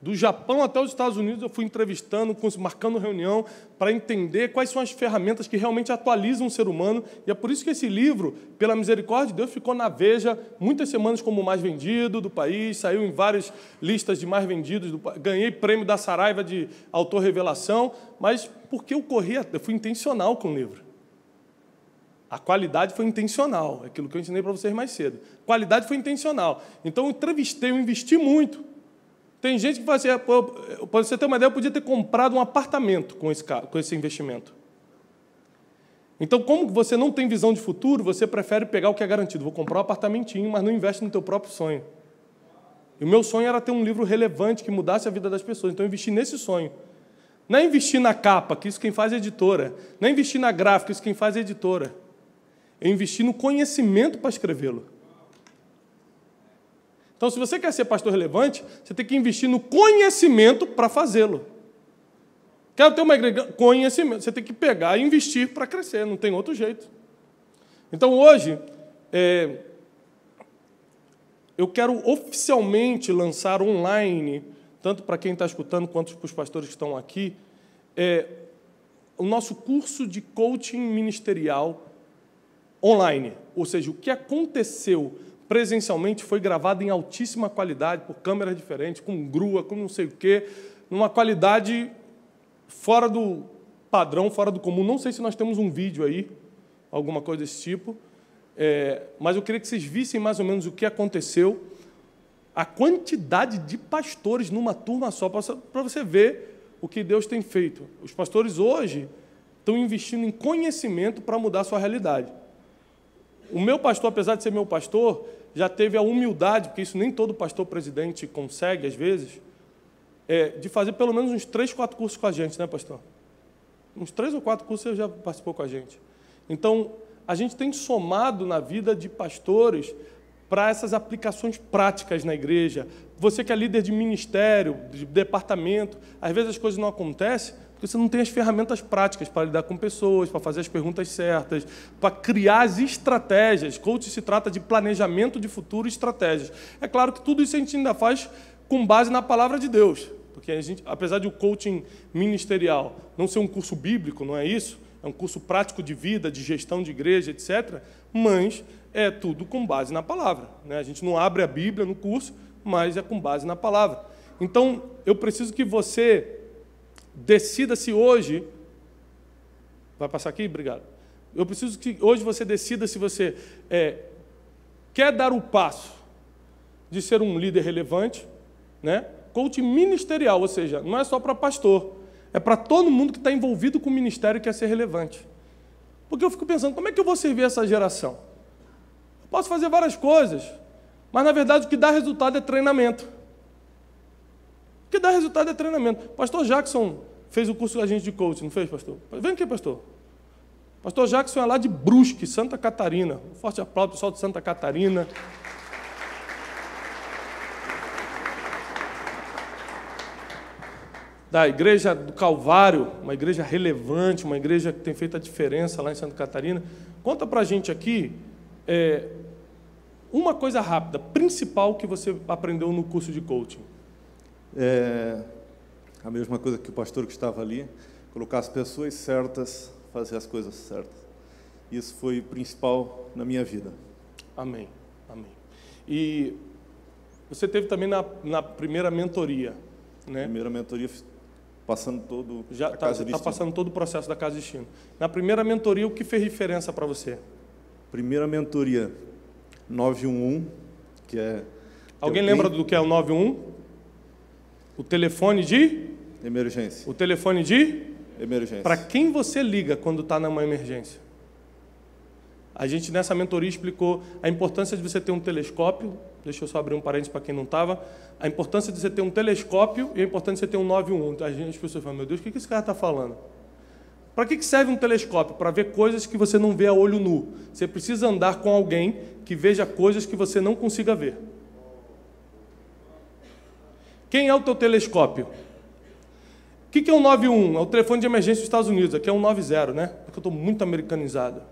S1: Do Japão até os Estados Unidos, eu fui entrevistando, marcando reunião, para entender quais são as ferramentas que realmente atualizam o ser humano. E é por isso que esse livro, pela misericórdia de Deus, ficou na Veja muitas semanas como o mais vendido do país, saiu em várias listas de mais vendidos, ganhei prêmio da Saraiva de autor revelação, mas porque eu fui intencional com o livro. A qualidade foi intencional, é aquilo que eu ensinei para vocês mais cedo. Qualidade foi intencional. Então, eu entrevistei, eu investi muito. Tem gente que fala assim, para você ter uma ideia, eu podia ter comprado um apartamento com esse investimento. Então, como você não tem visão de futuro, você prefere pegar o que é garantido. Vou comprar um apartamentinho, mas não investe no teu próprio sonho. E o meu sonho era ter um livro relevante que mudasse a vida das pessoas. Então, eu investi nesse sonho. Não é investir na capa, que isso quem faz é a editora. Não é investir na gráfica, isso quem faz é a editora. É investir no conhecimento para escrevê-lo. Então, se você quer ser pastor relevante, você tem que investir no conhecimento para fazê-lo. Quero ter uma igreja, conhecimento. Você tem que pegar e investir para crescer, não tem outro jeito. Então, hoje, eu quero oficialmente lançar online, tanto para quem está escutando quanto para os pastores que estão aqui, o nosso curso de coaching ministerial online. Ou seja, o que aconteceu presencialmente foi gravado em altíssima qualidade, por câmeras diferentes, com grua, com não sei o quê, numa qualidade fora do padrão, fora do comum. Não sei se nós temos um vídeo aí, alguma coisa desse tipo, mas eu queria que vocês vissem mais ou menos o que aconteceu, a quantidade de pastores numa turma só, para você ver o que Deus tem feito. Os pastores hoje estão investindo em conhecimento para mudar a sua realidade. O meu pastor, apesar de ser meu pastor, já teve a humildade, porque isso nem todo pastor presidente consegue, às vezes, de fazer pelo menos uns 3, 4 cursos com a gente, né, pastor? Uns 3 ou 4 cursos você já participou com a gente. Então, a gente tem somado na vida de pastores para essas aplicações práticas na igreja. Você que é líder de ministério, de departamento, às vezes as coisas não acontecem porque você não tem as ferramentas práticas para lidar com pessoas, para fazer as perguntas certas, para criar as estratégias. Coaching se trata de planejamento de futuro e estratégias. É claro que tudo isso a gente ainda faz com base na palavra de Deus, porque a gente, apesar de o coaching ministerial não ser um curso bíblico, não é isso? É um curso prático de vida, de gestão de igreja, etc., mas é tudo com base na palavra, né? A gente não abre a Bíblia no curso, mas é com base na palavra. Então, eu preciso que você decida se hoje... Vai passar aqui? Obrigado. Eu preciso que hoje você decida se você quer dar o passo de ser um líder relevante, né? Coaching ministerial, ou seja, não é só para pastor, é para todo mundo que está envolvido com o ministério e quer ser relevante. Porque eu fico pensando, como é que eu vou servir essa geração? Eu posso fazer várias coisas, mas, na verdade, o que dá resultado é treinamento. O que dá resultado é treinamento. Pastor Jackson fez o curso da gente de coaching, não fez, pastor? Vem aqui, pastor. Pastor Jackson é lá de Brusque, Santa Catarina. Um forte aplauso, pessoal de Santa Catarina. Da Igreja do Calvário, uma igreja relevante, uma igreja que tem feito a diferença lá em Santa Catarina. Conta para a gente aqui uma coisa rápida, principal que você aprendeu no curso de coaching.
S4: A mesma coisa que o pastor que estava ali, colocar as pessoas certas, fazer as coisas certas. Isso foi o principal na minha vida.
S1: Amém, amém. E você teve também na primeira mentoria, né?
S4: Primeira mentoria, passando todo
S1: já está passando todo o processo da Casa Destino. Na primeira mentoria, o que fez diferença para você?
S4: Primeira mentoria, 911, que é...
S1: Alguém lembra do que é o 911? O telefone de...
S4: Emergência.
S1: O telefone de...
S4: Emergência.
S1: Para quem você liga quando está numa emergência? A gente, nessa mentoria, explicou a importância de você ter um telescópio. Deixa eu só abrir um parênteses para quem não estava. A importância de você ter um telescópio e a importância de você ter um 911. As pessoas falam, meu Deus, o que esse cara está falando? Para que serve um telescópio? Para ver coisas que você não vê a olho nu. Você precisa andar com alguém que veja coisas que você não consiga ver. Quem é o teu telescópio? O que é um 911? É o telefone de emergência dos Estados Unidos. Aqui é um 90, né? Porque eu estou muito americanizado.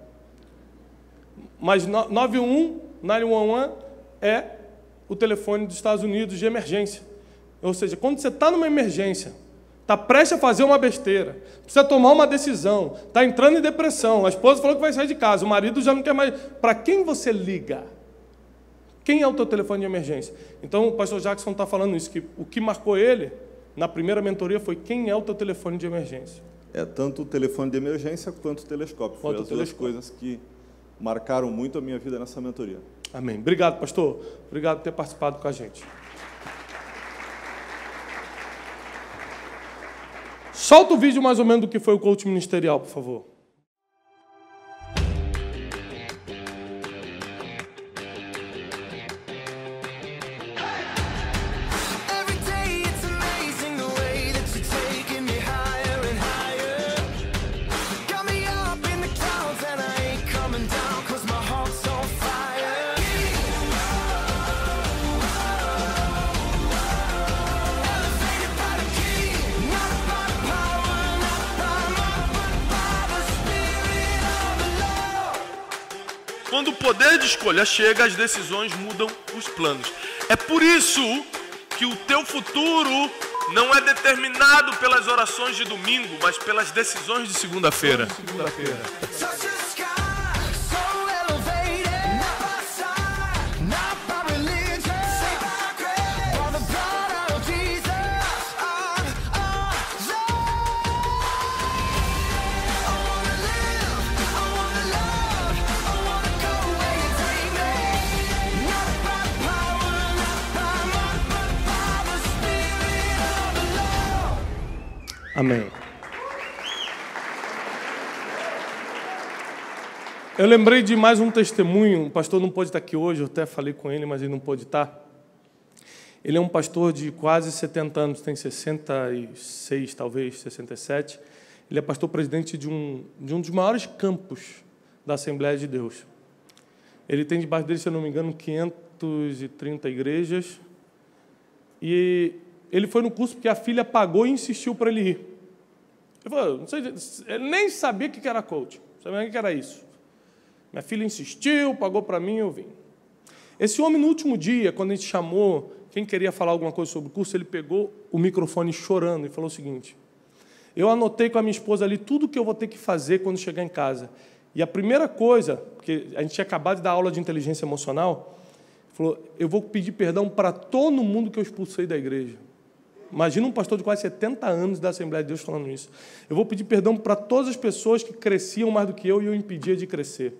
S1: Mas 911 é o telefone dos Estados Unidos de emergência. Ou seja, quando você está numa emergência, está prestes a fazer uma besteira, precisa tomar uma decisão, está entrando em depressão, a esposa falou que vai sair de casa, o marido já não quer mais. Para quem você liga? Quem é o teu telefone de emergência? Então, o pastor Jackson está falando isso, que o que marcou ele, na primeira mentoria, foi quem é o teu telefone de emergência.
S4: É tanto o telefone de emergência quanto o telescópio. Foi as duas coisas que marcaram muito a minha vida nessa mentoria.
S1: Amém. Obrigado, pastor. Obrigado por ter participado com a gente. Solta o vídeo mais ou menos do que foi o coach ministerial, por favor. Quando o poder de escolha chega, as decisões mudam os planos. É por isso que o teu futuro não é determinado pelas orações de domingo, mas pelas decisões de segunda-feira. Amém. Eu lembrei de mais um testemunho. O pastor não pôde estar aqui hoje, eu até falei com ele, mas ele não pôde estar. Ele é um pastor de quase 70 anos, tem 66, talvez, 67. Ele é pastor presidente de um dos maiores campos da Assembleia de Deus. Ele tem debaixo dele, se eu não me engano, 530 igrejas. E ele foi no curso porque a filha pagou e insistiu para ele ir. Ele falou, não sei, ele nem sabia o que era coach, não sabia nem o que era isso. Minha filha insistiu, pagou para mim, eu vim. Esse homem, no último dia, quando a gente chamou quem queria falar alguma coisa sobre o curso, ele pegou o microfone chorando e falou o seguinte, eu anotei com a minha esposa ali tudo que eu vou ter que fazer quando chegar em casa. E a primeira coisa, porque a gente tinha acabado de dar aula de inteligência emocional, falou, eu vou pedir perdão para todo mundo que eu expulsei da igreja. Imagina um pastor de quase 70 anos da Assembleia de Deus falando isso. Eu vou pedir perdão para todas as pessoas que cresciam mais do que eu e eu impedia de crescer.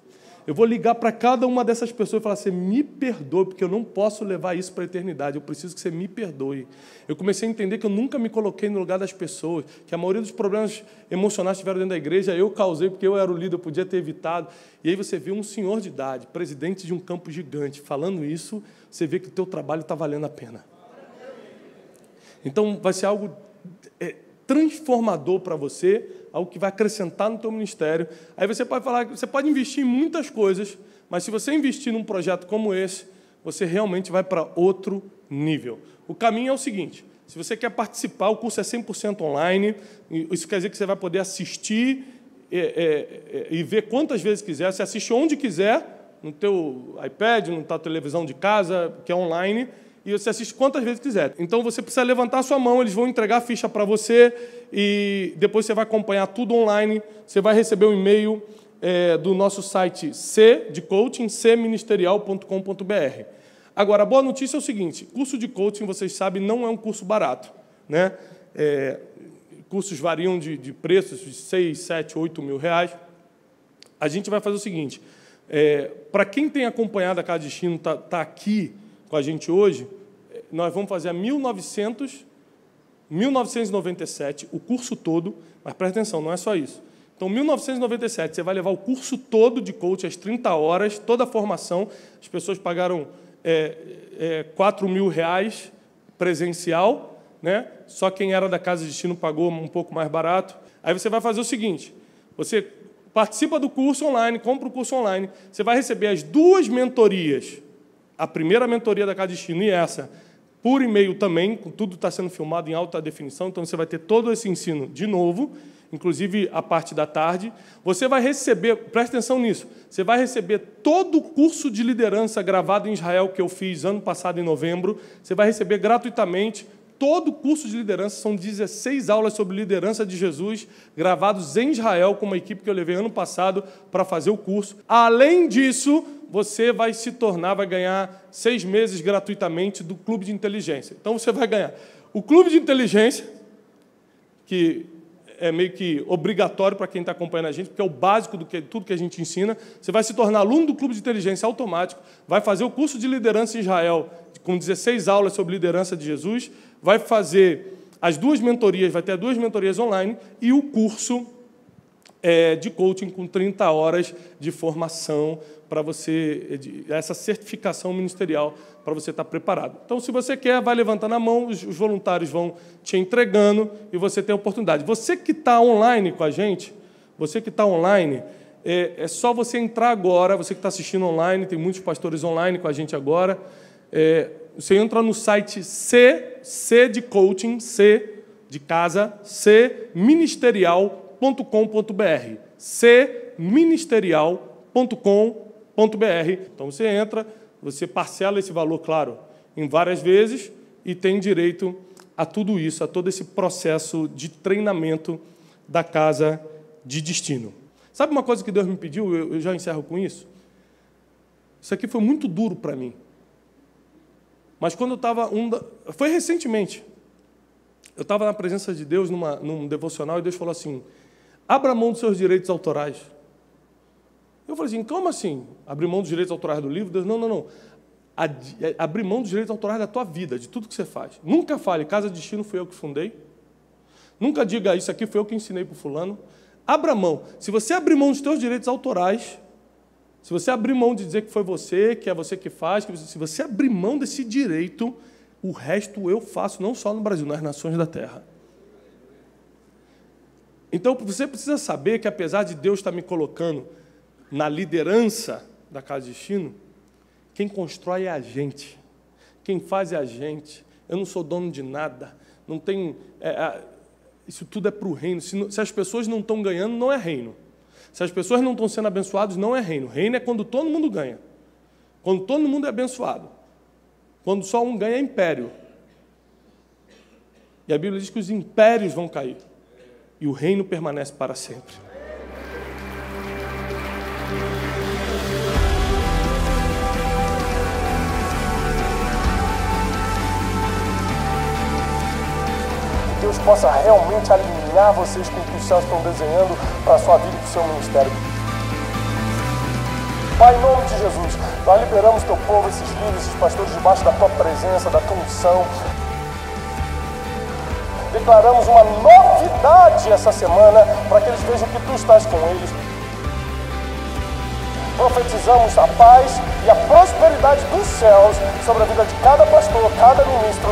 S1: Eu vou ligar para cada uma dessas pessoas e falar, você me perdoe, porque eu não posso levar isso para a eternidade, eu preciso que você me perdoe. Eu comecei a entender que eu nunca me coloquei no lugar das pessoas, que a maioria dos problemas emocionais que tiveram dentro da igreja, eu causei porque eu era o líder, eu podia ter evitado. E aí você vê um senhor de idade, presidente de um campo gigante, falando isso, você vê que o teu trabalho está valendo a pena. Então, vai ser algo transformador para você, algo que vai acrescentar no teu ministério. Aí você pode falar que você pode investir em muitas coisas, mas se você investir num projeto como esse, você realmente vai para outro nível. O caminho é o seguinte, se você quer participar, o curso é 100% online, isso quer dizer que você vai poder assistir e ver quantas vezes quiser, você assiste onde quiser, no teu iPad, na tua televisão de casa, que é online, e você assiste quantas vezes quiser. Então, você precisa levantar a sua mão, eles vão entregar a ficha para você, e depois você vai acompanhar tudo online, você vai receber um e-mail do nosso site de coaching, cministerial.com.br. Agora, a boa notícia é o seguinte, curso de coaching, vocês sabem, não é um curso barato, né? Cursos variam de preços de 6, 7, 8 mil reais. A gente vai fazer o seguinte, para quem tem acompanhado a Casa Destino, está aqui com a gente hoje, nós vamos fazer a 1997, o curso todo, mas presta atenção, não é só isso. Então, 1.997, você vai levar o curso todo de coaching, as 30 horas, toda a formação. As pessoas pagaram R$4.000 presencial, né? Só quem era da Casa de Destino pagou um pouco mais barato. Aí você vai fazer o seguinte, você participa do curso online, compra o curso online, você vai receber as 2 mentorias, a primeira mentoria da Casa de Destino e essa, por e-mail também, tudo está sendo filmado em alta definição, então você vai ter todo esse ensino de novo, inclusive a parte da tarde. Você vai receber, presta atenção nisso, você vai receber todo o curso de liderança gravado em Israel que eu fiz ano passado, em novembro. Você vai receber gratuitamente todo o curso de liderança. São 16 aulas sobre liderança de Jesus, gravados em Israel, com uma equipe que eu levei ano passado para fazer o curso. Além disso, você vai se tornar, vai ganhar 6 meses gratuitamente do Clube de Inteligência. Então, você vai ganhar o Clube de Inteligência, que é meio que obrigatório para quem está acompanhando a gente, porque é o básico de tudo que a gente ensina. Você vai se tornar aluno do Clube de Inteligência automático, vai fazer o curso de liderança em Israel, com 16 aulas sobre liderança de Jesus, vai fazer as 2 mentorias, vai ter 2 mentorias online e o curso de coaching com 30 horas de formação para você, essa certificação ministerial para você estar preparado. Então, se você quer, vai levantando a mão, os voluntários vão te entregando e você tem a oportunidade. Você que está online com a gente, você que está online, é só você entrar agora, você que está assistindo online, tem muitos pastores online com a gente agora, você entra no site C de coaching, C de casa, cministerial.com.br, cministerial.com.br. Então, você entra, você parcela esse valor, claro, em várias vezes e tem direito a tudo isso, a todo esse processo de treinamento da Casa de Destino. Sabe uma coisa que Deus me pediu? Eu já encerro com isso. Isso aqui foi muito duro para mim. Mas quando eu estava... Foi recentemente. Eu estava na presença de Deus num devocional e Deus falou assim, abra mão dos seus direitos autorais. Eu falei assim, como assim? Abrir mão dos direitos autorais do livro? Deus, não. Abrir mão dos direitos autorais da tua vida, de tudo que você faz. Nunca fale, Casa de Destino fui eu que fundei. Nunca diga, isso aqui foi eu que ensinei para o fulano. Abra mão. Se você abrir mão dos teus direitos autorais, se você abrir mão de dizer que foi você, que é você que faz, se você abrir mão desse direito, o resto eu faço, não só no Brasil, nas nações da terra. Então, você precisa saber que, apesar de Deus estar me colocando na liderança da Casa de Destino, quem constrói é a gente, quem faz é a gente. Eu não sou dono de nada, não tem, isso tudo é para o reino. Se as pessoas não estão ganhando, não é reino. Se as pessoas não estão sendo abençoadas, não é reino. Reino é quando todo mundo ganha, quando todo mundo é abençoado, quando só um ganha é império. E a Bíblia diz que os impérios vão cair e o reino permanece para sempre.
S5: Deus possa realmente alinhar vocês com o que os céus estão desenhando para a sua vida e para o seu ministério. Pai, em nome de Jesus, nós liberamos teu povo, esses líderes, esses pastores, debaixo da tua presença, da tua unção. Declaramos uma novidade essa semana para que eles vejam que tu estás com eles. Profetizamos a paz e a prosperidade dos céus sobre a vida de cada pastor, cada ministro.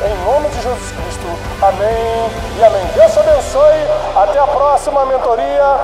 S5: Em nome de Jesus Cristo. Amém e amém. Deus te abençoe. Até a próxima mentoria.